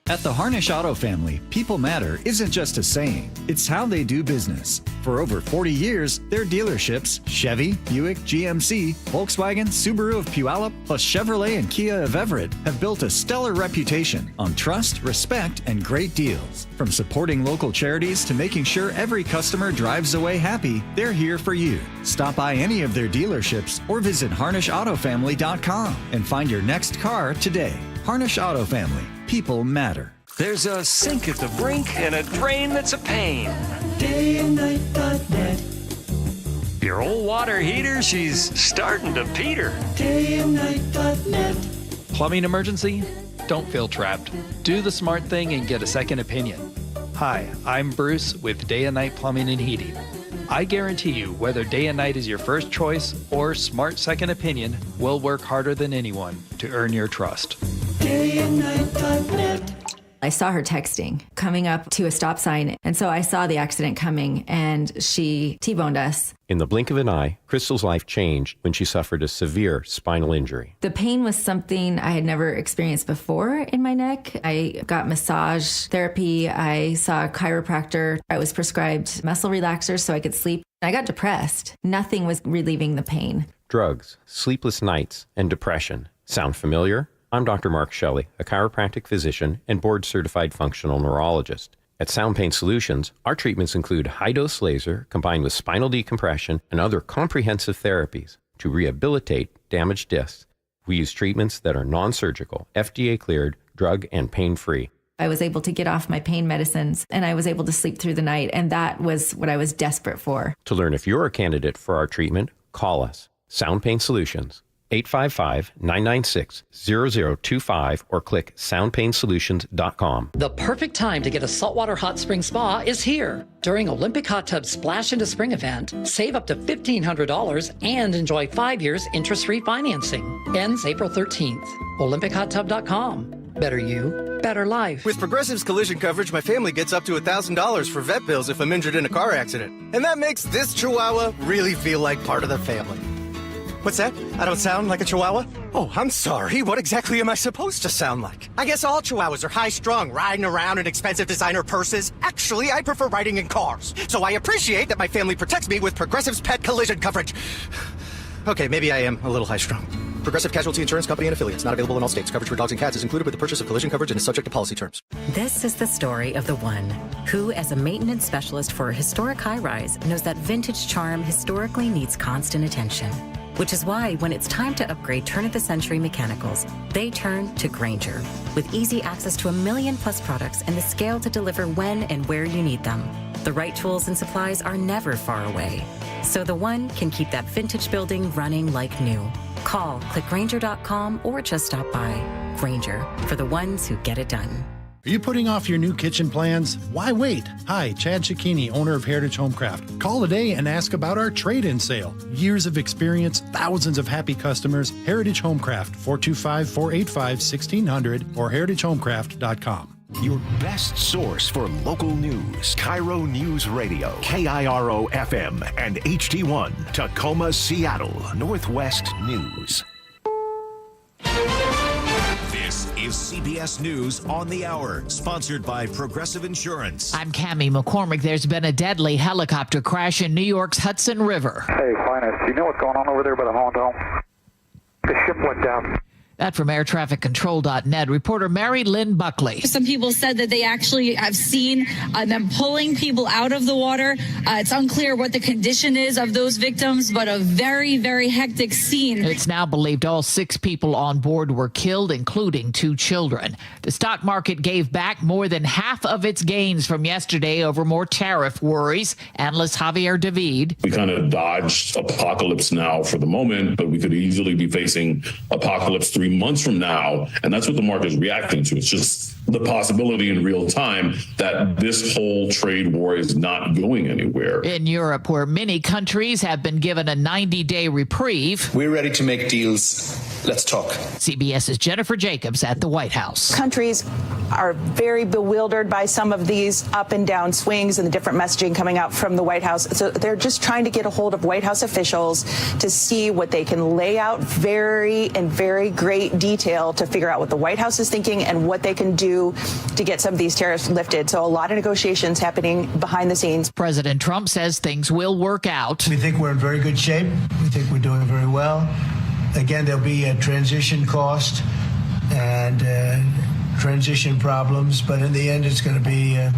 At the Harnish Auto family, people matter isn't just a saying, it's how they do business. For over 40 years, their dealerships, Chevy, Buick, GMC, Volkswagen, Subaru of Puyallup, plus Chevrolet and Kia of Everett, have built a stellar reputation on trust, respect, and great deals. From supporting local charities to making sure every customer drives away happy, they're here for you. Stop by any of their dealerships or visit HarnishAutoFamily.com and find your next car today. Harnish Auto Family. People matter. There's a sink at the brink and a drain that's a pain. DayandNight.net. Your old water heater, she's starting to peter. DayandNight.net. Plumbing emergency? Don't feel trapped. Do the smart thing and get a second opinion. Hi, I'm Bruce with Day and Night Plumbing and Heating. I guarantee you, whether Day and Night is your first choice or smart second opinion, we'll work harder than anyone to earn your trust. DayandNight.net. I saw her texting, coming up to a stop sign, and so I saw the accident coming, and she T-boned us. In the blink of an eye, Crystal's life changed when she suffered a severe spinal injury. The pain was something I had never experienced before in my neck. I got massage therapy. I saw a chiropractor. I was prescribed muscle relaxers so I could sleep. I got depressed. Nothing was relieving the pain. Drugs, sleepless nights, and depression. Sound familiar? I'm Dr. Mark Shelley, a chiropractic physician and board-certified functional neurologist. At Sound Pain Solutions, our treatments include high-dose laser combined with spinal decompression and other comprehensive therapies to rehabilitate damaged discs. We use treatments that are non-surgical, FDA-cleared, drug and pain-free. I was able to get off my pain medicines, and I was able to sleep through the night, and that was what I was desperate for. To learn if you're a candidate for our treatment, call us. Sound Pain Solutions, 855-996-0025 or click soundpainsolutions.com. The perfect time to get a saltwater hot spring spa is here. During Olympic Hot Tub Splash into Spring event, save up to $1,500 and enjoy 5 years interest-free financing. Ends April 13th. OlympicHotTub.com. Better you, better life. With Progressive's collision coverage, my family gets up to $1,000 for vet bills if I'm injured in a car accident. And that makes this Chihuahua really feel like part of the family. What's that? I don't sound like a Chihuahua? Oh, I'm sorry. What exactly am I supposed to sound like? I guess all Chihuahuas are high-strung, riding around in expensive designer purses. Actually, I prefer riding in cars. So I appreciate that my family protects me with Progressive's pet collision coverage. Okay, maybe I am a little high-strung. Progressive Casualty Insurance Company and affiliates. Not available in all states. Coverage for dogs and cats is included with the purchase of collision coverage and is subject to policy terms. This is the story of the one who, as a maintenance specialist for a historic high-rise, knows that vintage charm historically needs constant attention. Which is why when it's time to upgrade turn-of-the-century mechanicals, they turn to Grainger. With easy access to 1 million+ products and the scale to deliver when and where you need them. The right tools and supplies are never far away. So the one can keep that vintage building running like new. Call, click Grainger.com, or just stop by. Grainger, for the ones who get it done. Are you putting off your new kitchen plans? Why wait? Hi, Chad Cicchini, owner of Heritage Homecraft. Call today and ask about our trade-in sale. Years of experience, thousands of happy customers. Heritage Homecraft, 425-485-1600 or heritagehomecraft.com. Your best source for local news. KIRO Newsradio, KIRO FM and HD1, Tacoma, Seattle, Northwest News. This is CBS News on the Hour, sponsored by Progressive Insurance. I'm Cammie McCormick. There's been a deadly helicopter crash in New York's Hudson River. Hey, Finance, do you know what's going on over there by the Holland Home? The ship went down. That from airtrafficcontrol.net. Reporter Mary Lynn Buckley. Some people said that they actually have seen them pulling people out of the water. It's unclear what the condition is of those victims, but a very, very hectic scene. It's now believed all 6 people on board were killed, including 2 children. The stock market gave back more than half of its gains from yesterday over more tariff worries. Analyst Javier David. We kind of dodged apocalypse now for the moment, but we could easily be facing apocalypse 3 months from now, and that's what the market is reacting to. It's just the possibility in real time that this whole trade war is not going anywhere. In Europe, where many countries have been given a 90-day reprieve, we're ready to make deals. Let's talk. CBS's Jennifer Jacobs at the White House. Countries are very bewildered by some of these up and down swings and the different messaging coming out from the White House. So they're just trying to get a hold of White House officials to see what they can lay out in very great detail to figure out what the White House is thinking and what they can do to get some of these tariffs lifted. So a lot of negotiations happening behind the scenes. President Trump says things will work out. We think we're in very good shape. We think we're doing very well. Again, there'll be a transition cost and transition problems, but in the end, it's going to be a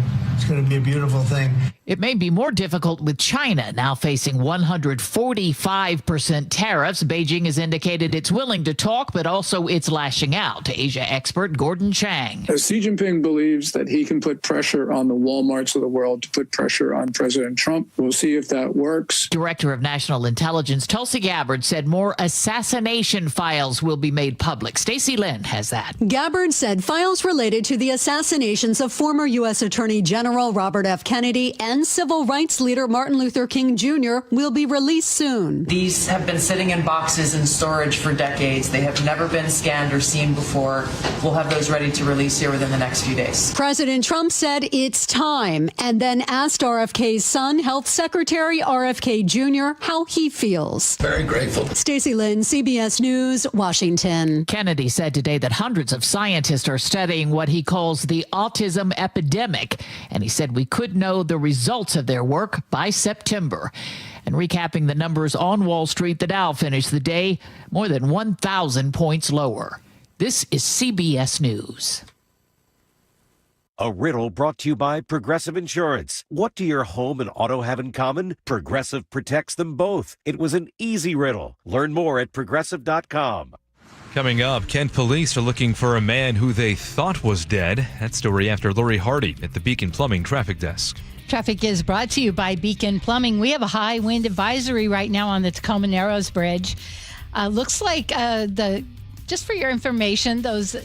beautiful thing. It may be more difficult with China now facing 145% tariffs. Beijing has indicated it's willing to talk, but also it's lashing out. Asia expert Gordon Chang. Xi Jinping believes that he can put pressure on the Walmarts of the world to put pressure on President Trump. We'll see if that works. Director of National Intelligence Tulsi Gabbard said more assassination files will be made public. Stacey Lynn has that. Gabbard said files related to the assassinations of former U.S. Attorney General Robert F. Kennedy and civil rights leader Martin Luther King Jr. will be released soon. These have been sitting in boxes in storage for decades. They have never been scanned or seen before. We'll have those ready to release here within the next few days. President Trump said it's time and then asked RFK's son, Health Secretary RFK Jr., how he feels. Very grateful. Stacey Lynn, CBS News, Washington. Kennedy said today that hundreds of scientists are studying what he calls the autism epidemic, and he said we could know the results of their work by September. And recapping the numbers on Wall Street, the Dow finished the day more than 1,000 points lower. This is CBS News. A riddle brought to you by Progressive Insurance. What do your home and auto have in common? Progressive protects them both. It was an easy riddle. Learn more at Progressive.com. Coming up, Kent police are looking for a man who they thought was dead. That story after Lori Hardy at the Beacon Plumbing Traffic Desk. Traffic is brought to you by Beacon Plumbing. We have a high wind advisory right now on the Tacoma Narrows Bridge. Looks like just for your information, those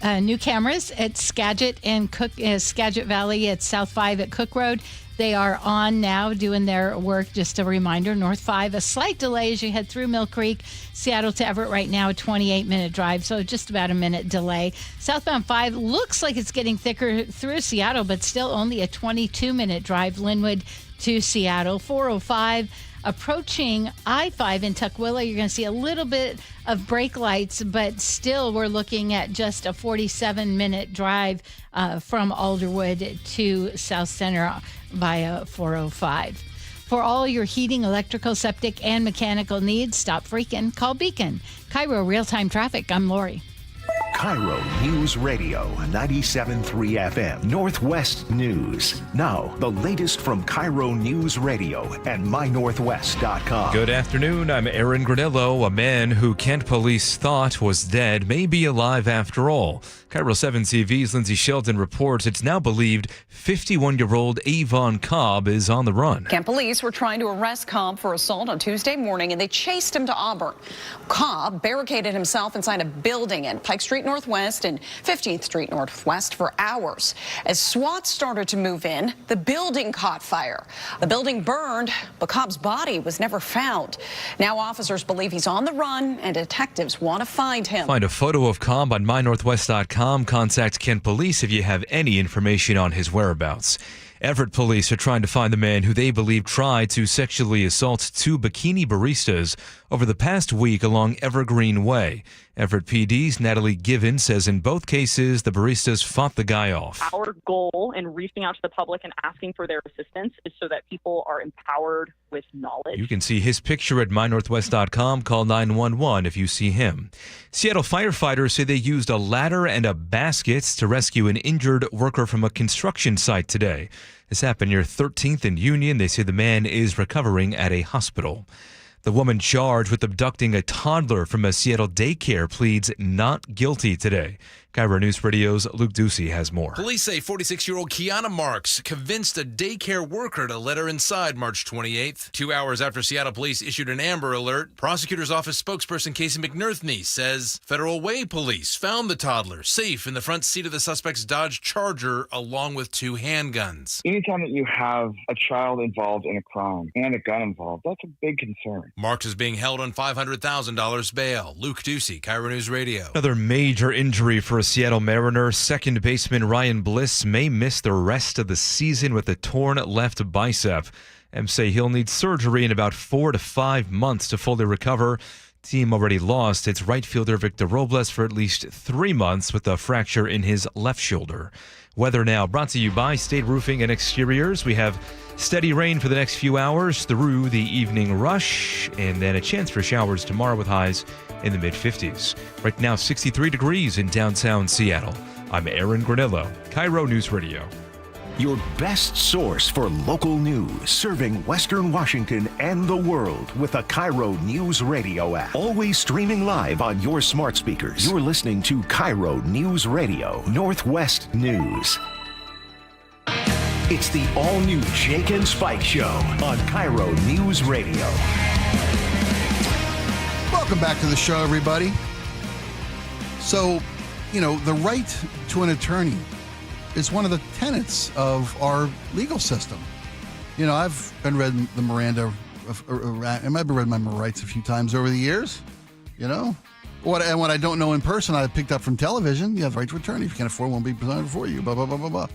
new cameras at Skagit and Skagit Valley at South 5 at Cook Road, they are on now doing their work. Just a reminder, North 5, a slight delay as you head through Mill Creek. Seattle to Everett right now, a 28-minute drive, so just about a minute delay. Southbound 5 looks like it's getting thicker through Seattle, but still only a 22-minute drive. Linwood to Seattle. 405 approaching I-5 in Tukwila. You're going to see a little bit of brake lights, but still we're looking at just a 47-minute drive from Alderwood to South Center via 405. For all your heating, electrical, septic, and mechanical needs, stop freaking. Call Beacon. KIRO Real-Time Traffic. I'm Lori. KIRO News Radio 97.3 FM Northwest News. Now, the latest from KIRO News Radio and mynorthwest.com. Good afternoon. I'm Aaron Granillo. A man who Kent police thought was dead may be alive after all. KIRO 7 TV's Lindsay Sheldon reports it's now believed 51-year-old Avon Cobb is on the run. Kent police were trying to arrest Cobb for assault on Tuesday morning, and they chased him to Auburn. Cobb barricaded himself inside a building at Pike Street Northwest and 15th Street Northwest for hours. As SWAT started to move in, the building caught fire. The building burned, but Cobb's body was never found. Now officers believe he's on the run, and detectives want to find him. Find a photo of Cobb on mynorthwest.com. Contact Kent Police if you have any information on his whereabouts. Everett police are trying to find the man who they believe tried to sexually assault 2 bikini baristas over the past week along Evergreen Way. Everett PD's Natalie Given says in both cases, the baristas fought the guy off. Our goal in reaching out to the public and asking for their assistance is so that people are empowered with knowledge. You can see his picture at mynorthwest.com. Call 911 if you see him. Seattle firefighters say they used a ladder and a basket to rescue an injured worker from a construction site today. This happened near 13th and Union. They say the man is recovering at a hospital. The woman charged with abducting a toddler from a Seattle daycare pleads not guilty today. KIRO News Radio's Luke Ducey has more. Police say 46-year-old Kiana Marks convinced a daycare worker to let her inside March 28th. 2 hours after Seattle police issued an Amber Alert, prosecutor's office spokesperson Casey McNerthney says Federal Way police found the toddler safe in the front seat of the suspect's Dodge Charger along with 2 handguns. Anytime that you have a child involved in a crime and a gun involved, that's a big concern. Marks is being held on $500,000 bail. Luke Ducey, KIRO News Radio. Another major injury for a Seattle Mariner. Second baseman Ryan Bliss may miss the rest of the season with a torn left bicep. M's say he'll need surgery in about 4 to 5 months to fully recover. Team already lost its right fielder Victor Robles for at least 3 months with a fracture in his left shoulder. Weather now brought to you by State Roofing and Exteriors. We have steady rain for the next few hours through the evening rush, and then a chance for showers tomorrow with highs in the mid-50s. Right now, 63 degrees in downtown Seattle. I'm Aaron Granillo, KIRO News Radio. Your best source for local news, serving Western Washington and the world with the KIRO News Radio app. Always streaming live on your smart speakers. You're listening to KIRO News Radio, Northwest News. It's the all-new Jake and Spike Show on KIRO News Radio. Welcome back to the show, everybody. So, the right to an attorney is one of the tenets of our legal system. I've been read the Miranda, I've read my rights a few times over the years. What I don't know in person, I picked up from television. You have the right to attorney. If you can't afford, won't be presented for you. Blah blah blah blah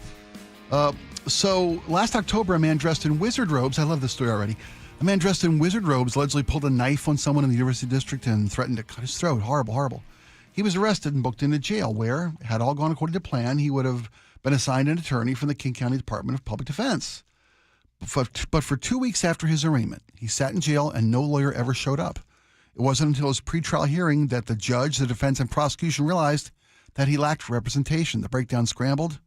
blah. So last October, a man dressed in wizard robes. I love this story already. A man dressed in wizard robes allegedly pulled a knife on someone in the University District and threatened to cut his throat. Horrible, horrible. He was arrested and booked into jail where, had all gone according to plan, he would have been assigned an attorney from the King County Department of Public Defense. But for 2 weeks after his arraignment, he sat in jail and no lawyer ever showed up. It wasn't until his pretrial hearing that the judge, the defense, and prosecution realized that he lacked representation. The breakdown scrambled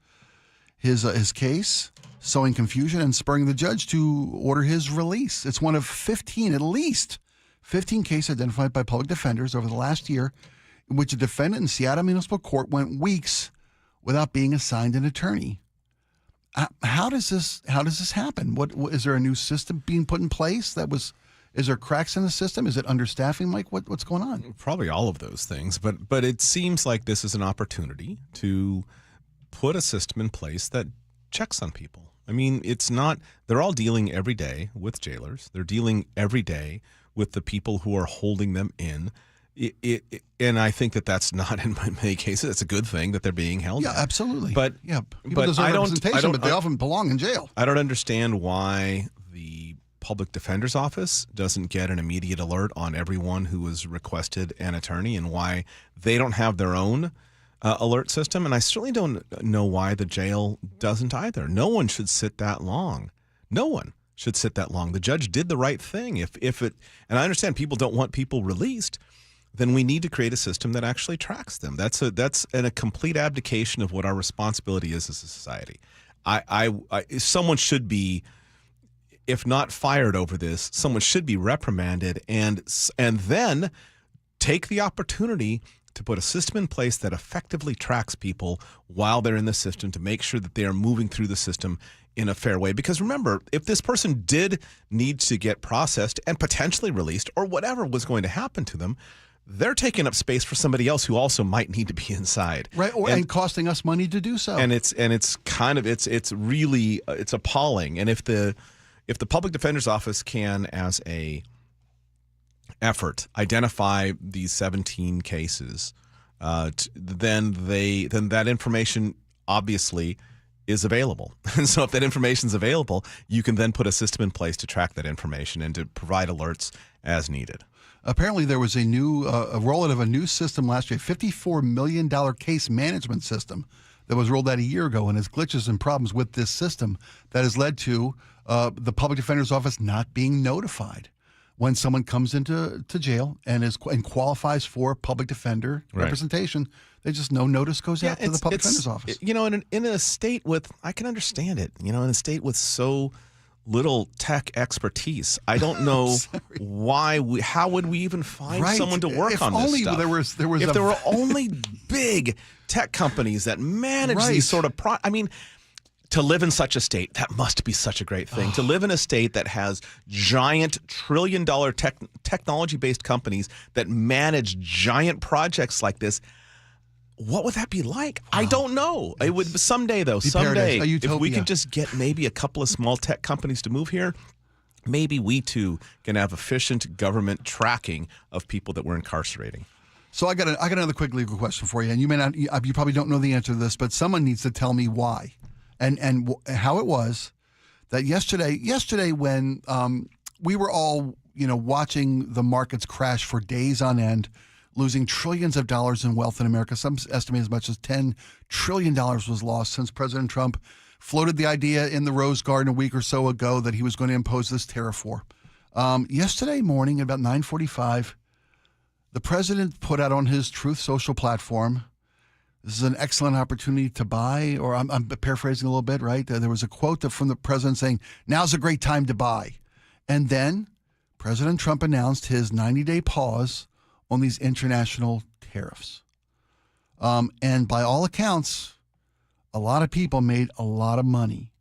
his case, sowing confusion and spurring the judge to order his release. It's one of 15, at least 15 cases identified by public defenders over the last year in which a defendant in Seattle Municipal Court went weeks without being assigned an attorney. How does this happen? What is there a new system being put in place is there cracks in the system? Is it understaffing, Mike? What's going on? Probably all of those things, but it seems like this is an opportunity to put a system in place that checks on people. I mean, they're all dealing every day with jailers. They're dealing every day with the people who are holding them in. And I think that's not in many cases. It's a good thing that they're being held. Yeah, absolutely. But I don't. But they often belong in jail. I don't understand why the Public Defender's Office doesn't get an immediate alert on everyone who has requested an attorney, and why they don't have their own alert system. And I certainly don't know why the jail doesn't either. No one should sit that long. No one should sit that long. The judge did the right thing. And I understand people don't want people released, then we need to create a system that actually tracks them. That's a complete abdication of what our responsibility is as a society. Someone should be, if not fired over this, someone should be reprimanded and then take the opportunity to put a system in place that effectively tracks people while they're in the system to make sure that they are moving through the system in a fair way. Because remember, if this person did need to get processed and potentially released or whatever was going to happen to them, they're taking up space for somebody else who also might need to be inside, right? And costing us money to do so. And it's really appalling. And if the Public Defender's Office can, as a effort, identify these 17 cases, then that information obviously is available. And so if that information is available, you can then put a system in place to track that information and to provide alerts as needed. Apparently, there was a rollout of a new system last year, $54 million case management system that was rolled out a year ago, and has glitches and problems with this system that has led to the Public Defender's Office not being notified when someone comes into jail and qualifies for public defender representation. They just no notice goes out to the Public Defender's Office. In a state with, I can understand it, in a state with so little tech expertise. I don't know how would we even find someone to work on this stuff? If there were only big tech companies that manage these sort of to live in such a state, that must be such a great thing. To live in a state that has giant trillion-dollar technology-based companies that manage giant projects like this, what would that be like? I don't know. It would someday, though. Someday, if we could just get maybe a couple of small tech companies to move here, maybe we too can have efficient government tracking of people that we're incarcerating. So I got another quick legal question for you, and you probably don't know the answer to this, but someone needs to tell me why. And how it was that yesterday when we were all watching the markets crash for days on end, losing trillions of dollars in wealth in America, some estimate as much as $10 trillion was lost since President Trump floated the idea in the Rose Garden a week or so ago that he was going to impose this tariff war. Yesterday morning at about 9:45, the president put out on his Truth Social platform, "This is an excellent opportunity to buy," or I'm paraphrasing a little bit, right? There was a quote from the president saying, "Now's a great time to buy." And then President Trump announced his 90-day pause on these international tariffs. And by all accounts, a lot of people made a lot of money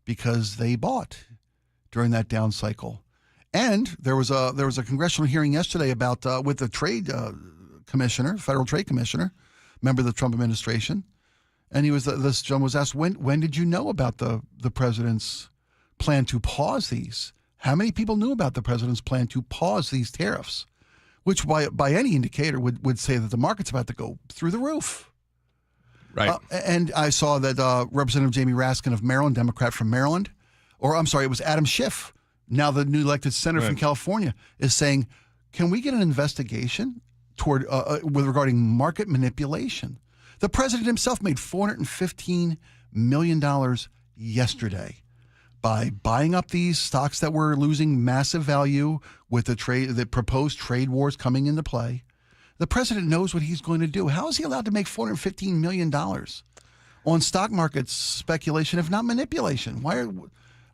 because they bought during that down cycle. And there was a congressional hearing yesterday about with the trade commissioner, federal trade commissioner, member of the Trump administration, and this gentleman was asked, when did you know about the president's plan to pause these? How many people knew about the president's plan to pause these tariffs? Which by any indicator would say that the market's about to go through the roof. Right. And I saw that Representative Jamie Raskin of Maryland, Democrat from Maryland, or I'm sorry, it was Adam Schiff, now the new elected senator from California, is saying, can we get an investigation regarding market manipulation? The president himself made $415 million yesterday by buying up these stocks that were losing massive value with the proposed trade wars coming into play. The president knows what he's going to do. How is he allowed to make $415 million on stock market speculation, if not manipulation? Why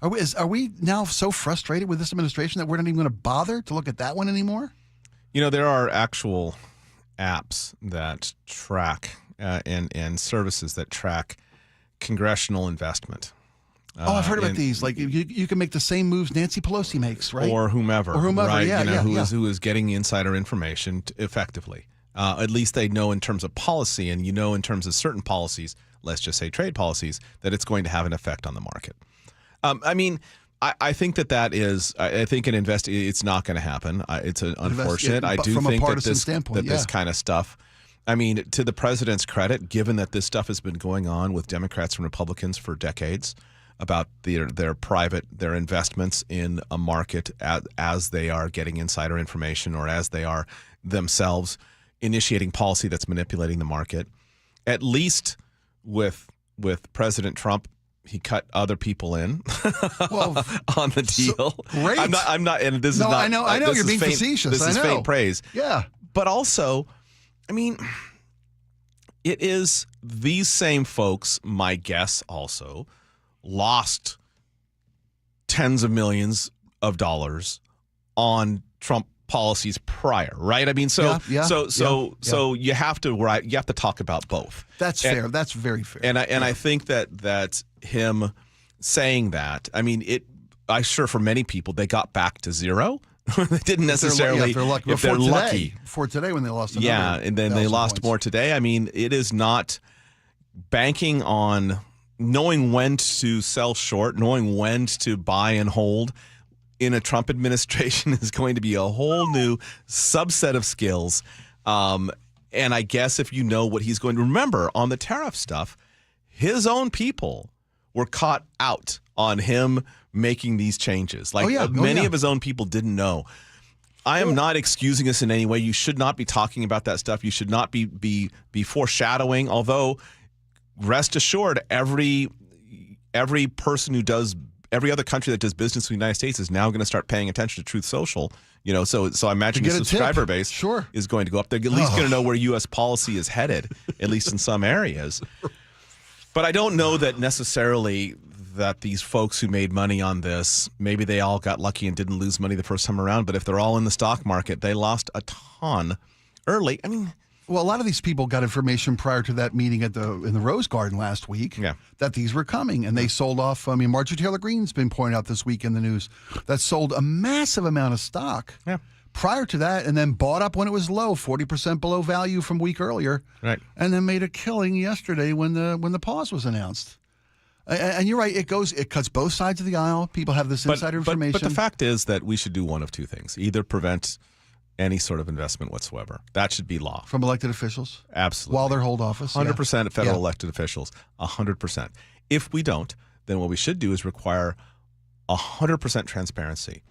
are we now so frustrated with this administration that we're not even going to bother to look at that one anymore? There are actual apps that track and services that track congressional investment. I've heard about these. Like you can make the same moves Nancy Pelosi makes, right? Or whomever, right? Yeah, who is getting insider information effectively. At least they know in terms of policy, and in terms of certain policies, let's just say trade policies, that it's going to have an effect on the market. I think that is. I think it's not going to happen. It's unfortunate. I do think that this kind of stuff. To the president's credit, given that this stuff has been going on with Democrats and Republicans for decades, about their investments in a market as they are getting insider information or as they are themselves initiating policy that's manipulating the market. At least with President Trump, he cut other people in on the deal. So, great. I'm not, and this is not. I know you're being facetious. This is faint praise. Yeah, but also, it is these same folks. My guess also lost tens of millions of dollars on Trump policies prior, right? So you have to talk about both. That's fair. That's very fair. And I think that him saying that, I sure for many people they got back to zero. They didn't necessarily. If they're lucky. Before today, when they lost another. Yeah, and then they lost more today. It is not banking on knowing when to sell short, knowing when to buy and hold in a Trump administration is going to be a whole new subset of skills. And I guess if you know what he's going to remember on the tariff stuff, his own people were caught out on him making these changes. Many of his own people didn't know. I am not excusing this in any way. You should not be talking about that stuff. You should not be foreshadowing, although rest assured, every person who does, every other country that does business with the United States is now going to start paying attention to Truth Social. So I imagine the subscriber base is going to go up. They're at least going to know where U.S. policy is headed, at least in some areas. But I don't know that necessarily that these folks who made money on this, maybe they all got lucky and didn't lose money the first time around. But if they're all in the stock market, they lost a ton early. I mean, well, a lot of these people got information prior to that meeting in the Rose Garden last week that these were coming, and they sold off. I mean, Marjorie Taylor Greene's been pointed out this week in the news that sold a massive amount of stock prior to that, and then bought up when it was low, 40% below value from a week earlier, right? And then made a killing yesterday when the pause was announced. And you're right, it cuts both sides of the aisle. People have this insider information. But the fact is that we should do one of two things: either prevent any sort of investment whatsoever. That should be law. From elected officials? Absolutely. While they hold office? 100% of federal elected officials. 100%. If we don't, then what we should do is require 100% transparency.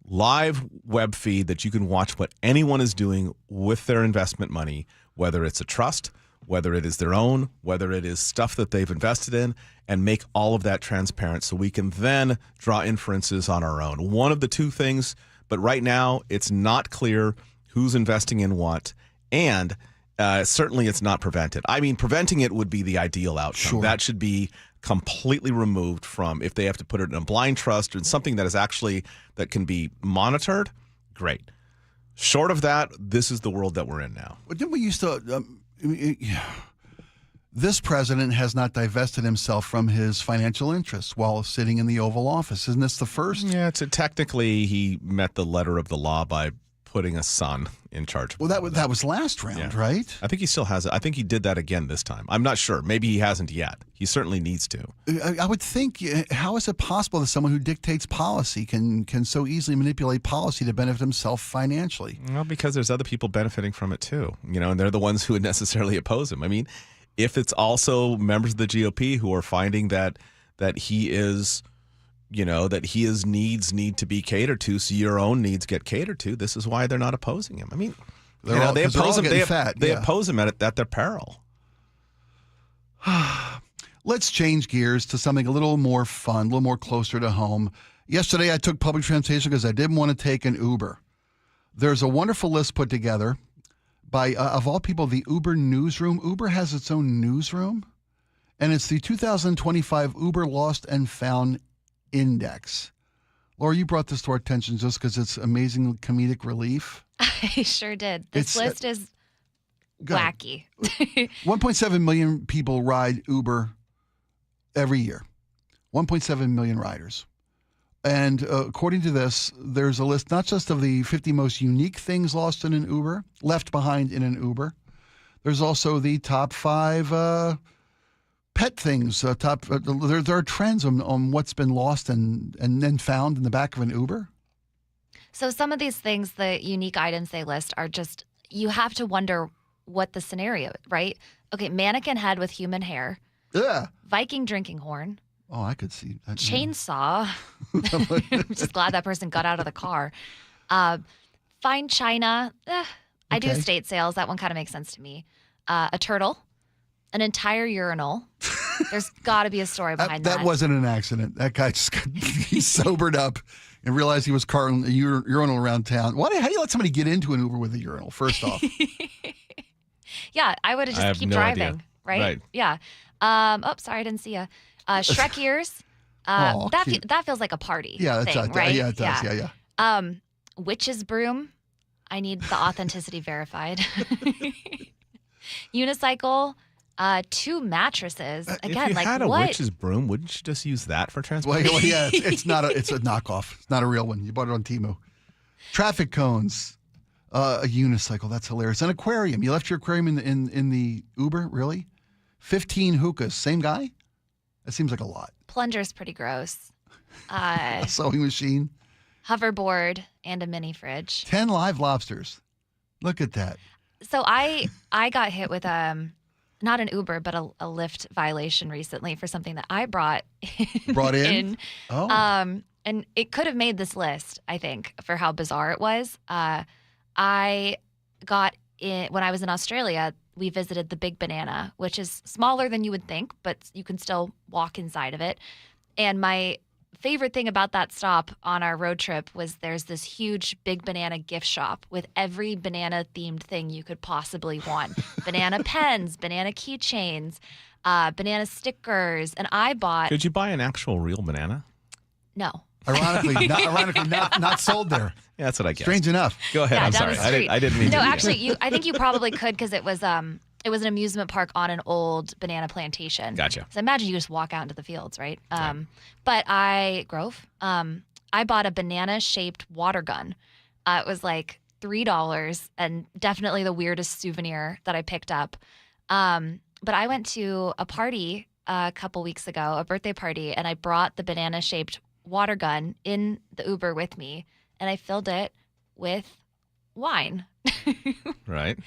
Live web feed that you can watch what anyone is doing with their investment money, whether it's a trust, whether it is their own, whether it is stuff that they've invested in, and make all of that transparent so we can then draw inferences on our own. One of the two things. But right now, it's not clear who's investing in what, and certainly it's not prevented. I mean, preventing it would be the ideal outcome. Sure. That should be completely removed from, if they have to put it in a blind trust or something that is actually, that can be monitored, great. Short of that, this is the world that we're in now. But didn't we used to... This president has not divested himself from his financial interests while sitting in the Oval Office. Isn't this the first? Yeah, technically he met the letter of the law by putting a son in charge. Well, that was last round, right? I think he still has it. I think he did that again this time. I'm not sure. Maybe he hasn't yet. He certainly needs to. I would think, how is it possible that someone who dictates policy can so easily manipulate policy to benefit himself financially? Well, because there's other people benefiting from it too, and they're the ones who would necessarily oppose him. I mean, if it's also members of the GOP who are finding that he is, that his needs need to be catered to, so your own needs get catered to, this is why they're not opposing him. I mean, they oppose him. They oppose him at their peril. Let's change gears to something a little more fun, a little more closer to home. Yesterday, I took public transportation because I didn't want to take an Uber. There's a wonderful list put together by, of all people, the Uber Newsroom. Uber has its own newsroom, and it's the 2025 Uber Lost and Found Index. Laura, you brought this to our attention just because it's amazing comedic relief. I sure did. This list is wacky. 1.7 million people ride Uber every year. 1.7 million riders. And according to this, there's a list not just of the 50 most unique things lost in an Uber, left behind in an Uber. There's also the top 5 pet things. There are trends on what's been lost and then found in the back of an Uber. So some of these things, the unique items they list, are just, you have to wonder what the scenario is, right? Okay, mannequin head with human hair. Yeah. Viking drinking horn. Oh, I could see that. Chainsaw. I'm just glad that person got out of the car. Fine china. I do estate sales. That one kind of makes sense to me. A turtle. An entire urinal. There's got to be a story behind that. That wasn't an accident. That guy just he sobered up and realized he was carting a urinal around town. How do you let somebody get into an Uber with a urinal, first off? Yeah, I would have just keep driving, idea. Right? Yeah. Sorry, I didn't see you. Shrek ears. That feels like a party thing, right? Yeah, it does. Yeah. Witch's broom. I need the authenticity verified. Unicycle. 2 mattresses. Again, if you had a witch's broom, wouldn't you just use that for transportation? Well, yeah, it's not it's a knockoff. It's not a real one. You bought it on Temu. Traffic cones. A unicycle. That's hilarious. An aquarium. You left your aquarium in the Uber, really? 15 hookahs. Same guy? That seems like a lot. Plunger's pretty gross. A sewing machine. Hoverboard and a mini fridge. 10 live lobsters. Look at that. So I got hit with not an Uber, but a Lyft violation recently for something that I brought in. Oh. And it could have made this list, I think, for how bizarre it was. I got in when I was in Australia. We visited the Big Banana, which is smaller than you would think, but you can still walk inside of it. And my favorite thing about that stop on our road trip was there's this huge Big Banana gift shop with every banana-themed thing you could possibly want. Banana pens, banana keychains. banana stickers, and I bought. Could you buy an actual real banana? No. Ironically, not sold there. Yeah, that's what I guess. Strange enough. Go ahead. Yeah, I'm down sorry. the street. I didn't mean to. No, actually, I think you probably could because it was an amusement park on an old banana plantation. Gotcha. So imagine you just walk out into the fields, right? But I bought a banana-shaped water gun. It was like $3 and definitely the weirdest souvenir that I picked up. But I went to a party a couple weeks ago, a birthday party, and I brought the banana-shaped water gun in the Uber with me, and I filled it with wine. Right.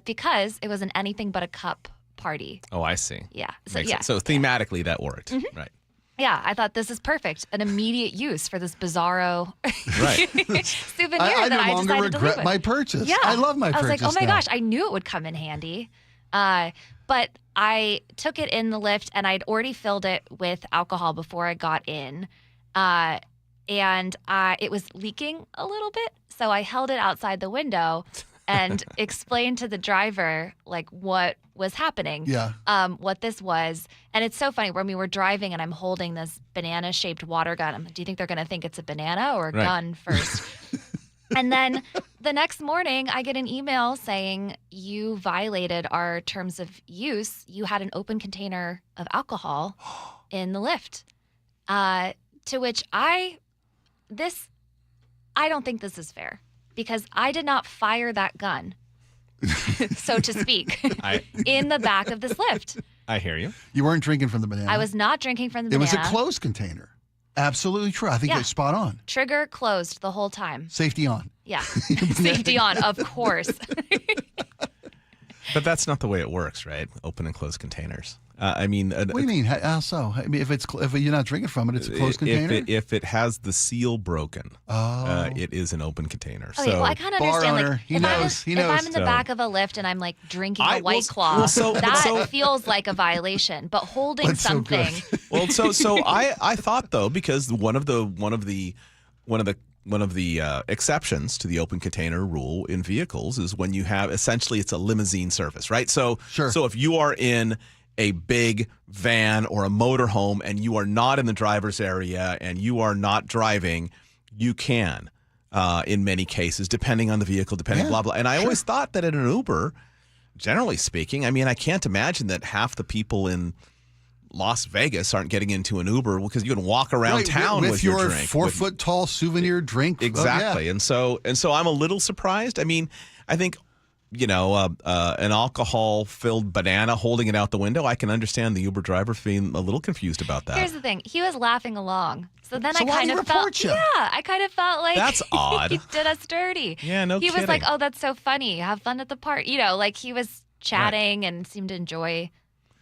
Because it was an anything but a cup party. Oh, I see. Yeah. So, Makes sense. So thematically that worked. Mhm. Right. Yeah, I thought this is perfect. An immediate use for this bizarro souvenir I that I no longer decided to regret live my with. purchase. Yeah. I love my purchase. I was like, oh my now. gosh, I knew it would come in handy. But I took it in the lift and I'd already filled it with alcohol before I got in. And it was leaking a little bit. So I held it outside the window and explained to the driver like what was happening, what this was. And it's so funny when we were driving and I'm holding this banana-shaped water gun. I'm like, do you think they're going to think it's a banana or a gun first? And then the next morning, I get an email saying you violated our terms of use. You had an open container of alcohol in the lift. To which I don't think this is fair because I did not fire that gun, so to speak, in the back of this lift. I hear you. You weren't drinking from the banana. I was not drinking from the It banana. was a closed container. Absolutely true. I think that's spot on. Trigger closed the whole time. Safety on. Yeah. Safety on, of course. But that's not the way it works, right? Open and closed containers. I mean, what do you mean? How so? I mean, if you're not drinking from it, it's a closed container. If it has the seal broken, it is an open container. Okay, well, I kind of understand. owner, Like, he if knows. I'm in the back of a lift and I'm like drinking a White Claw, that feels like a violation. But holding something. Well, so I thought though, because one of the exceptions to the open container rule in vehicles is when you have essentially it's a limousine service, right? So so if you are in a big van or a motorhome and you are not in the driver's area and you are not driving, you can in many cases, depending on the vehicle, blah, blah. And I always thought that in an Uber, generally speaking, I mean, I can't imagine that half the people in Las Vegas aren't getting into an Uber because you can walk around town with your drink. 4 foot tall souvenir drink. Exactly. Oh, yeah. And so I'm a little surprised. I mean, I think, an alcohol-filled banana holding it out the window, I can understand the Uber driver being a little confused about that. Here's the thing. He was laughing along. So then So I why kind did he of felt report you? I kind of felt like That's odd. he did us dirty. Yeah, no He kidding. was like, "Oh, that's so funny. Have fun at the party." Like he was chatting and seemed to enjoy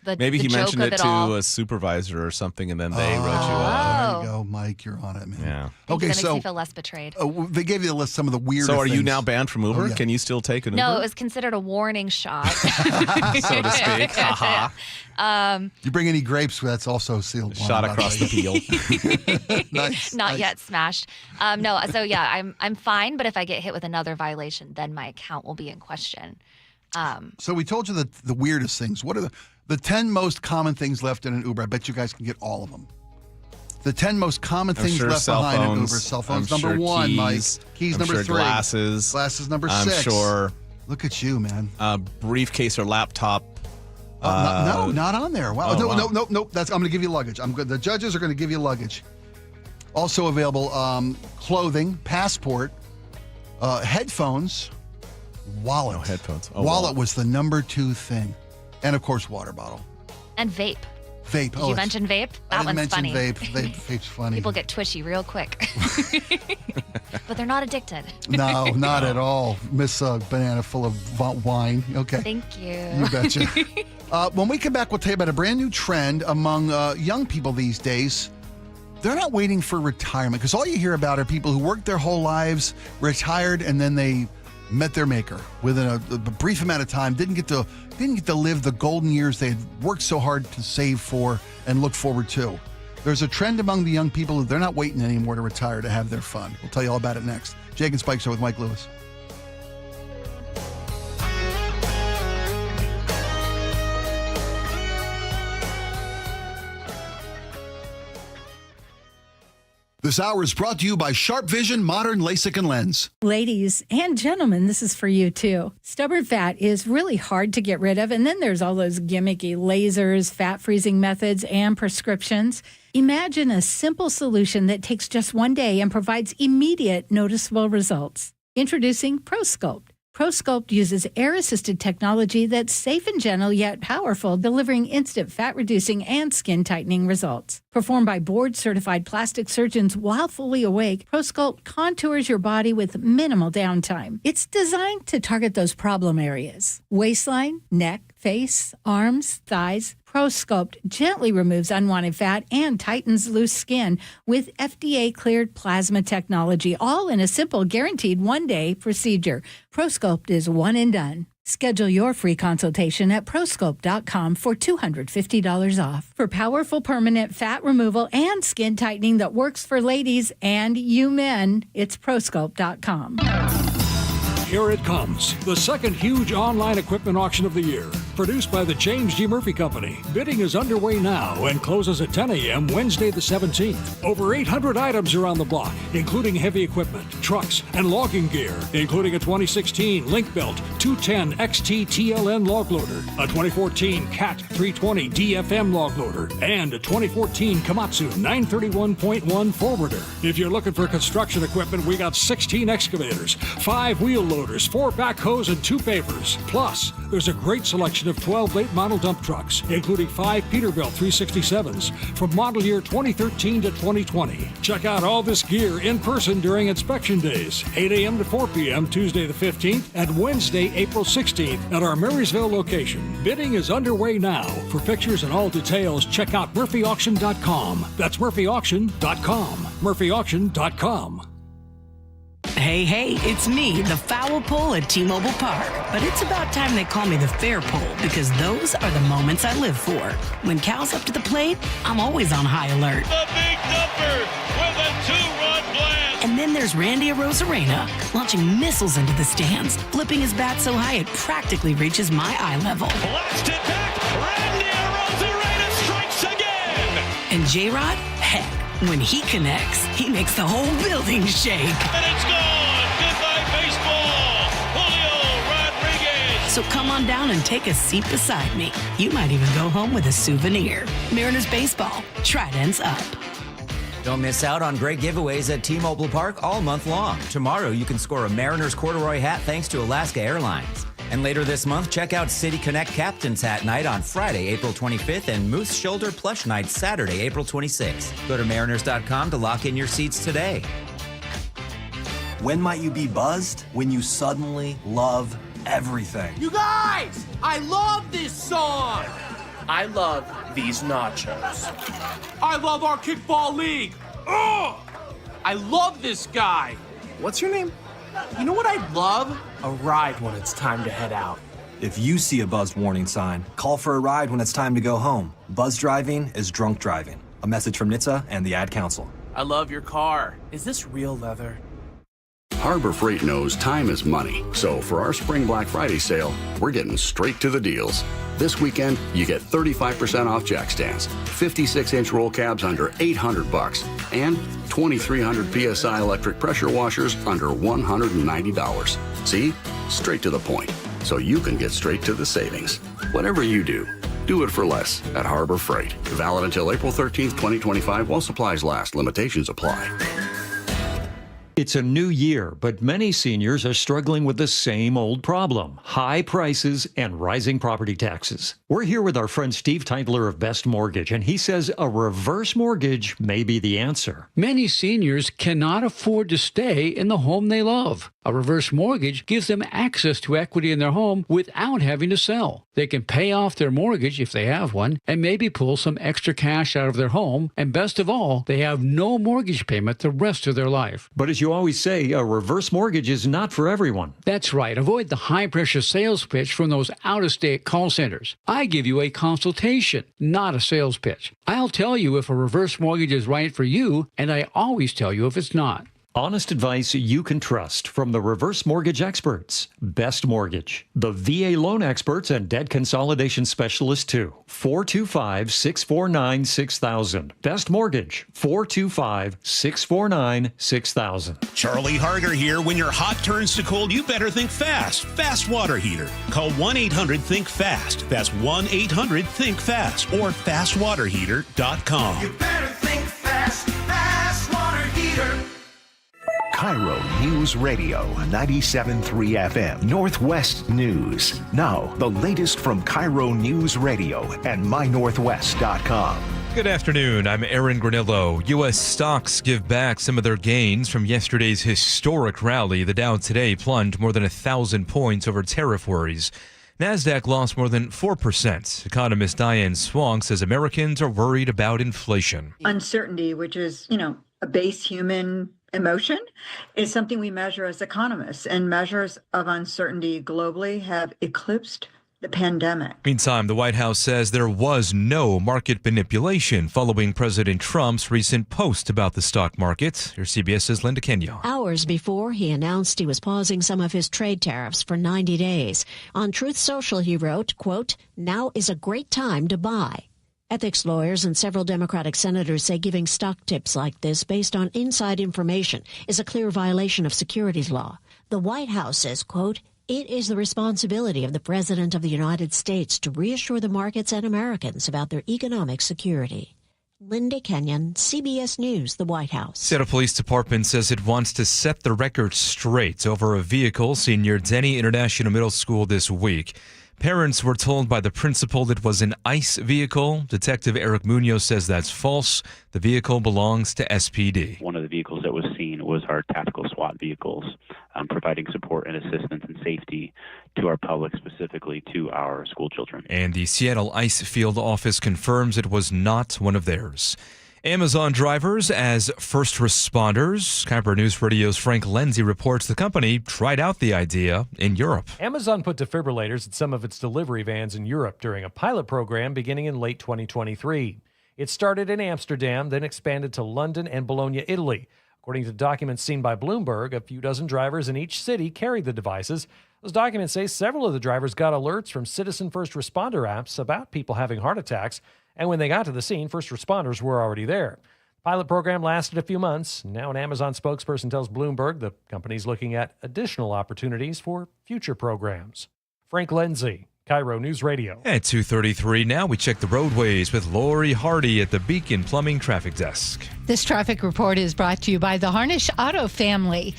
Maybe the he joke mentioned of it it to all. a supervisor or something, and then they wrote you There up. you go, Mike. You're on it, man. Yeah. That makes so me feel less betrayed. they gave you a list some of the weirdest So are you things. now banned from Uber? Oh, yeah. Can you still take an No, Uber? it was considered a warning shot. So to speak. Haha. You bring any grapes, that's also sealed. Shot across the peel. Nice. Not yet smashed. No, so yeah, I'm fine. But if I get hit with another violation, then my account will be in question. So we told you the weirdest things. What are the 10 most common things left in an Uber? I bet you guys can get all of them. The 10 most common I'm things sure left cell behind an phones, Uber. Cell phones I'm number sure 1, Mike. keys, Keys I'm number sure 3. Glasses. Glasses number 6. I'm sure. Look at you, man. Briefcase or laptop. No, not on there. Wow. Oh, wow. No. I'm going to give you luggage. I'm good. The judges are going to give you luggage. Also available, clothing, passport, headphones, wallet. No headphones. Oh, wallet was the number 2 thing. And, of course, water bottle. And vape. Vape. Did you mention vape? That I didn't one's mention funny. Vape's funny. People get twitchy real quick. But they're not addicted. No, not at all. Miss Banana full of wine. Okay. Thank you. You betcha. When we come back, we'll tell you about a brand new trend among young people these days. They're not waiting for retirement because all you hear about are people who worked their whole lives, retired, and then they met their maker within a brief amount of time. Didn't get to live the golden years they had worked so hard to save for and look forward to. There's a trend among the young people. They're not waiting anymore to retire to have their fun. We'll tell you all about it next. Jake and Spike Show with Mike Lewis. This hour is brought to you by Sharp Vision Modern LASIK and Lens. Ladies and gentlemen, this is for you too. Stubborn fat is really hard to get rid of, and then there's all those gimmicky lasers, fat freezing methods, and prescriptions. Imagine a simple solution that takes just one day and provides immediate noticeable results. Introducing ProSculpt. ProSculpt uses air-assisted technology that's safe and gentle yet powerful, delivering instant fat-reducing and skin-tightening results. Performed by board-certified plastic surgeons while fully awake, ProSculpt contours your body with minimal downtime. It's designed to target those problem areas: waistline, neck, face, arms, thighs. ProSculpt gently removes unwanted fat and tightens loose skin with FDA-cleared plasma technology, all in a simple, guaranteed one-day procedure. ProSculpt is one and done. Schedule your free consultation at prosculpt.com for $250 off. For powerful permanent fat removal and skin tightening that works for ladies and you men, it's prosculpt.com. Here it comes, the second huge online equipment auction of the year. Produced by the James G. Murphy Company. Bidding is underway now and closes at 10 a.m. Wednesday the 17th. Over 800 items are on the block, including heavy equipment, trucks, and logging gear, including a 2016 Link Belt 210 XT TLN log loader, a 2014 CAT 320 DFM log loader, and a 2014 Komatsu 931.1 forwarder. If you're looking for construction equipment, we got 16 excavators, 5 wheel loaders, 4 backhoes, and 2 pavers. Plus, there's a great selection of 12 late model dump trucks, including 5 Peterbilt 367s from model year 2013 to 2020. Check out all this gear in person during inspection days, 8 a.m. to 4 p.m. Tuesday the 15th and Wednesday, April 16th at our Marysville location. Bidding is underway now. For pictures and all details, check out murphyauction.com. That's murphyauction.com. murphyauction.com. Hey, it's me, the foul pole at T-Mobile Park. But it's about time they call me the fair pole, because those are the moments I live for. When Cal's up to the plate, I'm always on high alert. The big dumper with a 2-run blast. And then there's Randy Arozarena, launching missiles into the stands, flipping his bat so high it practically reaches my eye level. Blasted back, Randy Arozarena strikes again. And J-Rod, heck, when he connects, he makes the whole building shake. And it's gone. Goodbye, baseball. Julio Rodriguez. So come on down and take a seat beside me. You might even go home with a souvenir. Mariners baseball. Tridents up. Don't miss out on great giveaways at T-Mobile Park all month long. Tomorrow, you can score a Mariners corduroy hat thanks to Alaska Airlines. And later this month, check out City Connect Captain's Hat Night on Friday, April 25th, and Moose Shoulder Plush Night Saturday, April 26th. Go to mariners.com to lock in your seats today. When might you be buzzed? When you suddenly love everything. You guys, I love this song. I love these nachos. I love our kickball league. Ugh! I love this guy. What's your name? You know what I'd love? A ride when it's time to head out. If you see a buzzed warning sign, call for a ride when it's time to go home. Buzz driving is drunk driving. A message from NHTSA and the Ad Council. I love your car. Is this real leather? Harbor Freight knows time is money, so for our Spring Black Friday sale, we're getting straight to the deals. This weekend, you get 35% off jack stands, 56-inch roll cabs under $800, and 2,300 PSI electric pressure washers under $190. See? Straight to the point, so you can get straight to the savings. Whatever you do it for less at Harbor Freight. Valid until April 13th, 2025 while supplies last. Limitations apply. It's a new year, but many seniors are struggling with the same old problem: high prices and rising property taxes. We're here with our friend Steve Teitler of Best Mortgage, and he says a reverse mortgage may be the answer. Many seniors cannot afford to stay in the home they love. A reverse mortgage gives them access to equity in their home without having to sell. They can pay off their mortgage if they have one, and maybe pull some extra cash out of their home, and best of all, they have no mortgage payment the rest of their life. But as you always say, a reverse mortgage is not for everyone. That's right. Avoid the high-pressure sales pitch from those out-of-state call centers. I give you a consultation, not a sales pitch. I'll tell you if a reverse mortgage is right for you, and I always tell you if it's not. Honest advice you can trust from the reverse mortgage experts. Best Mortgage. The VA loan experts and debt consolidation specialists, too. 425-649-6000. Best Mortgage. 425-649-6000. Charlie Harder here. When your hot turns to cold, you better think fast. Fast water heater. Call 1-800-THINK-FAST. That's 1-800-THINK-FAST or fastwaterheater.com. You better think fast. Fast water heater. KIRO News Radio 97.3 FM Northwest News. Now, the latest from KIRO News Radio and mynorthwest.com. Good afternoon. I'm Aaron Granillo. U.S. stocks give back some of their gains from yesterday's historic rally. The Dow today plunged more than 1,000 points over tariff worries. NASDAQ lost more than 4%. Economist Diane Swong says Americans are worried about inflation. Uncertainty, which is, a base human emotion, is something we measure as economists, and measures of uncertainty globally have eclipsed the pandemic. Meantime, the White House says there was no market manipulation following President Trump's recent post about the stock market. Here's CBS's Linda Kenyon. Hours before he announced he was pausing some of his trade tariffs for 90 days. On Truth Social, he wrote, quote, "Now is a great time to buy." Ethics lawyers and several Democratic senators say giving stock tips like this based on inside information is a clear violation of securities law. The White House says, quote, "It is the responsibility of the President of the United States to reassure the markets and Americans about their economic security." Linda Kenyon, CBS News, the White House. Seattle Police Department says it wants to set the record straight over a vehicle seen near Denny International Middle School this week. Parents were told by the principal it was an ICE vehicle. Detective Eric Munoz says that's false. The vehicle belongs to SPD. One of the vehicles that was seen was our tactical SWAT vehicles, providing support and assistance and safety to our public, specifically to our school children. And the Seattle ICE field office confirms it was not one of theirs. Amazon drivers as first responders. KIRO News Radio's Frank Lenzi reports the company tried out the idea in Europe. Amazon put defibrillators in some of its delivery vans in Europe during a pilot program beginning in late 2023. It started in Amsterdam, then expanded to London and Bologna, Italy. According to documents seen by Bloomberg, a few dozen drivers in each city carried the devices. Those documents say several of the drivers got alerts from citizen first responder apps about people having heart attacks. And when they got to the scene, first responders were already there. The pilot program lasted a few months. Now an Amazon spokesperson tells Bloomberg the company's looking at additional opportunities for future programs. Frank Lenzi, KIRO News Radio. At 2:33 now, we check the roadways with Lori Hardy at the Beacon Plumbing Traffic Desk. This traffic report is brought to you by the Harnish Auto family.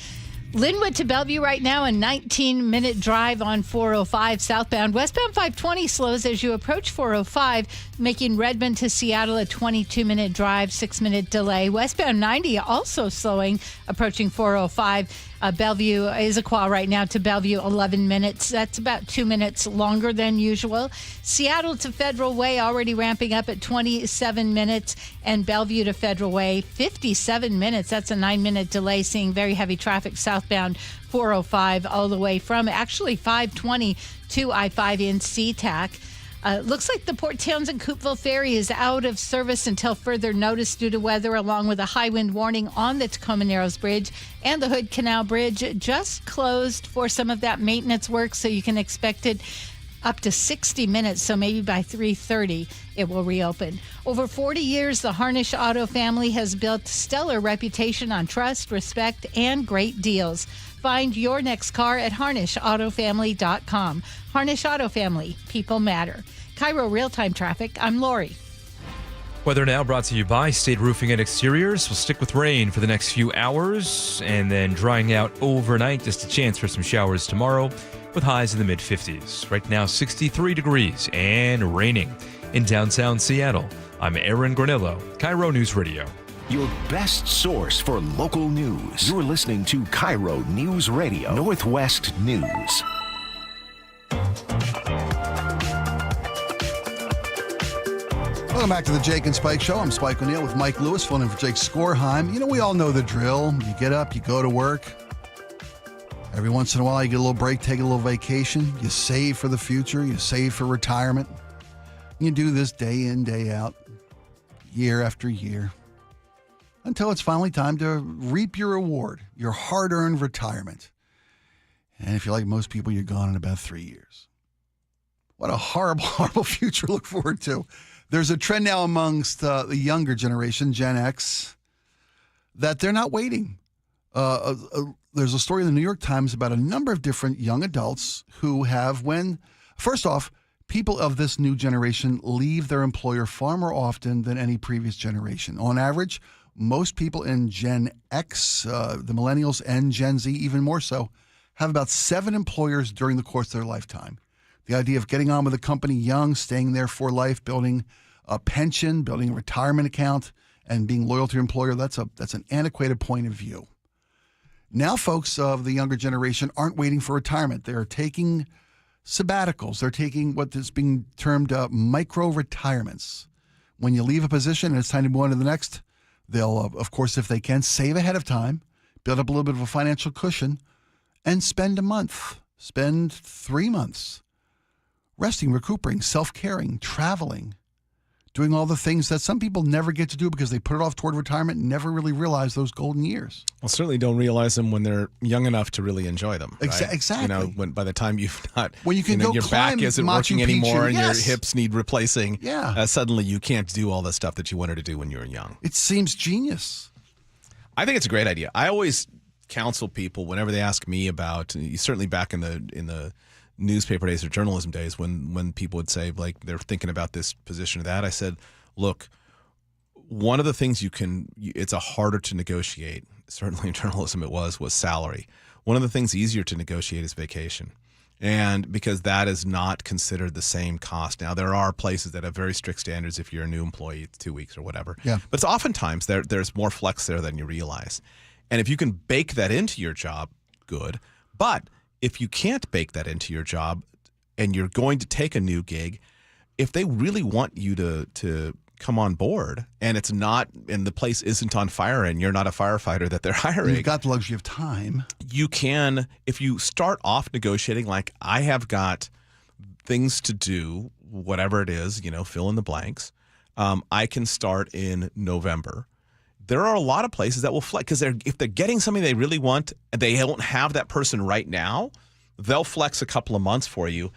Linwood to Bellevue right now, a 19-minute drive on 405 southbound. Westbound 520 slows as you approach 405, making Redmond to Seattle a 22-minute drive, 6-minute delay. Westbound 90 also slowing, approaching 405. Bellevue is a qual right now to Bellevue, 11 minutes. That's about 2 minutes longer than usual. Seattle to Federal Way already ramping up at 27 minutes, and Bellevue to Federal Way, 57 minutes. That's a 9-minute delay, seeing very heavy traffic southbound 405 all the way from actually 520 to I-5 in SeaTac. Looks like the Port Townsend Coupeville Ferry is out of service until further notice due to weather, along with a high wind warning on the Tacoma Narrows Bridge, and the Hood Canal Bridge just closed for some of that maintenance work, so you can expect it up to 60 minutes, so maybe by 3:30 it will reopen. Over 40 years, the Harnish Auto family has built stellar reputation on trust, respect, and great deals. Find your next car at HarnishAutoFamily.com. Harnish Auto Family, people matter. KIRO Real-Time Traffic, I'm Lori. Weather now brought to you by State Roofing and Exteriors. We'll stick with rain for the next few hours and then drying out overnight. Just a chance for some showers tomorrow with highs in the mid-50s. Right now, 63 degrees and raining in downtown Seattle. I'm Aaron Granillo, KIRO News Radio. Your best source for local news. You're listening to KIRO News Radio, Northwest News. Welcome back to the Jake and Spike Show. I'm Spike O'Neill with Mike Lewis, filling in for Jake Skorheim. You know, we all know the drill. You get up, you go to work. Every once in a while, you get a little break, take a little vacation. You save for the future. You save for retirement. You do this day in, day out, year after year. until it's finally time to reap your reward, your hard-earned retirement. And if you're like most people, you're gone in about 3 years. What a horrible, horrible future to look forward to. There's a trend now amongst the younger generation, Gen X, that they're not waiting. There's a story in the New York Times about a number of different young adults who have, first off, people of this new generation leave their employer far more often than any previous generation. On average, most people in Gen X, the millennials and Gen Z even more so, have about 7 employers during the course of their lifetime. The idea of getting on with a company young, staying there for life, building a pension, building a retirement account, and being loyal to your employer, that's an antiquated point of view. Now folks of the younger generation aren't waiting for retirement. They're taking sabbaticals. They're taking what is being termed micro-retirements. When you leave a position and it's time to move on to the next, they'll, of course, if they can, save ahead of time, build up a little bit of a financial cushion, and spend a month, spend 3 months resting, recuperating, self-caring, traveling, doing all the things that some people never get to do because they put it off toward retirement and never really realize those golden years. Well, certainly don't realize them when they're young enough to really enjoy them. Right? Exactly. When by the time you've not, when you can go your climb back isn't Machu working anymore Picchu, and yes. your hips need replacing. Yeah. Suddenly you can't do all the stuff that you wanted to do when you were young. It seems genius. I think it's a great idea. I always counsel people whenever they ask me about, certainly back in the newspaper days or journalism days, when people would say like they're thinking about this position or that, I said, look, one of the things it's harder to negotiate, certainly in journalism it was salary. One of the things easier to negotiate is vacation. And because that is not considered the same cost. Now, there are places that have very strict standards if you're a new employee, it's 2 weeks or whatever. Yeah. But it's oftentimes there's more flex there than you realize. And if you can bake that into your job, good. But if you can't bake that into your job and you're going to take a new gig, if they really want you to come on board and it's not, and the place isn't on fire and you're not a firefighter that they're hiring. You've got the luxury of time. You can, if you start off negotiating, like I have got things to do, whatever it is, fill in the blanks. I can start in November. There are a lot of places that will flex because if they're getting something they really want and they don't have that person right now, they'll flex a couple of months for you.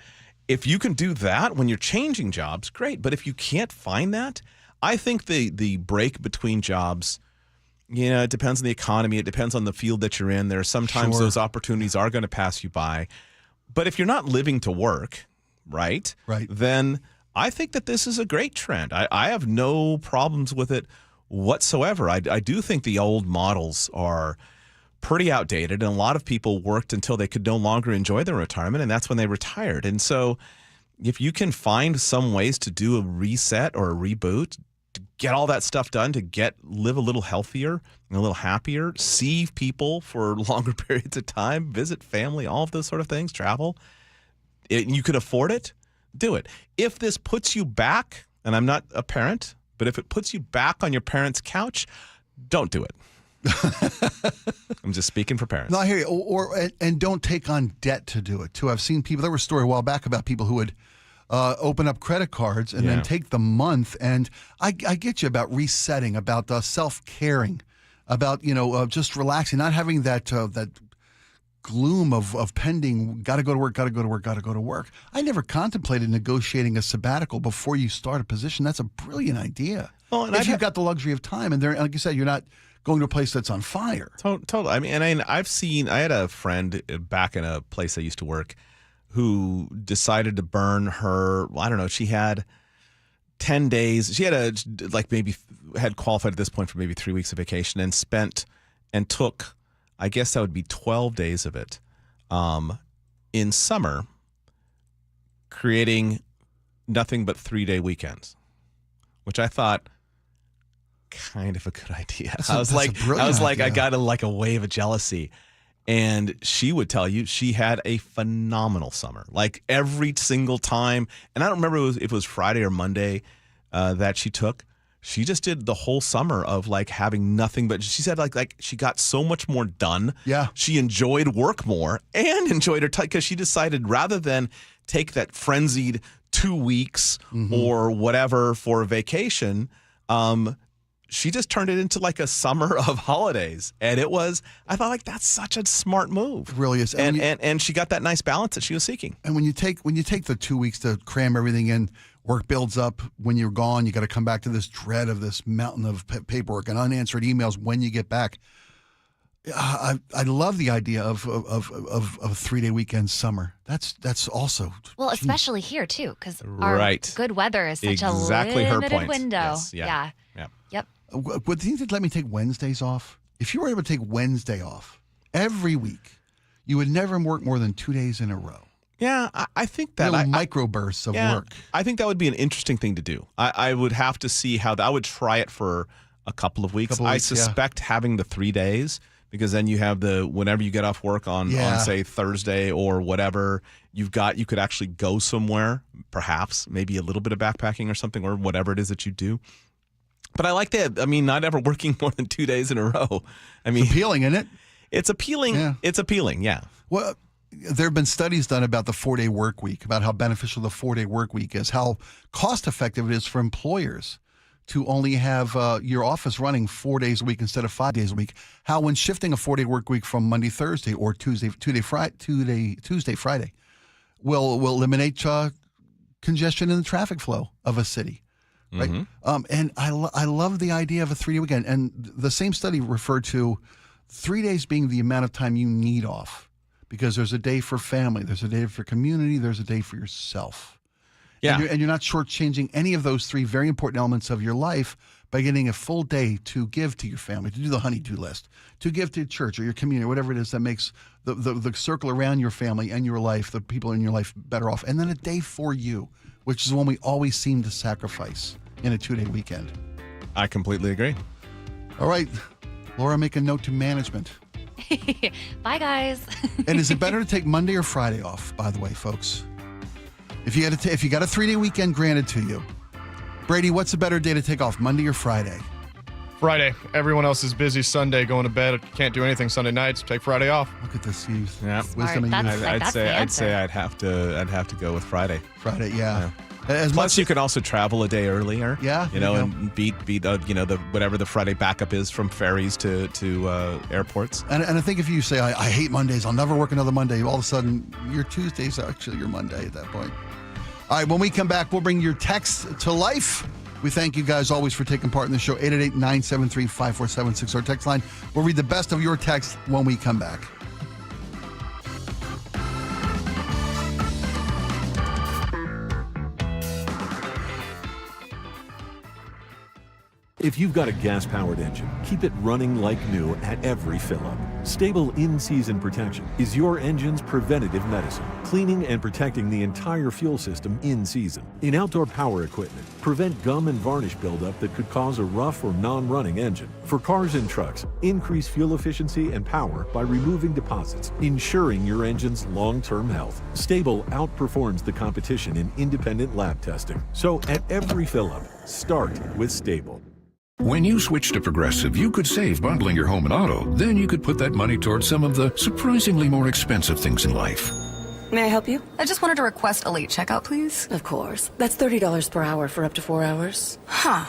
If you can do that when you're changing jobs, great. But if you can't find that, I think the break between jobs, it depends on the economy. It depends on the field that you're in. There are sometimes those opportunities are going to pass you by. But if you're not living to work, right, then I think that this is a great trend. I have no problems with it whatsoever. I do think the old models are pretty outdated, and a lot of people worked until they could no longer enjoy their retirement, and that's when they retired. And so if you can find some ways to do a reset or a reboot, to get all that stuff done, to live a little healthier and a little happier, see people for longer periods of time, visit family, all of those sort of things, travel, you can afford it, do it. If this puts you back, and I'm not a parent, but if it puts you back on your parents' couch, don't do it. I'm just speaking for parents. No, I hear you. And don't take on debt to do it, too. I've seen people, there was a story a while back about people who would open up credit cards and then take the month. And I get you about resetting, about self-caring, about, just relaxing, not having that gloom of pending, got to go to work, got to go to work, got to go to work. I never contemplated negotiating a sabbatical before you start a position. That's a brilliant idea. Well, and if you've got the luxury of time, and like you said, you're not going to a place that's on fire. Totally. I mean, and I had a friend back in a place I used to work who decided to burn her, she had 10 days. She had maybe had qualified at this point for maybe 3 weeks of vacation and took, I guess that would be 12 days of it in summer, creating nothing but 3-day weekends, which I thought kind of a good idea. I was like, I got a wave of jealousy. And she would tell you she had a phenomenal summer, like every single time. And I don't remember if it was Friday or Monday that she took. She just did the whole summer of having nothing but, she said like she got so much more done. Yeah. She enjoyed work more and enjoyed her time because she decided rather than take that frenzied 2 weeks or whatever for a vacation, she just turned it into like a summer of holidays. And I thought like that's such a smart move. It really is. And she got that nice balance that she was seeking. And when you take the 2 weeks to cram everything in, work builds up. When you're gone, you got to come back to this dread of this mountain of paperwork and unanswered emails when you get back. I love the idea of a 3-day weekend summer. That's also well, especially here too, because our right. good weather is such exactly a her limited point. window. Yes. Yeah. Yep. Would you let me take Wednesdays off? If you were able to take Wednesday off every week, you would never work more than 2 days in a row. Yeah, I think that little microbursts of work. I think that would be an interesting thing to do. I would have to see how I would try it for a couple of weeks. I suspect having the 3 days, because then you have whenever you get off work on say Thursday or whatever, you could actually go somewhere, perhaps maybe a little bit of backpacking or something, or whatever it is that you do. But I like that. I mean, not ever working more than 2 days in a row. I mean, it's appealing, isn't it? It's appealing. Yeah. It's appealing. Yeah. Well, there have been studies done about the 4-day work week, about how beneficial the 4-day work week is, how cost effective it is for employers to only have your office running 4 days a week instead of 5 days a week. How when shifting a 4-day work week from Monday, Thursday, or Tuesday, Friday, will eliminate congestion in the traffic flow of a city. Right. Mm-hmm. And I love the idea of a 3-day weekend. And the same study referred to 3 days being the amount of time you need off, because there's a day for family, there's a day for community, there's a day for yourself. Yeah. And you're not shortchanging any of those 3 very important elements of your life by getting a full day to give to your family, to do the honey-do list, to give to church or your community, whatever it is that makes the circle around your family and your life, the people in your life, better off. And then a day for you, which is the one we always seem to sacrifice in a 2-day weekend. I completely agree. All right, Laura, make a note to management. Bye, guys. And is it better to take Monday or Friday off, by the way, folks? If you got a 3-day weekend granted to you, Brady, what's a better day to take off, Monday or Friday? Friday. Everyone else is busy Sunday, going to bed. Can't do anything Sunday nights. Take Friday off. Look at this youth. Yeah. Wisdom and youth. I'd say I'd have to go with Friday. Friday, yeah. Plus, you can also travel a day earlier. Yeah, and beat the whatever the Friday backup is from ferries to airports. And I think if you say I hate Mondays, I'll never work another Monday, all of a sudden your Tuesday's actually your Monday at that point. All right, when we come back, we'll bring your text to life. We thank you guys always for taking part in the show. 888-973-5476, our text line. We'll read the best of your text when we come back. If you've got a gas-powered engine, keep it running like new at every fill-up. Stable in-season protection is your engine's preventative medicine, cleaning and protecting the entire fuel system in season. In outdoor power equipment, prevent gum and varnish buildup that could cause a rough or non-running engine. For cars and trucks, increase fuel efficiency and power by removing deposits, ensuring your engine's long-term health. Stable outperforms the competition in independent lab testing. So at every fill-up, start with Stable. When you switch to Progressive, you could save bundling your home and auto. Then you could put that money towards some of the surprisingly more expensive things in life. May I help you? I just wanted to request a late checkout, please. Of course. That's $30 per hour for up to 4 hours. Huh.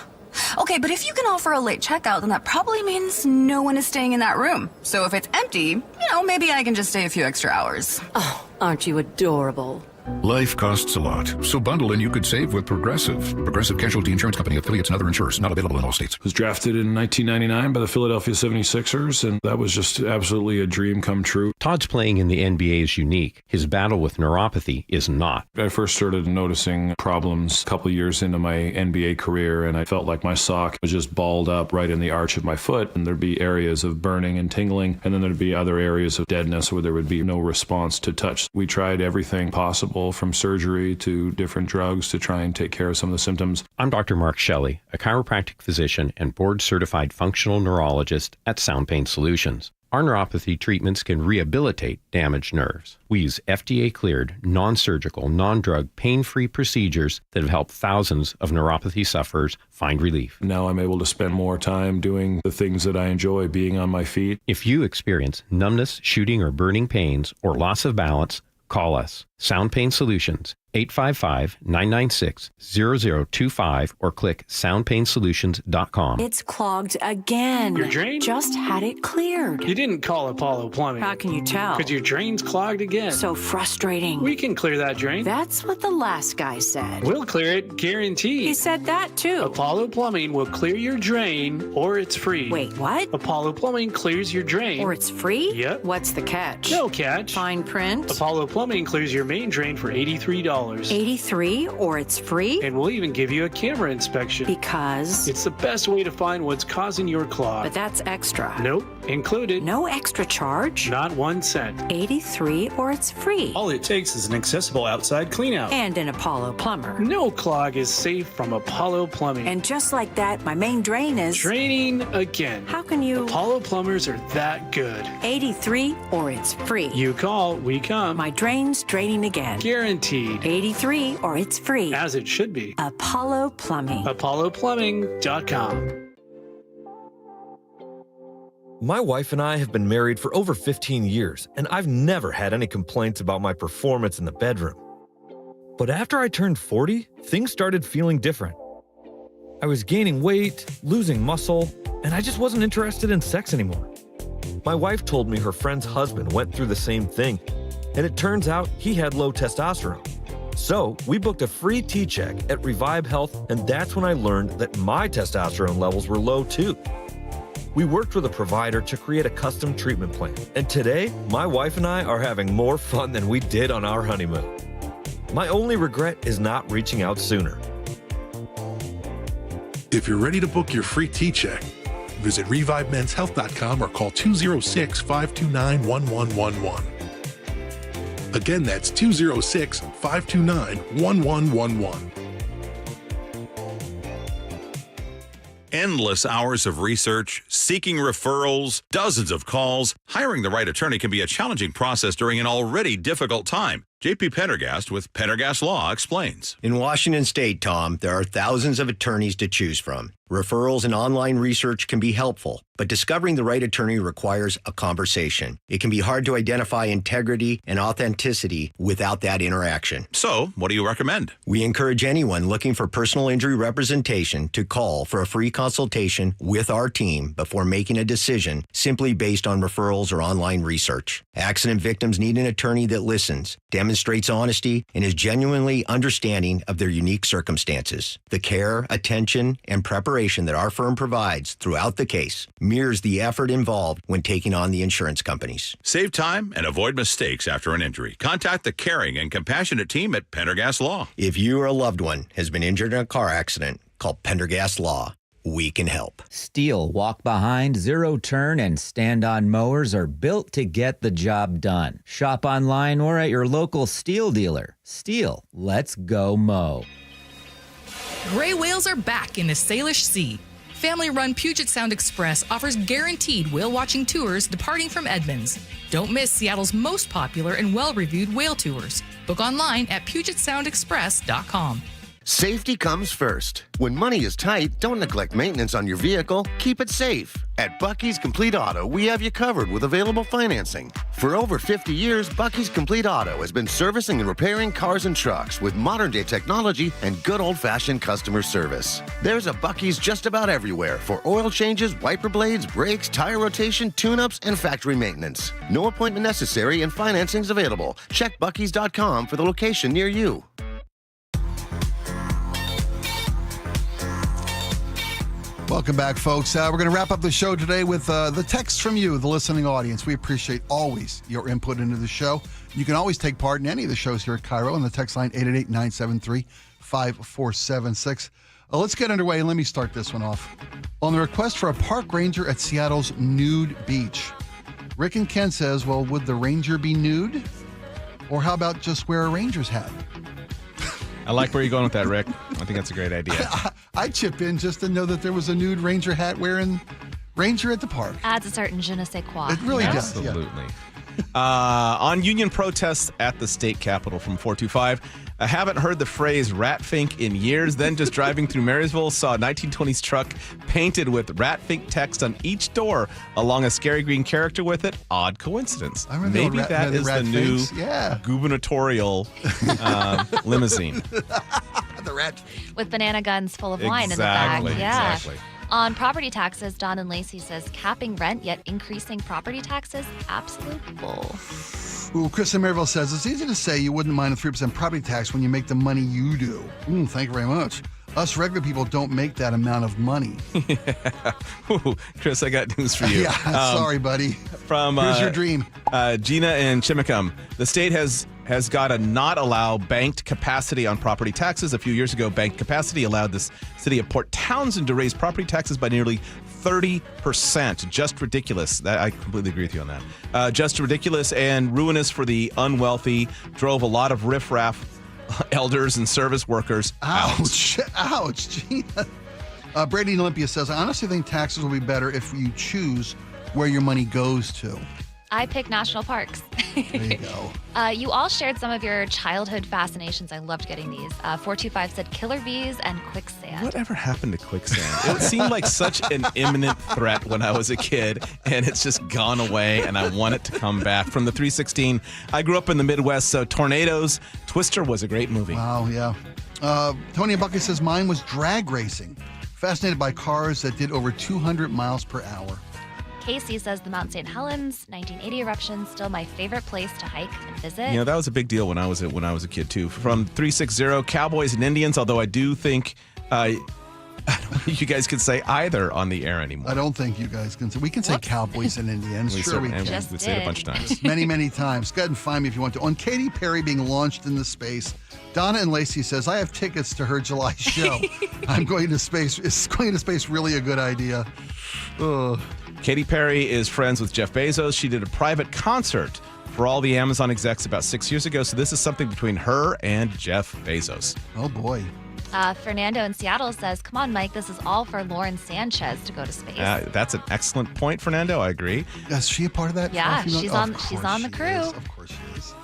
Okay, but if you can offer a late checkout, then that probably means no one is staying in that room. So if it's empty, maybe I can just stay a few extra hours. Oh, aren't you adorable? Life costs a lot, so bundle and you could save with Progressive. Progressive Casualty Insurance Company, affiliates, and other insurers. Not available in all states. Was drafted in 1999 by the Philadelphia 76ers, and that was just absolutely a dream come true. Todd's playing in the NBA is unique. His battle with neuropathy is not. I first started noticing problems a couple years into my NBA career, and I felt like my sock was just balled up right in the arch of my foot, and there'd be areas of burning and tingling, and then there'd be other areas of deadness where there would be no response to touch. We tried everything possible, from surgery to different drugs, to try and take care of some of the symptoms. I'm Dr. Mark Shelley, a chiropractic physician and board-certified functional neurologist at Sound Pain Solutions. Our neuropathy treatments can rehabilitate damaged nerves. We use FDA-cleared, non-surgical, non-drug, pain-free procedures that have helped thousands of neuropathy sufferers find relief. Now I'm able to spend more time doing the things that I enjoy, being on my feet. If you experience numbness, shooting, or burning pains, or loss of balance, call us. Sound Pain Solutions, 855-996-0025 or click soundpainsolutions.com. It's clogged again. Your drain? Just had it cleared. You didn't call Apollo Plumbing. How can you tell? Because your drain's clogged again. So frustrating. We can clear that drain. That's what the last guy said. We'll clear it, guaranteed. He said that too. Apollo Plumbing will clear your drain or it's free. Wait, what? Apollo Plumbing clears your drain. Or it's free? Yep. What's the catch? No catch. Fine print? Apollo Plumbing clears your main drain for $83. $83 or it's free? And we'll even give you a camera inspection. Because? It's the best way to find what's causing your clog. But that's extra. Nope. Included. No extra charge? Not 1 cent. $83 or it's free. All it takes is an accessible outside cleanout. And an Apollo plumber. No clog is safe from Apollo Plumbing. And just like that, my main drain is... Draining again. How can you... Apollo plumbers are that good. $83 or it's free. You call, we come. My drain's draining again. Guaranteed. $83 or it's free. As it should be. Apollo Plumbing. ApolloPlumbing.com. My wife and I have been married for over 15 years, and I've never had any complaints about my performance in the bedroom. But after I turned 40, things started feeling different. I was gaining weight, losing muscle, and I just wasn't interested in sex anymore. My wife told me her friend's husband went through the same thing, and it turns out he had low testosterone. So we booked a free T-check at Revive Health, and that's when I learned that my testosterone levels were low too. We worked with a provider to create a custom treatment plan, and today, my wife and I are having more fun than we did on our honeymoon. My only regret is not reaching out sooner. If you're ready to book your free T-check, visit ReviveMen'sHealth.com or call 206-529-1111. Again, that's 206-529-1111. Endless hours of research, seeking referrals, dozens of calls. Hiring the right attorney can be a challenging process during an already difficult time. J.P. Pendergast with Pendergast Law explains. In Washington State, Tom, there are thousands of attorneys to choose from. Referrals and online research can be helpful, but discovering the right attorney requires a conversation. It can be hard to identify integrity and authenticity without that interaction. So, what do you recommend? We encourage anyone looking for personal injury representation to call for a free consultation with our team before making a decision simply based on referrals or online research. Accident victims need an attorney that listens, demonstrates honesty, and is genuinely understanding of their unique circumstances. The care, attention, and preparation that our firm provides throughout the case mirrors the effort involved when taking on the insurance companies. Save time and avoid mistakes after an injury. Contact the caring and compassionate team at Pendergast Law. If you or a loved one has been injured in a car accident, call Pendergast Law. We can help. Steel walk behind, zero turn, and stand-on mowers are built to get the job done. Shop online or at your local Steel dealer. Steel, let's go mow. Gray whales are back in the Salish Sea. Family-run Puget Sound Express offers guaranteed whale-watching tours departing from Edmonds. Don't miss Seattle's most popular and well-reviewed whale tours. Book online at PugetSoundExpress.com. Safety comes first. When money is tight, don't neglect maintenance on your vehicle. Keep it safe. At Bucky's Complete Auto, we have you covered with available financing. For over 50 years, Bucky's Complete Auto has been servicing and repairing cars and trucks with modern-day technology and good old-fashioned customer service. There's a Bucky's just about everywhere for oil changes, wiper blades, brakes, tire rotation, tune-ups, and factory maintenance. No appointment necessary and financing's available. Check Bucky's.com for the location near you. Welcome back, folks. We're going to wrap up the show today with the text from you, the listening audience. We appreciate always your input into the show. You can always take part in any of the shows here at KIRO on the text line 888-973-5476. Let's get underway, and let me start this one off. On the request for a park ranger at Seattle's nude beach, Rick and Ken says, well, would the ranger be nude? Or how about just wear a ranger's hat? I like where you're going with that, Rick. I think that's a great idea. I'd chip in just to know that there was a nude ranger hat wearing Ranger at the park. Adds a certain je ne sais quoi. It really does. Absolutely. On union protests at the state capitol from 425. I haven't heard the phrase ratfink in years. Then just driving through Marysville, saw a 1920s truck painted with ratfink text on each door along a scary green character with it. Odd coincidence. Maybe that is the new gubernatorial limousine. The rat. With banana guns full of wine in the back. Yeah. Exactly. On property taxes, Don and Lacey says capping rent yet increasing property taxes, absolute bull. Ooh, Chris in Maryville says, it's easy to say you wouldn't mind a 3% property tax when you make the money you do. Thank you very much. Us regular people don't make that amount of money. Ooh, Chris, I got news for you. Yeah, sorry, buddy. Here's your dream. Gina in Chimicum. The state has got to not allow banked capacity on property taxes. A few years ago, banked capacity allowed the city of Port Townsend to raise property taxes by nearly 30%. Just ridiculous. I completely agree with you on that. Just ridiculous and ruinous for the unwealthy. Drove a lot of riffraff elders and service workers Ouch. Ouch. Gina. Brady in Olympia says, I honestly think taxes will be better if you choose where your money goes to. I pick national parks. There you go. You all shared some of your childhood fascinations. I loved getting these. 425 said killer bees and quicksand. Whatever happened to quicksand? It seemed like such an imminent threat when I was a kid, and it's just gone away, and I want it to come back. From the 316, I grew up in the Midwest, so tornadoes. Twister was a great movie. Wow, yeah. Tony and Bucky says, mine was drag racing. Fascinated by cars that did over 200 miles per hour. Casey says the Mount St. Helens 1980 eruption still my favorite place to hike and visit. You know, that was a big deal when I was a kid too. From 360, Cowboys and Indians. Although I do think I don't think you guys could say either on the air anymore. I don't think you guys can say. We can say Cowboys and Indians. Sure, we can. We say it a bunch of times. Many, many times. Go ahead and find me if you want to. On Katy Perry being launched into space, Donna and Lacey says, I have tickets to her July show. I'm going to space. Is going to space really a good idea? Ugh. Katy Perry is friends with Jeff Bezos. She did a private concert for all the Amazon execs about 6 years ago. So this is something between her and Jeff Bezos. Oh, boy. Fernando in Seattle says, come on, Mike, this is all for Lauren Sanchez to go to space. That's an excellent point, Fernando. I agree. Is she a part of that? Yeah, she's on the crew. Of course she is.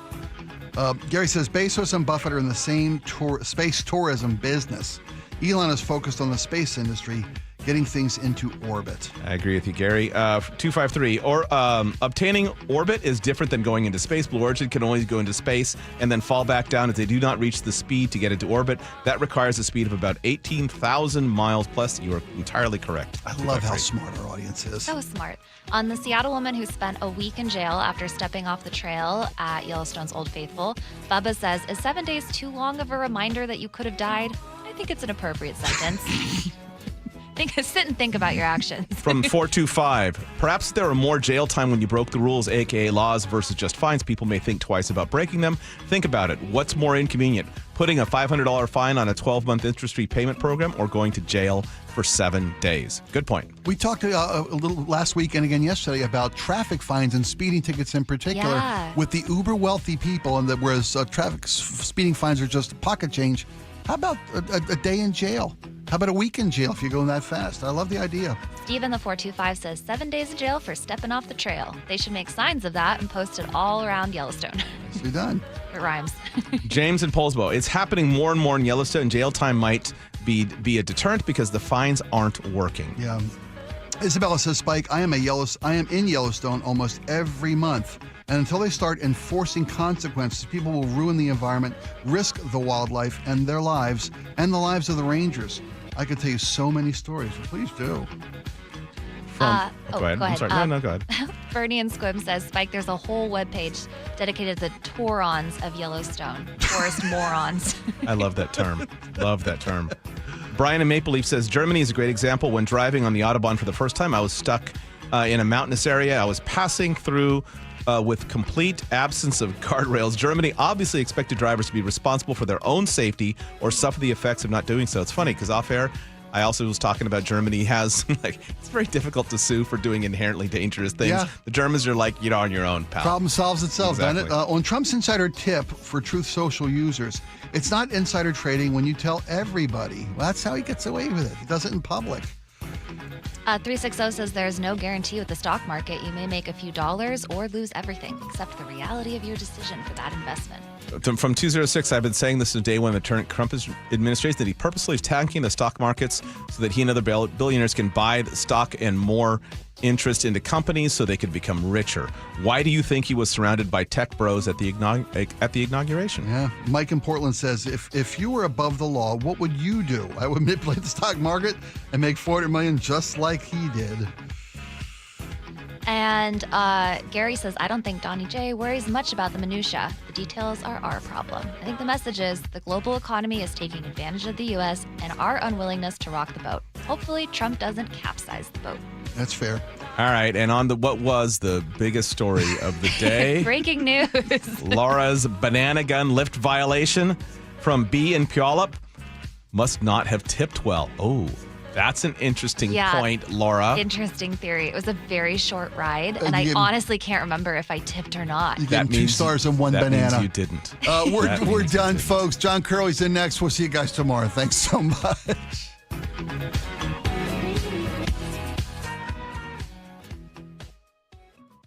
Gary says, Bezos and Buffett are in the same space tourism business. Elon is focused on the space industry, getting things into orbit. I agree with you, Gary. 253. Obtaining orbit is different than going into space. Blue Origin can only go into space and then fall back down if they do not reach the speed to get into orbit. That requires a speed of about 18,000 miles plus. You are entirely correct. I love how smart our audience is. So smart. On the Seattle woman who spent a week in jail after stepping off the trail at Yellowstone's Old Faithful, Bubba says, is 7 days too long of a reminder that you could have died? I think it's an appropriate sentence. Sit and think about your actions. From 425, perhaps there were more jail time when you broke the rules, aka laws, versus just fines. People may think twice about breaking them. Think about it. What's more inconvenient? Putting a $500 fine on a 12-month interest-free payment program or going to jail for 7 days? Good point. We talked a little last week and again yesterday about traffic fines and speeding tickets in particular with the uber wealthy people, and whereas speeding fines are just pocket change. How about a day in jail? How about a week in jail if you're going that fast? I love the idea. Steven the 425 says 7 days in jail for stepping off the trail. They should make signs of that and post it all around Yellowstone. Nicely done. It rhymes. James in Poulsbo. It's happening more and more in Yellowstone. Jail time might be a deterrent because the fines aren't working. Yeah. Isabella says, Spike, I am in Yellowstone almost every month. And until they start enforcing consequences, people will ruin the environment, risk the wildlife and their lives, and the lives of the rangers. I could tell you so many stories, but please do. Go ahead. I'm sorry. No, go ahead. Bernie and Squib says, Spike, there's a whole webpage dedicated to the Taurons of Yellowstone. Tourist morons. I love that term. Love that term. Brian in Maple Leaf says, Germany is a great example. When driving on the Autobahn for the first time, I was stuck in a mountainous area. I was passing through with complete absence of guardrails. Germany obviously expected drivers to be responsible for their own safety or suffer the effects of not doing so. It's funny because off air, I also was talking about Germany has, it's very difficult to sue for doing inherently dangerous things. Yeah. The Germans are like, you're on your own, pal. Problem solves itself, exactly. Doesn't it? On Trump's insider tip for Truth Social users, it's not insider trading when you tell everybody. Well, that's how he gets away with it. He does it in public. 360 says there's no guarantee with the stock market. You may make a few dollars or lose everything, except the reality of your decision for that investment. From 206, I've been saying this since day one of the Trump administration, that he purposely is tanking the stock markets so that he and other billionaires can buy the stock and more interest into companies so they could become richer. Why do you think he was surrounded by tech bros at the inauguration? Yeah. Mike in Portland says, if you were above the law, what would you do? I would manipulate the stock market and make $400 million just like he did. And Gary says, I don't think Donnie J worries much about the minutia. The details are our problem. I think the message is the global economy is taking advantage of the U.S. and our unwillingness to rock the boat. Hopefully, Trump doesn't capsize the boat. That's fair. All right. And on what was the biggest story of the day? Breaking news. Laura's banana gun lift violation from B in Puyallup must not have tipped well. Oh, that's an interesting point, Laura. Interesting theory. It was a very short ride, and I honestly can't remember if I tipped or not. You get 2 stars and 1 banana. That means you didn't. We're done, folks. John Curley's in next. We'll see you guys tomorrow. Thanks so much.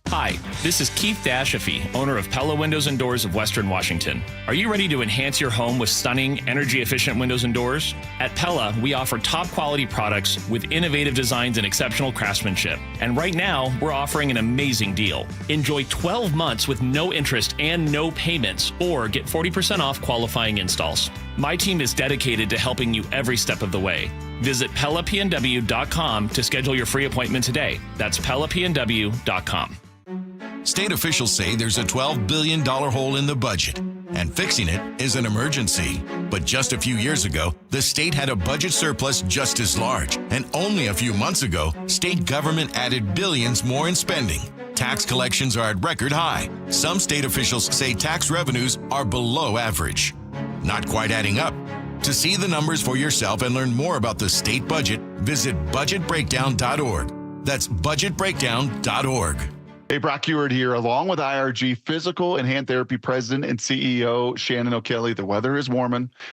Hi, this is Keith Dashafee, owner of Pella Windows and Doors of Western Washington. Are you ready to enhance your home with stunning, energy-efficient windows and doors? At Pella, we offer top-quality products with innovative designs and exceptional craftsmanship. And right now, we're offering an amazing deal. Enjoy 12 months with no interest and no payments, or get 40% off qualifying installs. My team is dedicated to helping you every step of the way. Visit PellaPNW.com to schedule your free appointment today. That's PellaPNW.com. State officials say there's a $12 billion hole in the budget, and fixing it is an emergency. But just a few years ago, the state had a budget surplus just as large. And only a few months ago, state government added billions more in spending. Tax collections are at record high. Some state officials say tax revenues are below average. Not quite adding up. To see the numbers for yourself and learn more about the state budget, visit budgetbreakdown.org. That's budgetbreakdown.org. Hey, Brock Ewart here, along with IRG Physical and Hand Therapy President and CEO Shannon O'Kelly. The weather is warming.